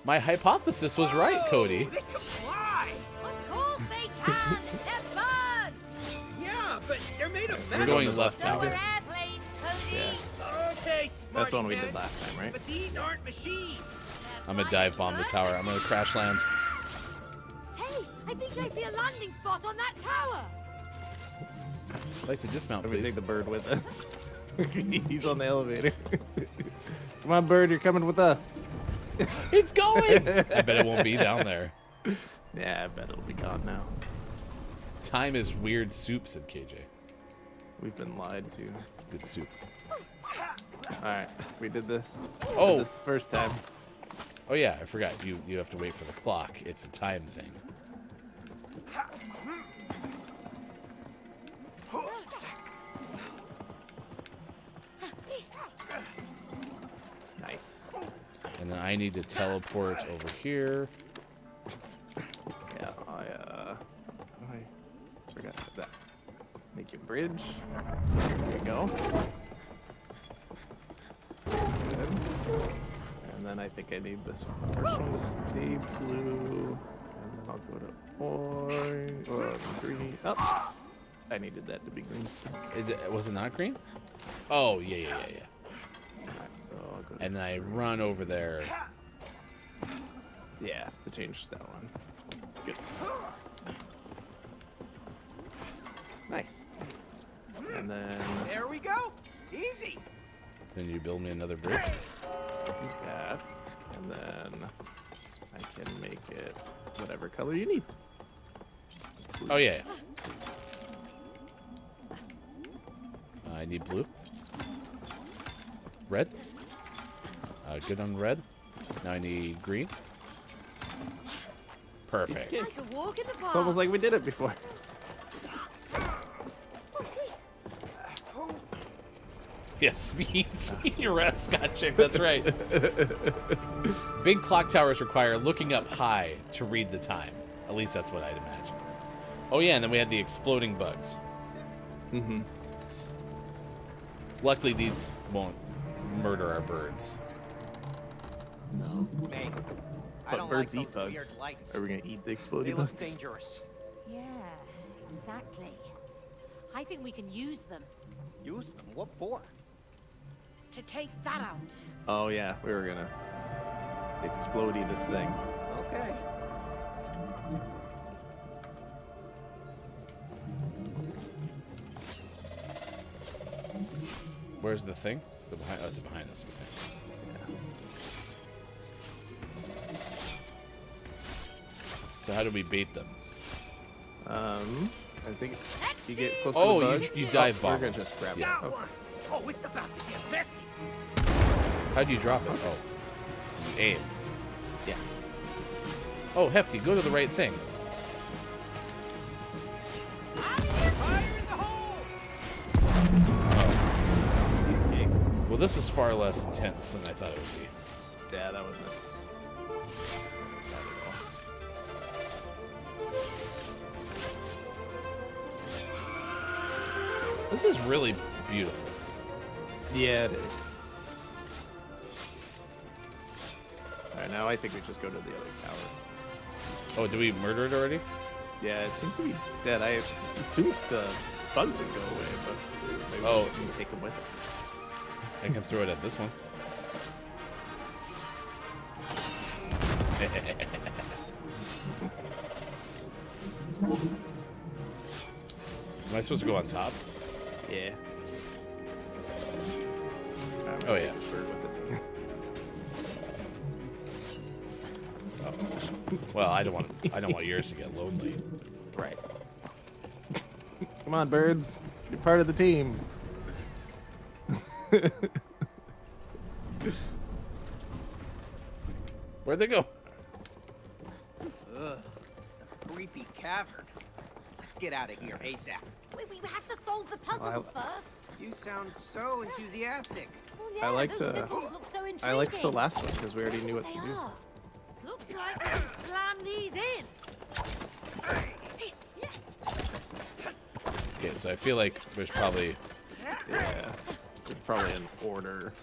S9: My hypothesis was right, Cody.
S12: They can fly.
S1: Of course they can! They're birds!
S12: Yeah, but they're made of
S9: We're
S12: metal.
S9: going left
S1: So we're
S9: tower.
S1: airplanes, Cody!
S8: Yeah.
S12: Okay,
S8: That's the one we
S12: smarty
S8: did
S12: pants.
S8: last time, right?
S12: But these aren't machines.
S9: I'm gonna dive bomb the tower. I'm gonna crash land.
S1: Hey, I think I see a landing spot on that tower!
S9: I'd like to dismount,
S8: Let me
S9: please.
S8: take the bird with us. He's on the elevator. Come on, bird, you're coming with us.
S9: It's going! I bet it won't be down there.
S8: Yeah, I bet it'll be gone now.
S9: Time is weird soup, said KJ.
S8: We've been lied to.
S9: It's good soup.
S8: Alright, we did this.
S9: Oh.
S8: Did this the first time.
S9: Oh yeah, I forgot. You have to wait for the clock. It's a time thing.
S8: Nice.
S9: And then I need to teleport over here.
S8: Yeah, I forgot that. Make your bridge. There you go. Good. And then I think I need this first one to stay blue. And then I'll go to orange or green. Oh, I needed that to be green.
S9: Was it not green? Oh, yeah.
S8: Alright, so I'll go to
S9: And then I run over there.
S8: yeah, to change that one. Good. Nice. And then
S11: There we go. Easy.
S9: Then you build me another bridge.
S8: that. And then I can make it whatever color you need.
S9: Oh, yeah. I need blue. Red. Good on red. Now I need green. Perfect.
S8: It's
S1: Like a walk in the park.
S8: almost like we did it before.
S9: Yes, speed rat Scott chick. That's right. Big clock towers require looking up high to read the time. At least that's what I'd imagine. Oh yeah, and then we had the exploding bugs.
S8: Mm-hmm.
S9: Luckily, these won't murder our birds.
S11: Hey, I
S8: But
S11: don't
S8: birds
S11: like
S8: eat
S11: those
S8: bugs.
S11: weird lights.
S8: Are we gonna eat the
S11: They
S8: exploding
S11: look
S8: bugs?
S11: dangerous.
S1: Yeah, exactly. I think we can use them
S11: Use them. What for?
S1: to take that out.
S8: Oh yeah, we were gonna explodey this thing.
S11: Okay.
S9: Where's the thing? Is it behind? Oh, it's behind us. Okay. So how do we bait them?
S8: I think you get close
S9: Oh,
S8: to the bug.
S9: you dive
S8: We're
S9: bomb.
S8: gonna just grab
S12: That
S8: it. Okay.
S12: one. Oh, it's about to get messy.
S9: How do you drop it? Oh, you aim.
S8: Yeah.
S9: Oh, Hefty, go to the right thing.
S12: Fire in the hole!
S9: Oh.
S8: He's big.
S9: Well, this is far less intense than I thought it would be.
S8: Yeah, that was it.
S9: This is really beautiful.
S8: Yeah, it is. Alright, now I think we just go to the other tower.
S9: Oh, do we murder it already?
S8: Yeah, it seems to be dead. I assumed the bugs would go away, but maybe
S9: Oh.
S8: we'll just take them with us.
S9: I can throw it at this one. Am I supposed to go on top?
S8: Yeah.
S9: Oh yeah. Oh. Well, I don't want yours to get lonely.
S8: Right. Come on, birds. You're part of the team.
S9: Where'd they go?
S11: Ugh. A creepy cavern. Let's get out of here ASAP.
S1: We have to solve the puzzles first.
S11: You sound so enthusiastic.
S1: Well,
S8: I like
S1: those
S8: the
S1: symbols look so intriguing.
S8: I liked the last one because we already knew what
S1: They
S8: to do.
S1: are. Looks like we can slam these in.
S9: Okay, so I feel like there's probably
S8: Yeah. There's probably an order.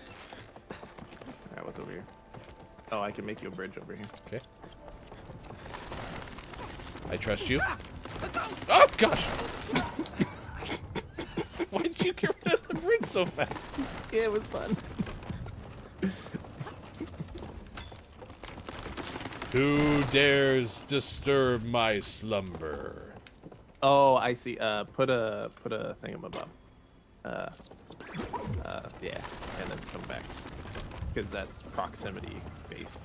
S8: Alright, what's over here? Oh, I can make you a bridge over here.
S9: Okay. I trust you. Oh gosh! Why did you get rid of the bridge so fast?
S8: Yeah, it was fun.
S9: Who dares disturb my slumber?
S8: Oh, I see. Put a thingamabob. Yeah, and then come back because that's proximity based.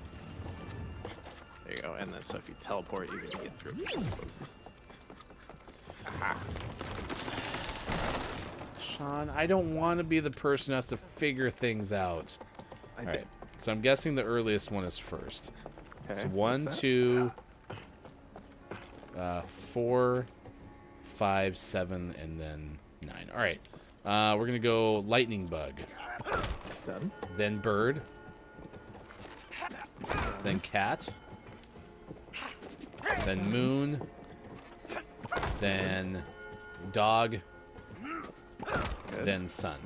S8: There you go. And then so if you teleport, you're gonna get through the closest. Aha.
S9: Sean, I don't want to be the person who has to figure things out. All right. So I'm guessing the earliest one is first.
S8: Okay,
S9: So
S8: so
S9: 1,
S8: what's that?
S9: 2, 4, 5, 7, and then 9. All right. We're gonna go lightning bug.
S8: Done.
S9: Then bird. Then cat. Then moon. Then dog.
S8: Good.
S9: Then sun.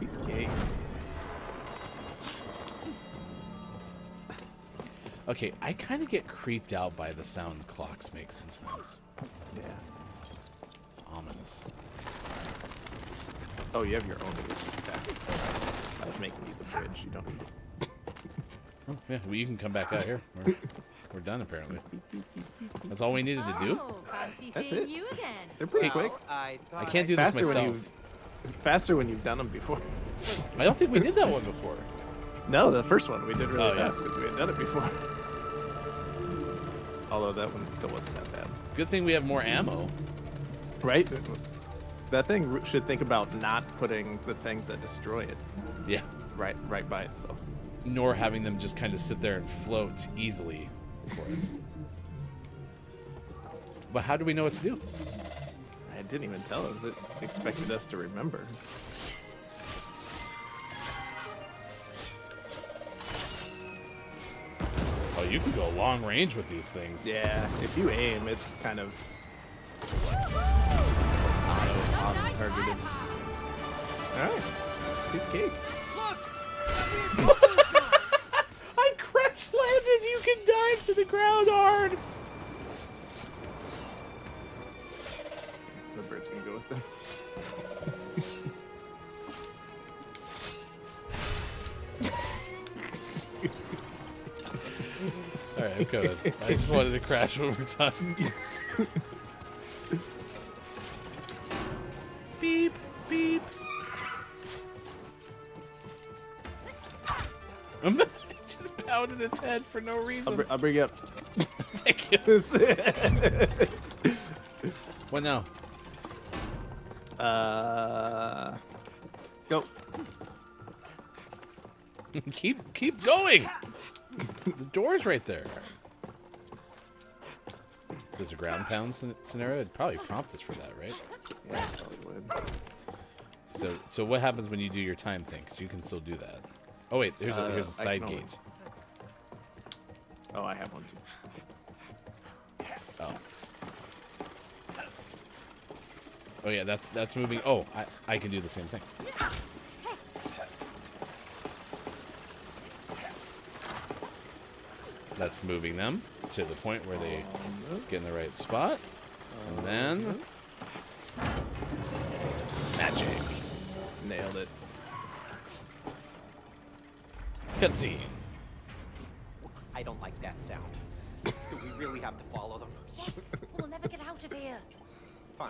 S8: Piece of cake.
S9: Okay, I kind of get creeped out by the sound clocks make sometimes.
S8: Yeah.
S9: It's ominous.
S8: Oh, you have your own back. I was making you the bridge. You don't need it.
S9: Oh, yeah, well, you can come back out here. We're done, apparently. That's all we needed to do.
S1: Oh, fancy
S8: That's
S1: seeing
S8: it.
S1: you again.
S8: They're pretty quick.
S11: I
S9: I can't do this
S8: Faster when
S9: myself.
S8: Faster when you've done them before.
S9: I don't think we did that one before.
S8: No, the first one we did really
S9: Oh, yeah.
S8: fast because we had done it before. Although that one still wasn't that bad.
S9: Good thing we have more ammo.
S8: Right? That thing should think about not putting the things that destroy it
S9: Yeah.
S8: right by itself.
S9: Nor having them just kind of sit there and float easily for us. But how do we know what to do?
S8: I didn't even tell us. It expected us to remember.
S9: Oh, you can go long range with these things.
S8: Yeah, if you aim, it's kind of auto-targeted. Alright, good cake.
S9: I crash landed! You can dive to the ground hard!
S8: The bird's gonna go with them.
S9: Alright, I'm coming. I just wanted to crash one more time. Beep, beep. Just pounded its head for no reason.
S8: I'll bring you up.
S9: Thank you. What now?
S8: Go.
S9: keep going. The door's right there. Is this a ground pound scenario? It'd probably prompt us for that, right?
S8: Yeah, it probably would.
S9: So what happens when you do your time thing? Because you can still do that. Oh wait, here's a
S8: I
S9: side
S8: can only-
S9: gate.
S8: Oh, I have one too.
S9: Oh. Oh yeah, that's moving. Oh, I can do the same thing. That's moving them to the point where they get in the right spot. And then magic.
S8: Nailed it.
S9: Cutscene.
S11: I don't like that sound. Do we really have to follow them?
S1: Yes, we'll never get out of here.
S11: Fine.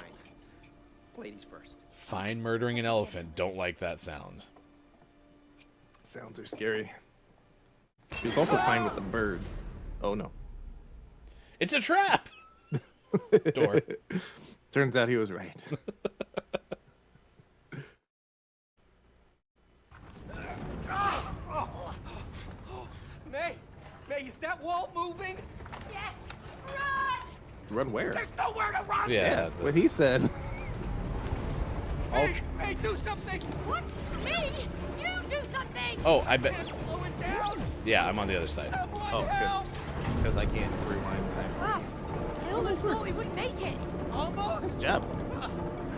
S11: Ladies first.
S9: Fine murdering an elephant. Don't like that sound.
S8: Sounds are scary. He was also fine with the birds. Oh no.
S9: It's a trap! Door.
S8: Turns out he was right.
S11: May, is that wall moving?
S1: Yes, run!
S8: Run where?
S11: There's nowhere to run!
S9: Yeah.
S8: What he said.
S11: May, do something!
S1: What? Me? You do something!
S9: Oh, I bet.
S11: Slow it down!
S9: Yeah, I'm on the other side.
S11: Oh,
S8: good. Because I can't rewind time.
S1: Wow, I almost thought we wouldn't make it.
S11: Almost?
S8: Good job.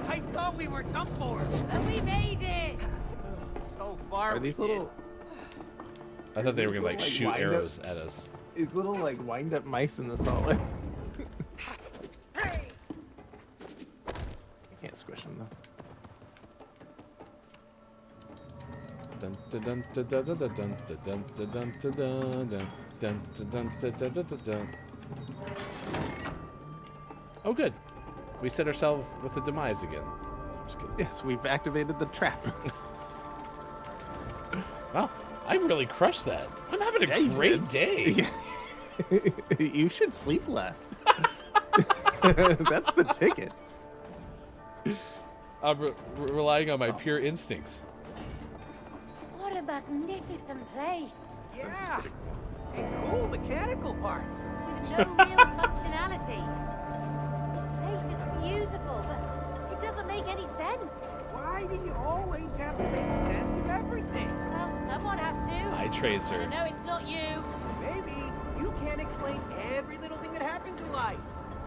S11: I thought we were done for.
S1: But we made it.
S11: So far.
S8: Are these little?
S9: I thought they were gonna like
S8: Like,
S9: shoot
S8: wind
S9: arrows at us.
S8: These little like wind up mice in this hallway.
S11: Hey!
S8: I can't squish them though.
S9: Dun dun dun dun dun dun dun dun dun dun dun dun dun dun dun dun dun dun. Oh, good. We set ourselves with a demise again. Just kidding.
S8: Yes, we've activated the trap.
S9: Wow, I really crushed that. I'm having a great day.
S8: You should sleep less. That's the ticket.
S9: I'm relying on my pure instincts.
S1: What a magnificent place.
S11: Yeah! And cool mechanical parts.
S1: With no real functionality. This place is beautiful, but it doesn't make any sense.
S11: Why do you always have to make sense of everything?
S1: Well, someone has to.
S9: Hi, Tracer.
S1: No, it's not you.
S11: Maybe you can't explain every little thing that happens in life.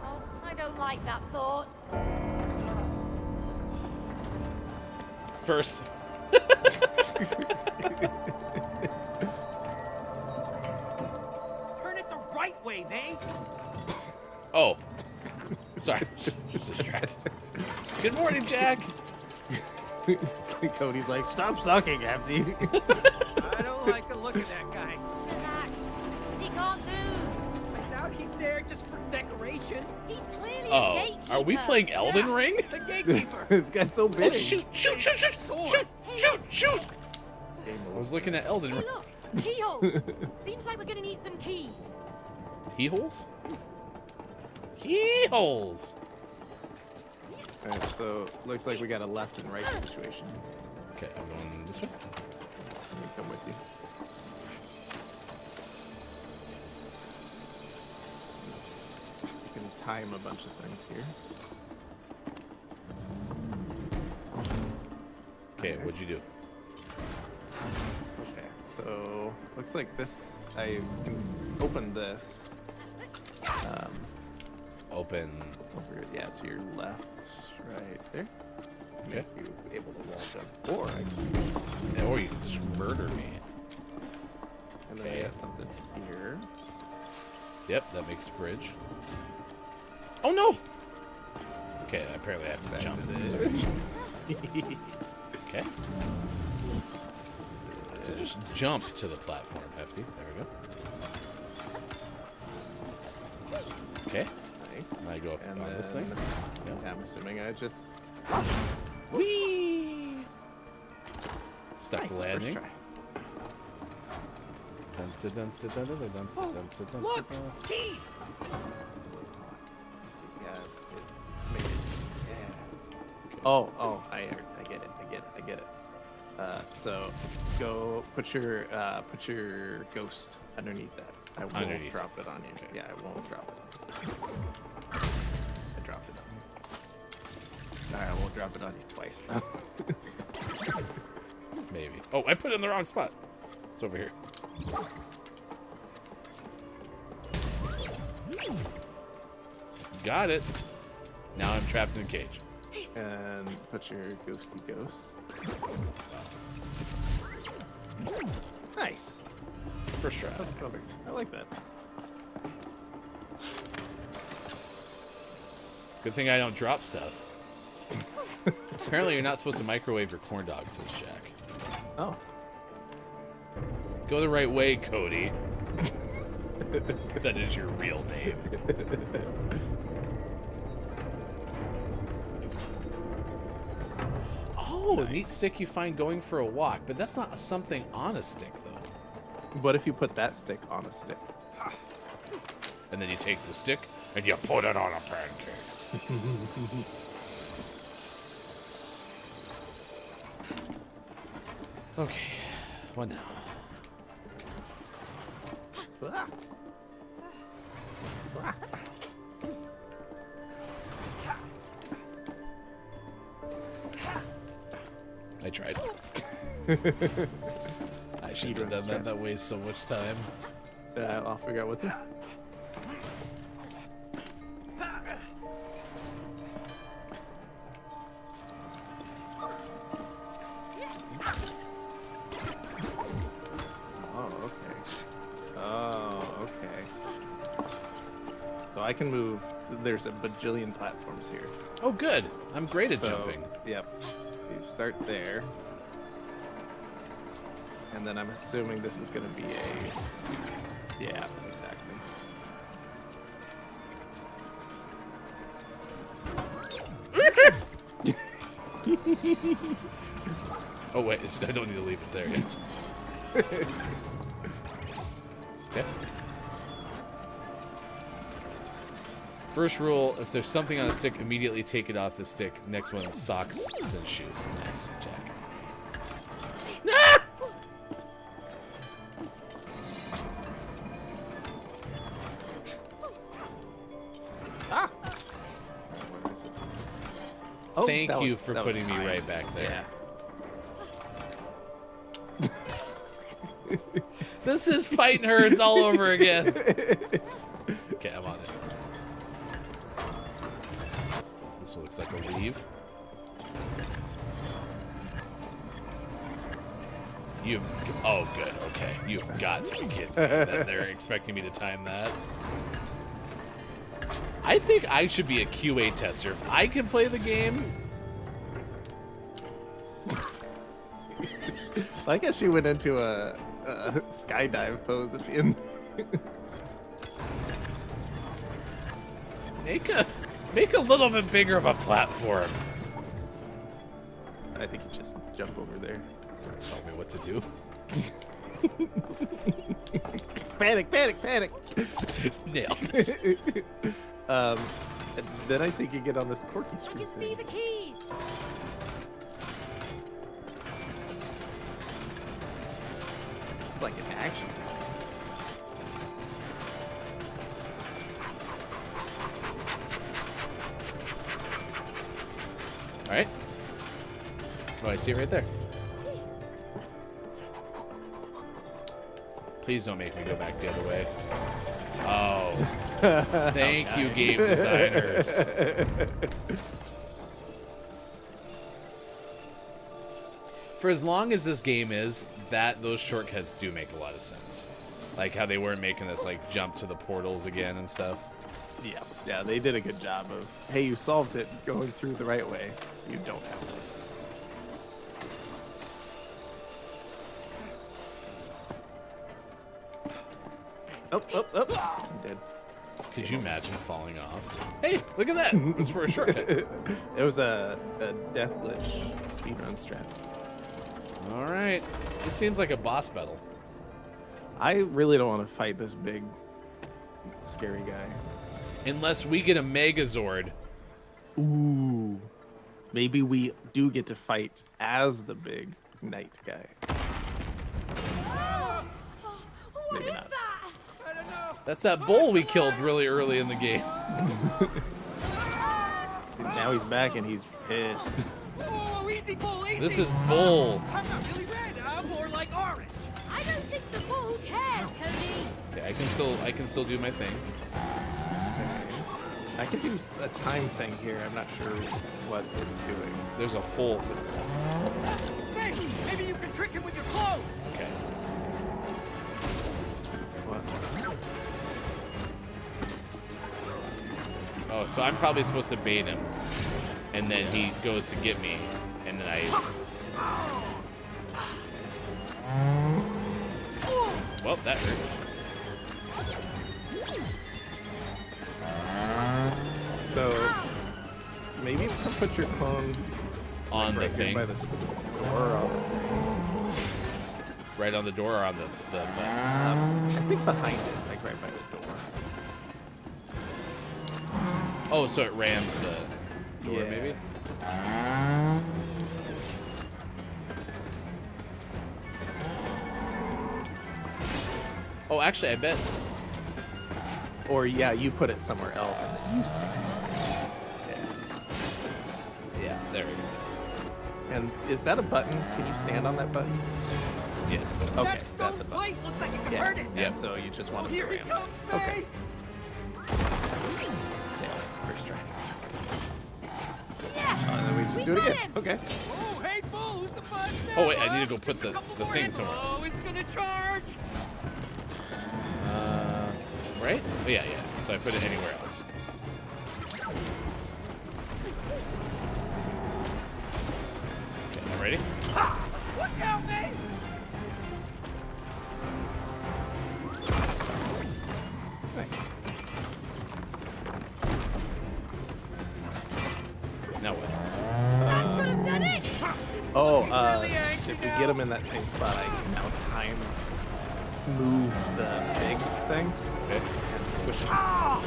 S1: Oh, I don't like that thought.
S9: First.
S11: Turn it the right way, May.
S9: Oh. Sorry. Just distracted. Good morning, Jack.
S8: Cody's like, stop sucking, Hefty.
S11: I don't like the look of that guy.
S1: Relax. He can't move.
S11: I doubt he's there just for decoration.
S1: He's clearly a
S9: Oh,
S1: gatekeeper.
S9: are we playing Elden
S11: Yeah,
S9: Ring?
S11: The gatekeeper.
S8: This guy's so
S9: Oh,
S8: big.
S9: shoot, shoot, shoot, shoot, shoot, shoot, shoot. I was looking at Elden
S1: Hey,
S9: Ring.
S1: look. Keyholes. Seems like we're gonna need some keys.
S9: Keyholes? Keyholes!
S8: Alright, so looks like we got a left and right situation.
S9: Okay, I'm going this way.
S8: Let me come with you. You can time a bunch of things here.
S9: Okay, what'd you do?
S8: Okay, so looks like this. I can open this.
S9: Open.
S8: Over, yeah, to your left, right there. To
S9: Okay.
S8: make you able to wall jump. Or I can,
S9: Or you can just murder me.
S8: and then
S9: Okay.
S8: I got something here.
S9: Yep, that makes a bridge. Oh no! Okay, apparently I have to
S8: Back
S9: jump.
S8: to this.
S9: Sorry. Okay. So just jump to the platform, Hefty. There we go. Okay.
S8: Nice.
S9: I go up
S8: And
S9: on this
S8: then-
S9: thing.
S8: Yeah, I'm assuming I just
S9: Whee! Stuck
S8: nice, first
S9: landing.
S8: try.
S9: Dun, dun, dun, dun, dun, dun, dun, dun,
S11: Oh,
S9: dun, dun,
S11: look!
S9: dun.
S11: Keys!
S8: Yeah, make it. Yeah. Oh, I get it. So go put your ghost underneath that. I won't
S9: Underneath.
S8: drop it on you.
S9: Okay.
S8: Yeah, I won't drop it on you. I dropped it on you. Alright, I won't drop it on you twice though.
S9: Maybe. Oh, I put it in the wrong spot. It's over here. Got it. Now I'm trapped in a cage.
S8: And put your ghosty ghost. Nice.
S9: First try.
S8: That's perfect. I like that.
S9: Good thing I don't drop stuff. Apparently you're not supposed to microwave your corn dogs, says Jack.
S8: Oh.
S9: Go the right way, Cody. That is your real name. Oh, a neat stick you find going for a walk, but that's not something on a stick, though.
S8: What if you put that stick on a stick?
S9: And then you take the stick and you put it on a pancake. Okay, what now? I tried. I should have done that. That wastes so much time.
S8: I'll figure out what's it. I can move. There's a bajillion platforms here.
S9: Oh, good. I'm great at jumping.
S8: Yep. You start there. And then I'm assuming this is going to be a... Yeah, exactly.
S9: Oh, wait. I don't need to leave it there yet. Okay. First rule, if there's something on a stick, immediately take it off the stick. Next one, socks, then shoes. Nice, Jack. Ah!
S8: Ah!
S9: Oh, Thank you for putting me right back there. Yeah. This is fighting herds all over again. Okay, I'm on it. This one looks like a leave. Oh, good. Okay, you've got to be kidding me that they're expecting me to time that. I think I should be a QA tester. If I can play the game.
S8: I guess she went into a skydive pose at the end.
S9: Make a little bit bigger of a platform.
S8: I think you just jump over there.
S9: Tell me what to do.
S8: Panic, panic, panic.
S9: Nailed it.
S8: Then I think you get on this quirky screw
S1: I can see the keys.
S8: It's like an action.
S9: All right. Oh, I see it right there. Please don't make me go back the other way. Oh. Thank you, game designers. For as long as this game is, those shortcuts do make a lot of sense. Like how they weren't making us like jump to the portals again and stuff.
S8: Yeah, they did a good job of, hey, you solved it going through the right way. You don't have to. Oh. I'm dead.
S9: Could you imagine falling off? Hey, look at that. It was for a shortcut.
S8: It was a death glitch speedrun strat.
S9: All right. This seems like a boss battle.
S8: I really don't want to fight this big, scary guy.
S9: Unless we get a Megazord.
S8: Ooh. Maybe we do get to fight as the big knight guy.
S1: What
S8: Maybe
S1: is
S8: not.
S1: that?
S12: I don't know.
S9: That's that bull we killed really early in the game.
S8: Now he's back and he's pissed.
S12: Oh, easy, bull, easy.
S9: This is bull.
S12: I'm not really red. I'm more like orange.
S1: I don't think the bull cares, Cody.
S9: Okay, I can still do my thing.
S8: I can do a time thing here. I'm not sure what it's doing.
S9: There's a hole.
S12: Hey, maybe you can trick him with your clothes.
S9: Okay.
S8: What?
S9: Oh, so I'm probably supposed to bait him, and then he goes to get me, and then I. Well, that hurt.
S8: put your phone
S9: on
S8: right
S9: the
S8: here
S9: thing?
S8: by the door on the thing.
S9: Right on the door or on the
S8: I think behind it, like right by the door.
S9: Oh, so it rams the door,
S8: Yeah.
S9: maybe? Oh, actually, I bet.
S8: Or yeah, you put it somewhere else and then you stand.
S9: Yeah, there we go.
S8: And is that a button? Can you stand on that button?
S9: Yes.
S8: Okay,
S12: That
S8: that's
S12: stone
S8: a button.
S12: plate looks like it can
S8: Yeah.
S12: hurt it.
S8: Yeah. So you just want
S12: Oh,
S8: to
S12: here he
S8: ram.
S12: comes,
S8: Okay.
S12: May.
S8: Yeah, first try. And then we just do it again. Okay.
S12: Oh, hey, fool, who's the buzz now?
S9: Oh, wait, I need to go put the thing somewhere else.
S12: Oh, it's gonna charge.
S9: Right? Oh, yeah. So I put it anywhere else. Okay, I'm ready?
S12: Ha! Watch out, May.
S9: Now what?
S8: Oh,
S12: Really angry
S8: if you
S12: now.
S8: get them in that same spot, I can now time move the big thing
S9: Okay.
S8: and squish it.
S12: Ah!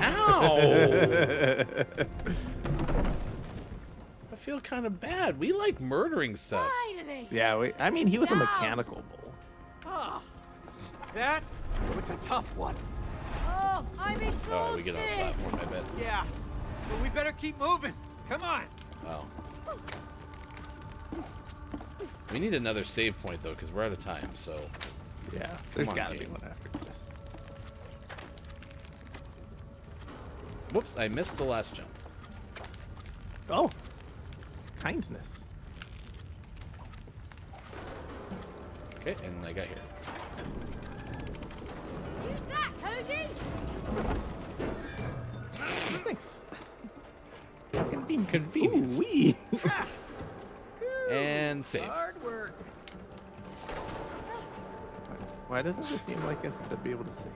S9: Ow! I feel kind of bad. We like murdering stuff.
S8: Yeah, I mean, he was a mechanical bull.
S12: Ah, that was a tough one.
S1: Oh, I'm exhausted.
S9: Oh, we get on a platform, I bet.
S12: Yeah, but we better keep moving. Come on.
S9: Oh. We need another save point, though, because we're out of time, so...
S8: Yeah, there's
S9: on,
S8: gotta be
S9: game.
S8: one after this.
S9: Whoops, I missed the last jump.
S8: Oh, kindness.
S9: Okay, and I got here.
S1: Use that, Cody.
S8: Thanks. Convenient.
S9: Convenient.
S8: Ooh-wee.
S9: And save.
S12: Hard work.
S8: Why doesn't this game like us to be able to save?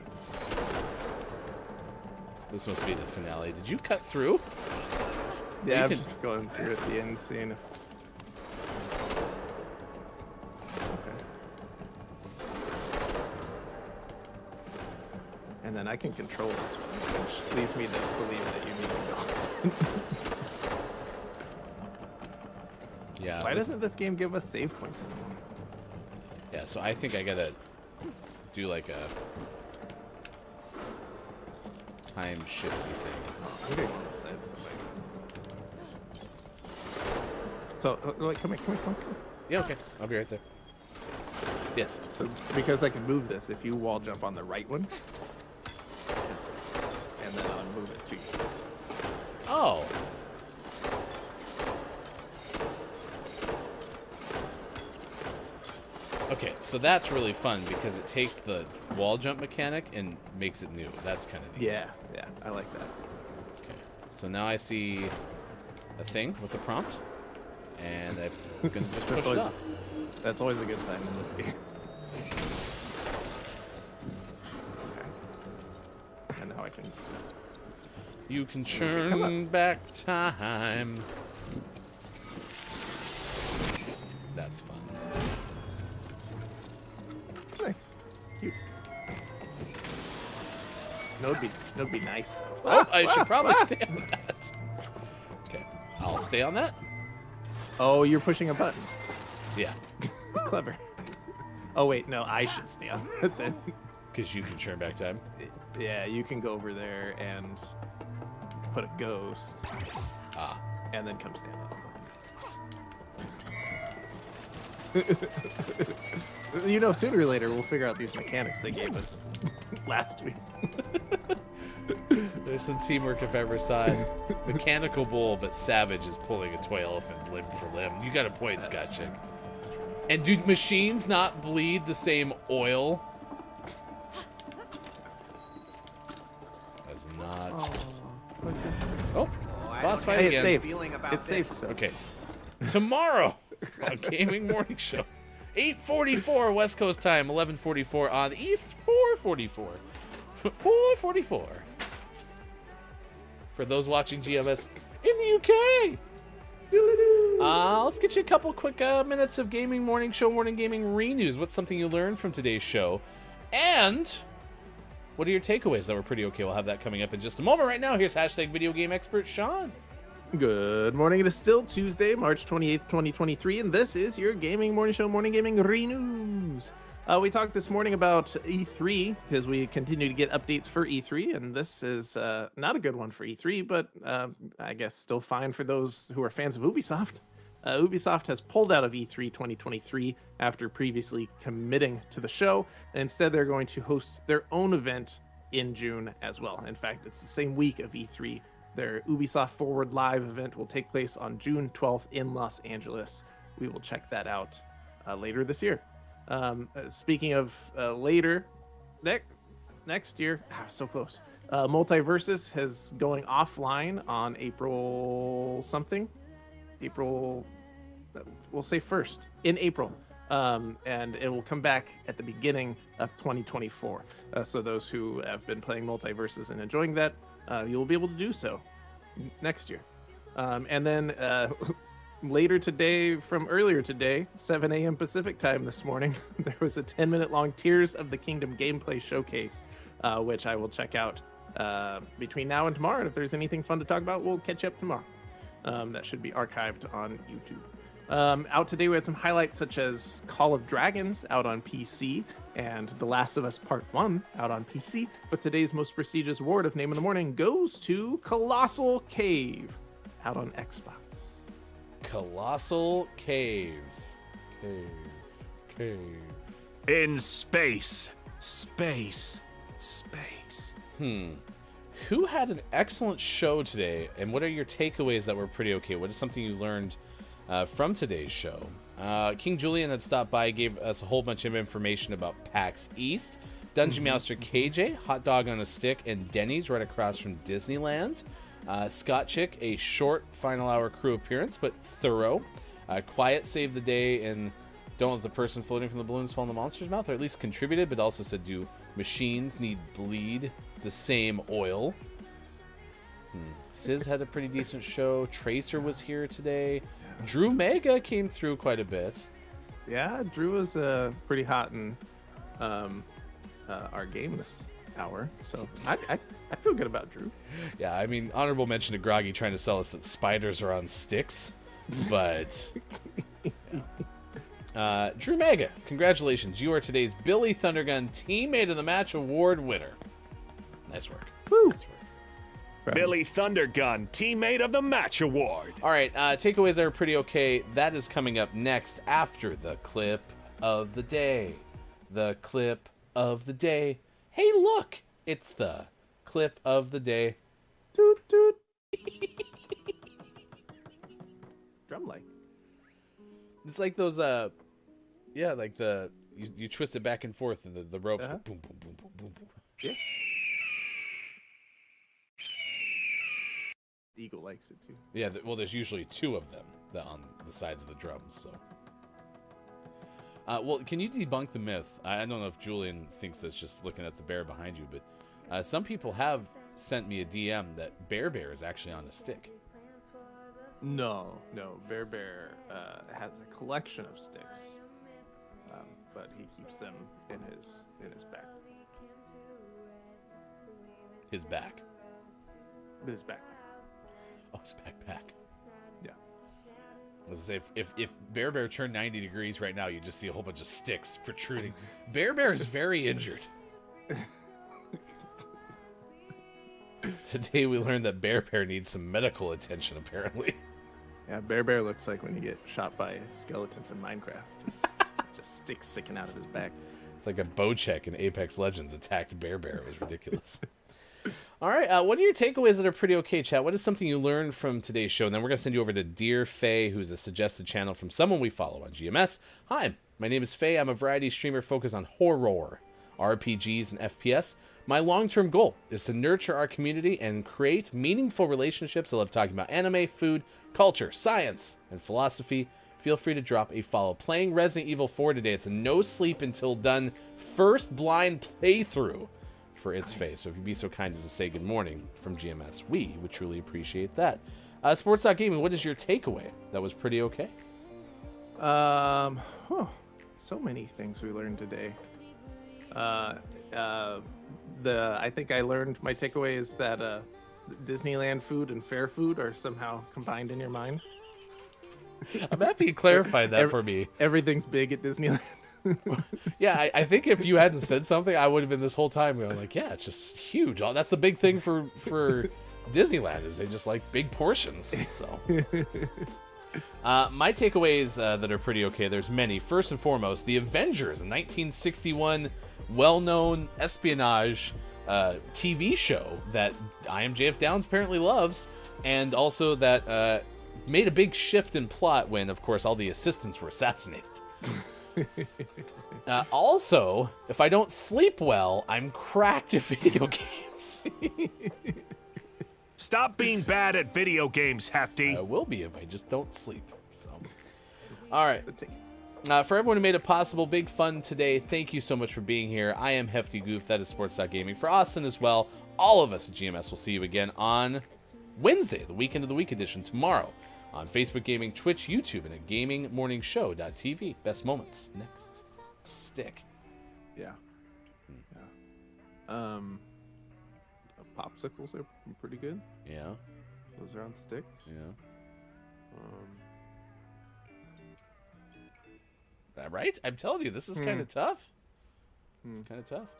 S9: This must be the finale. Did you cut through?
S8: Yeah,
S9: You
S8: I'm
S9: can-
S8: just going through at the end, seeing if... Okay. And then I can control this one, which leads me to believe that you need to go.
S9: Yeah.
S8: Why
S9: let's-
S8: doesn't this game give us save points anymore?
S9: Yeah, so I think I gotta do like a time shifty thing.
S8: I'm gonna go on this side, so like, come here.
S9: Yeah, okay. I'll be right there. Yes.
S8: So because I can move this, if you wall jump on the right one, and then I'll move it to you.
S9: Oh. Okay, so that's really fun because it takes the wall jump mechanic and makes it new. That's kind of neat.
S8: Yeah, I like that.
S9: Okay, so now I see a thing with a prompt, and I'm gonna just push it off.
S8: That's always a good sign in this game. Okay. And now I can...
S9: You can churn back time. That's fun.
S8: Nice. Cute. No, it'd be nice though.
S9: Oh, I should probably stay on that. Okay, I'll stay on that.
S8: Oh, you're pushing a button.
S9: Yeah,
S8: Clever. Oh wait, no, I should stay on it then.
S9: because you can churn back time.
S8: Yeah, you can go over there and put a ghost.
S9: Ah.
S8: And then come stand on the button. You know, sooner or later we'll figure out these mechanics they gave us last week.
S9: There's some teamwork if ever saw it. Mechanical bull, but Savage is pulling a toy elephant limb for limb. You got a point, Scott Chick. And do machines not bleed the same oil? That's not. Oh, boss fight
S8: Hey,
S9: again.
S8: it's safe.
S12: Feeling about
S8: It's safe.
S12: this.
S8: So.
S9: Okay. Tomorrow on Gaming Morning Show. 8:44 West Coast time, 11:44 on the East, 4:44 444. For those watching GMS in the UK. Let's get you a couple quick minutes of gaming morning show, morning gaming re-news. What's something you learned from today's show? And what are your takeaways that were pretty okay? We'll have that coming up in just a moment. Right now, here's hashtag video game expert Sean.
S8: Good morning. It is still Tuesday, March 28th, 2023, and this is your gaming morning show, morning gaming re-news. We talked this morning about E3 because we continue to get updates for E3, and this is not a good one for E3, but I guess still fine for those who are fans of Ubisoft. Ubisoft has pulled out of E3 2023 after previously committing to the show. And instead, they're going to host their own event in June as well. In fact, it's the same week of E3. Their Ubisoft Forward Live event will take place on June 12th in Los Angeles. We will check that out later this year. Speaking of later, next year, so close. Multiversus is going offline on April something. April, we'll say 1st, in April. And it will come back at the beginning of 2024. So those who have been playing Multiversus and enjoying that, you'll be able to do so next year. And then later today, from earlier today, 7 a.m. Pacific time this morning, there was a 10-minute long Tears of the Kingdom gameplay showcase, which I will check out between now and tomorrow. And if there's anything fun to talk about, we'll catch up tomorrow. That should be archived on YouTube. Out today, we had some highlights such as Call of Dragons out on PC and The Last of Us Part 1 out on PC. But today's most prestigious award of Name of the Morning goes to Colossal Cave out on Xbox.
S9: Colossal Cave.
S7: In space.
S9: Who had an excellent show today, and what are your takeaways that were pretty okay? What is something you learned from today's show? King Julian that stopped by gave us a whole bunch of information about PAX East, Dungeon Master KJ, Hot Dog on a Stick, and Denny's right across from Disneyland. Scott Chick, a short final hour crew appearance, but thorough. Quiet saved the day and don't let the person floating from the balloons fall in the monster's mouth, or at least contributed, but also said, do machines need bleed the same oil? Sizz had a pretty decent show. Tracer was here today. Drew Mega came through quite a bit.
S8: Yeah, Drew was pretty hot in our game this hour, so I feel good about Drew.
S9: Yeah, I mean, honorable mention to Groggy trying to sell us that spiders are on sticks, but Drew Mega, congratulations. You are today's Billy Thundergun Teammate of the Match Award winner. Nice work.
S8: Woo.
S9: Nice work.
S7: Billy Thundergun, Teammate of the Match Award.
S9: All right, takeaways that are pretty okay. That is coming up next after the clip of the day. The clip of the day. Hey, look, it's the clip of the day.
S8: Toot toot. Drum like.
S9: It's like those, yeah, like you twist it back and forth and the ropes go boom, boom, boom, boom, boom, boom.
S8: Yeah. Eagle likes it too.
S9: Yeah, well, there's usually two of them on the sides of the drums, so. Well, can you debunk the myth? I don't know if Julian thinks that's just looking at the bear behind you, but some people have sent me a DM that Bear is actually on a stick.
S8: No. Bear has a collection of sticks, but he keeps them in his back.
S9: His back.
S8: His backpack.
S9: Oh, his backpack.
S8: Yeah.
S9: I was gonna say, if Bear turned 90 degrees right now, you just see a whole bunch of sticks protruding. Bear is very injured. Today we learned that Bear needs some medical attention, apparently.
S8: Yeah, Bear looks like when you get shot by skeletons in Minecraft. Just sticks sticking out of his back.
S9: It's like a Bocek in Apex Legends attacked Bear. It was ridiculous. All right, what are your takeaways that are pretty okay, chat? What is something you learned from today's show? And then we're going to send you over to Dear Faye, who's a suggested channel from someone we follow on GMS. Hi, my name is Faye. I'm a variety streamer focused on horror, RPGs, and FPS. My long-term goal is to nurture our community and create meaningful relationships. I love talking about anime, food, culture, science, and philosophy. Feel free to drop a follow. Playing Resident Evil 4 today. It's a no sleep until done first blind playthrough for its face. So if you'd be so kind as to say good morning from GMS, we would truly appreciate that. Sports.gaming, what is your takeaway? That was pretty okay.
S8: So many things we learned today. I think I learned my takeaway is that Disneyland food and fair food are somehow combined in your mind.
S9: I'm happy you clarified that for me.
S8: Everything's big at Disneyland.
S9: Yeah, I think if you hadn't said something, I would have been this whole time going like, yeah, it's just huge. That's the big thing for Disneyland is they just like big portions. So my takeaways that are pretty okay, there's many. First and foremost, The Avengers, a 1961 well-known espionage TV show that IMJF Downs apparently loves, and also that made a big shift in plot when, of course, all the assistants were assassinated. Also, if I don't sleep well, I'm cracked at video games.
S7: Stop being bad at video games, Hefty.
S9: I will be if I just don't sleep. So, all right. For everyone who made it possible, big fun today, thank you so much for being here. I am Hefty Goof. That is Sports.Gaming. For Austin as well, all of us at GMS will see you again on Wednesday, the Weekend of the Week edition, tomorrow on Facebook Gaming, Twitch, YouTube, and at GamingMorningShow.tv. Best moments next. Stick.
S8: Yeah. Popsicles are pretty good.
S9: Yeah.
S8: Those are on sticks.
S9: Yeah. Right? I'm telling you, this is kind of tough. It's kind of tough.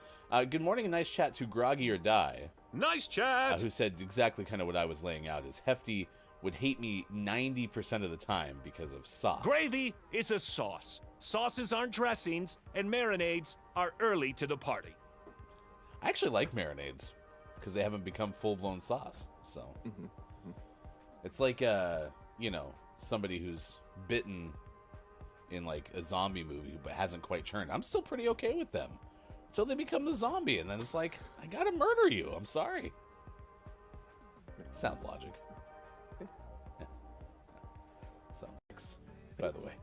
S9: Good morning and nice chat to Groggy or Die.
S7: Nice chat!
S9: Who said exactly kind of what I was laying out is Hefty would hate me 90% of the time because of sauce.
S7: Gravy is a sauce. Sauces aren't dressings, and marinades are early to the party.
S9: I actually like marinades because they haven't become full-blown sauce. So it's like, somebody who's bitten in like a zombie movie but hasn't quite turned. I'm still pretty okay with them until they become the zombie, and then it's like, I gotta murder you. I'm sorry. Sounds logic. Yeah. So, thanks, by the way.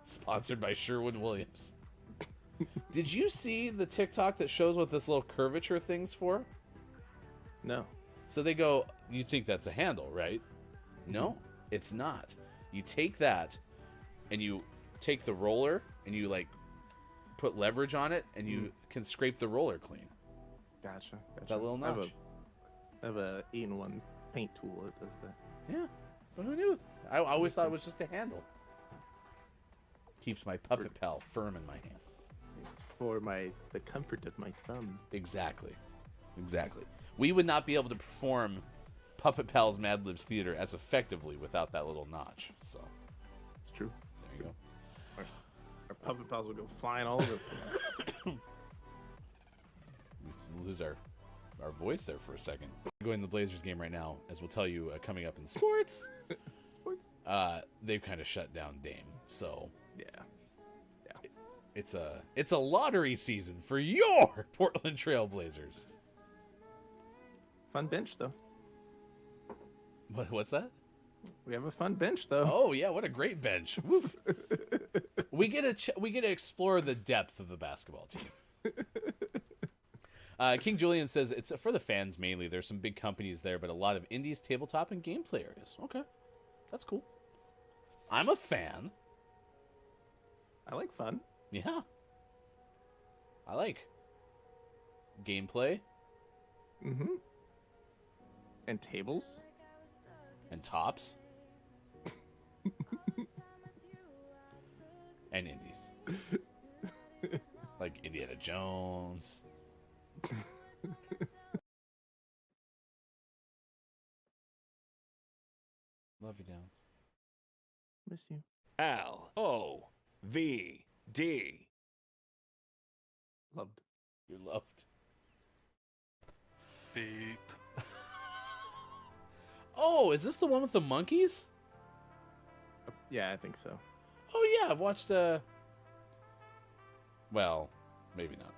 S9: Sponsored by Sherwin-Williams. Did you see the TikTok that shows what this little curvature thing's for?
S8: No.
S9: So they go, you think that's a handle, right? No, it's not. You take that and you take the roller and you like put leverage on it and you can scrape the roller clean.
S8: Gotcha.
S9: That little notch.
S8: I have a 8-in-1 paint tool that does that.
S9: Yeah, but who knew? I always thought it was just a handle. Keeps my puppet pal firm in my hand.
S8: It's for the comfort of my thumb.
S9: Exactly. We would not be able to perform Puppet Pal's Mad Libs Theater as effectively without that little notch. So
S8: it's true.
S9: There you go.
S8: Our puppet pals will go flying all over.
S9: We lose our voice there for a second. Going to the Blazers game right now, as we'll tell you coming up in sports. They've kind of shut down Dame, so yeah. It's a lottery season for your Portland Trail Blazers.
S8: Fun bench though.
S9: What's that?
S8: We have a fun bench though.
S9: Oh yeah, what a great bench! Woof. we get to explore the depth of the basketball team. King Julian says it's for the fans mainly. There's some big companies there, but a lot of indies, tabletop, and gameplay areas. Okay, that's cool. I'm a fan.
S8: I like fun.
S9: Yeah. I like gameplay.
S8: And tables.
S9: And tops. And indies. Like Indiana Jones. Love you, Downs.
S8: Miss you.
S7: L-O-V-D.
S8: Loved.
S9: You're loved.
S13: Beep.
S9: Oh, is this the one with the monkeys?
S8: Yeah, I think so.
S9: Oh yeah, I've watched well, maybe not.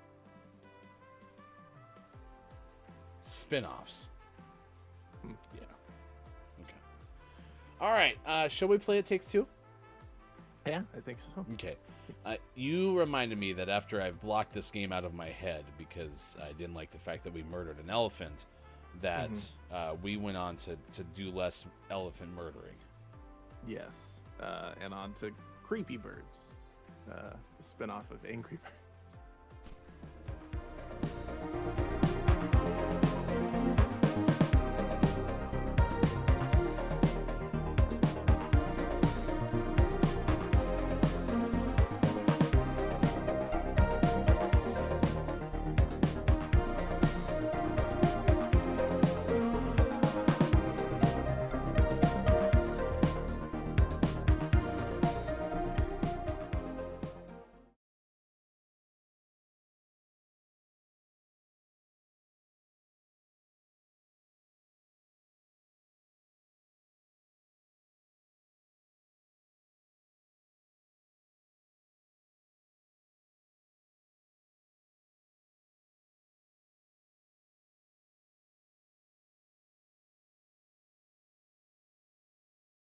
S9: Spin-offs. Yeah. Okay. All right, shall we play It Takes Two?
S8: Yeah, I think so.
S9: Okay. You reminded me that after I blocked this game out of my head because I didn't like the fact that we murdered an elephant, that we went on to do less elephant murdering.
S8: Yes, and on to Creepy Birds, the spinoff of Angry Birds.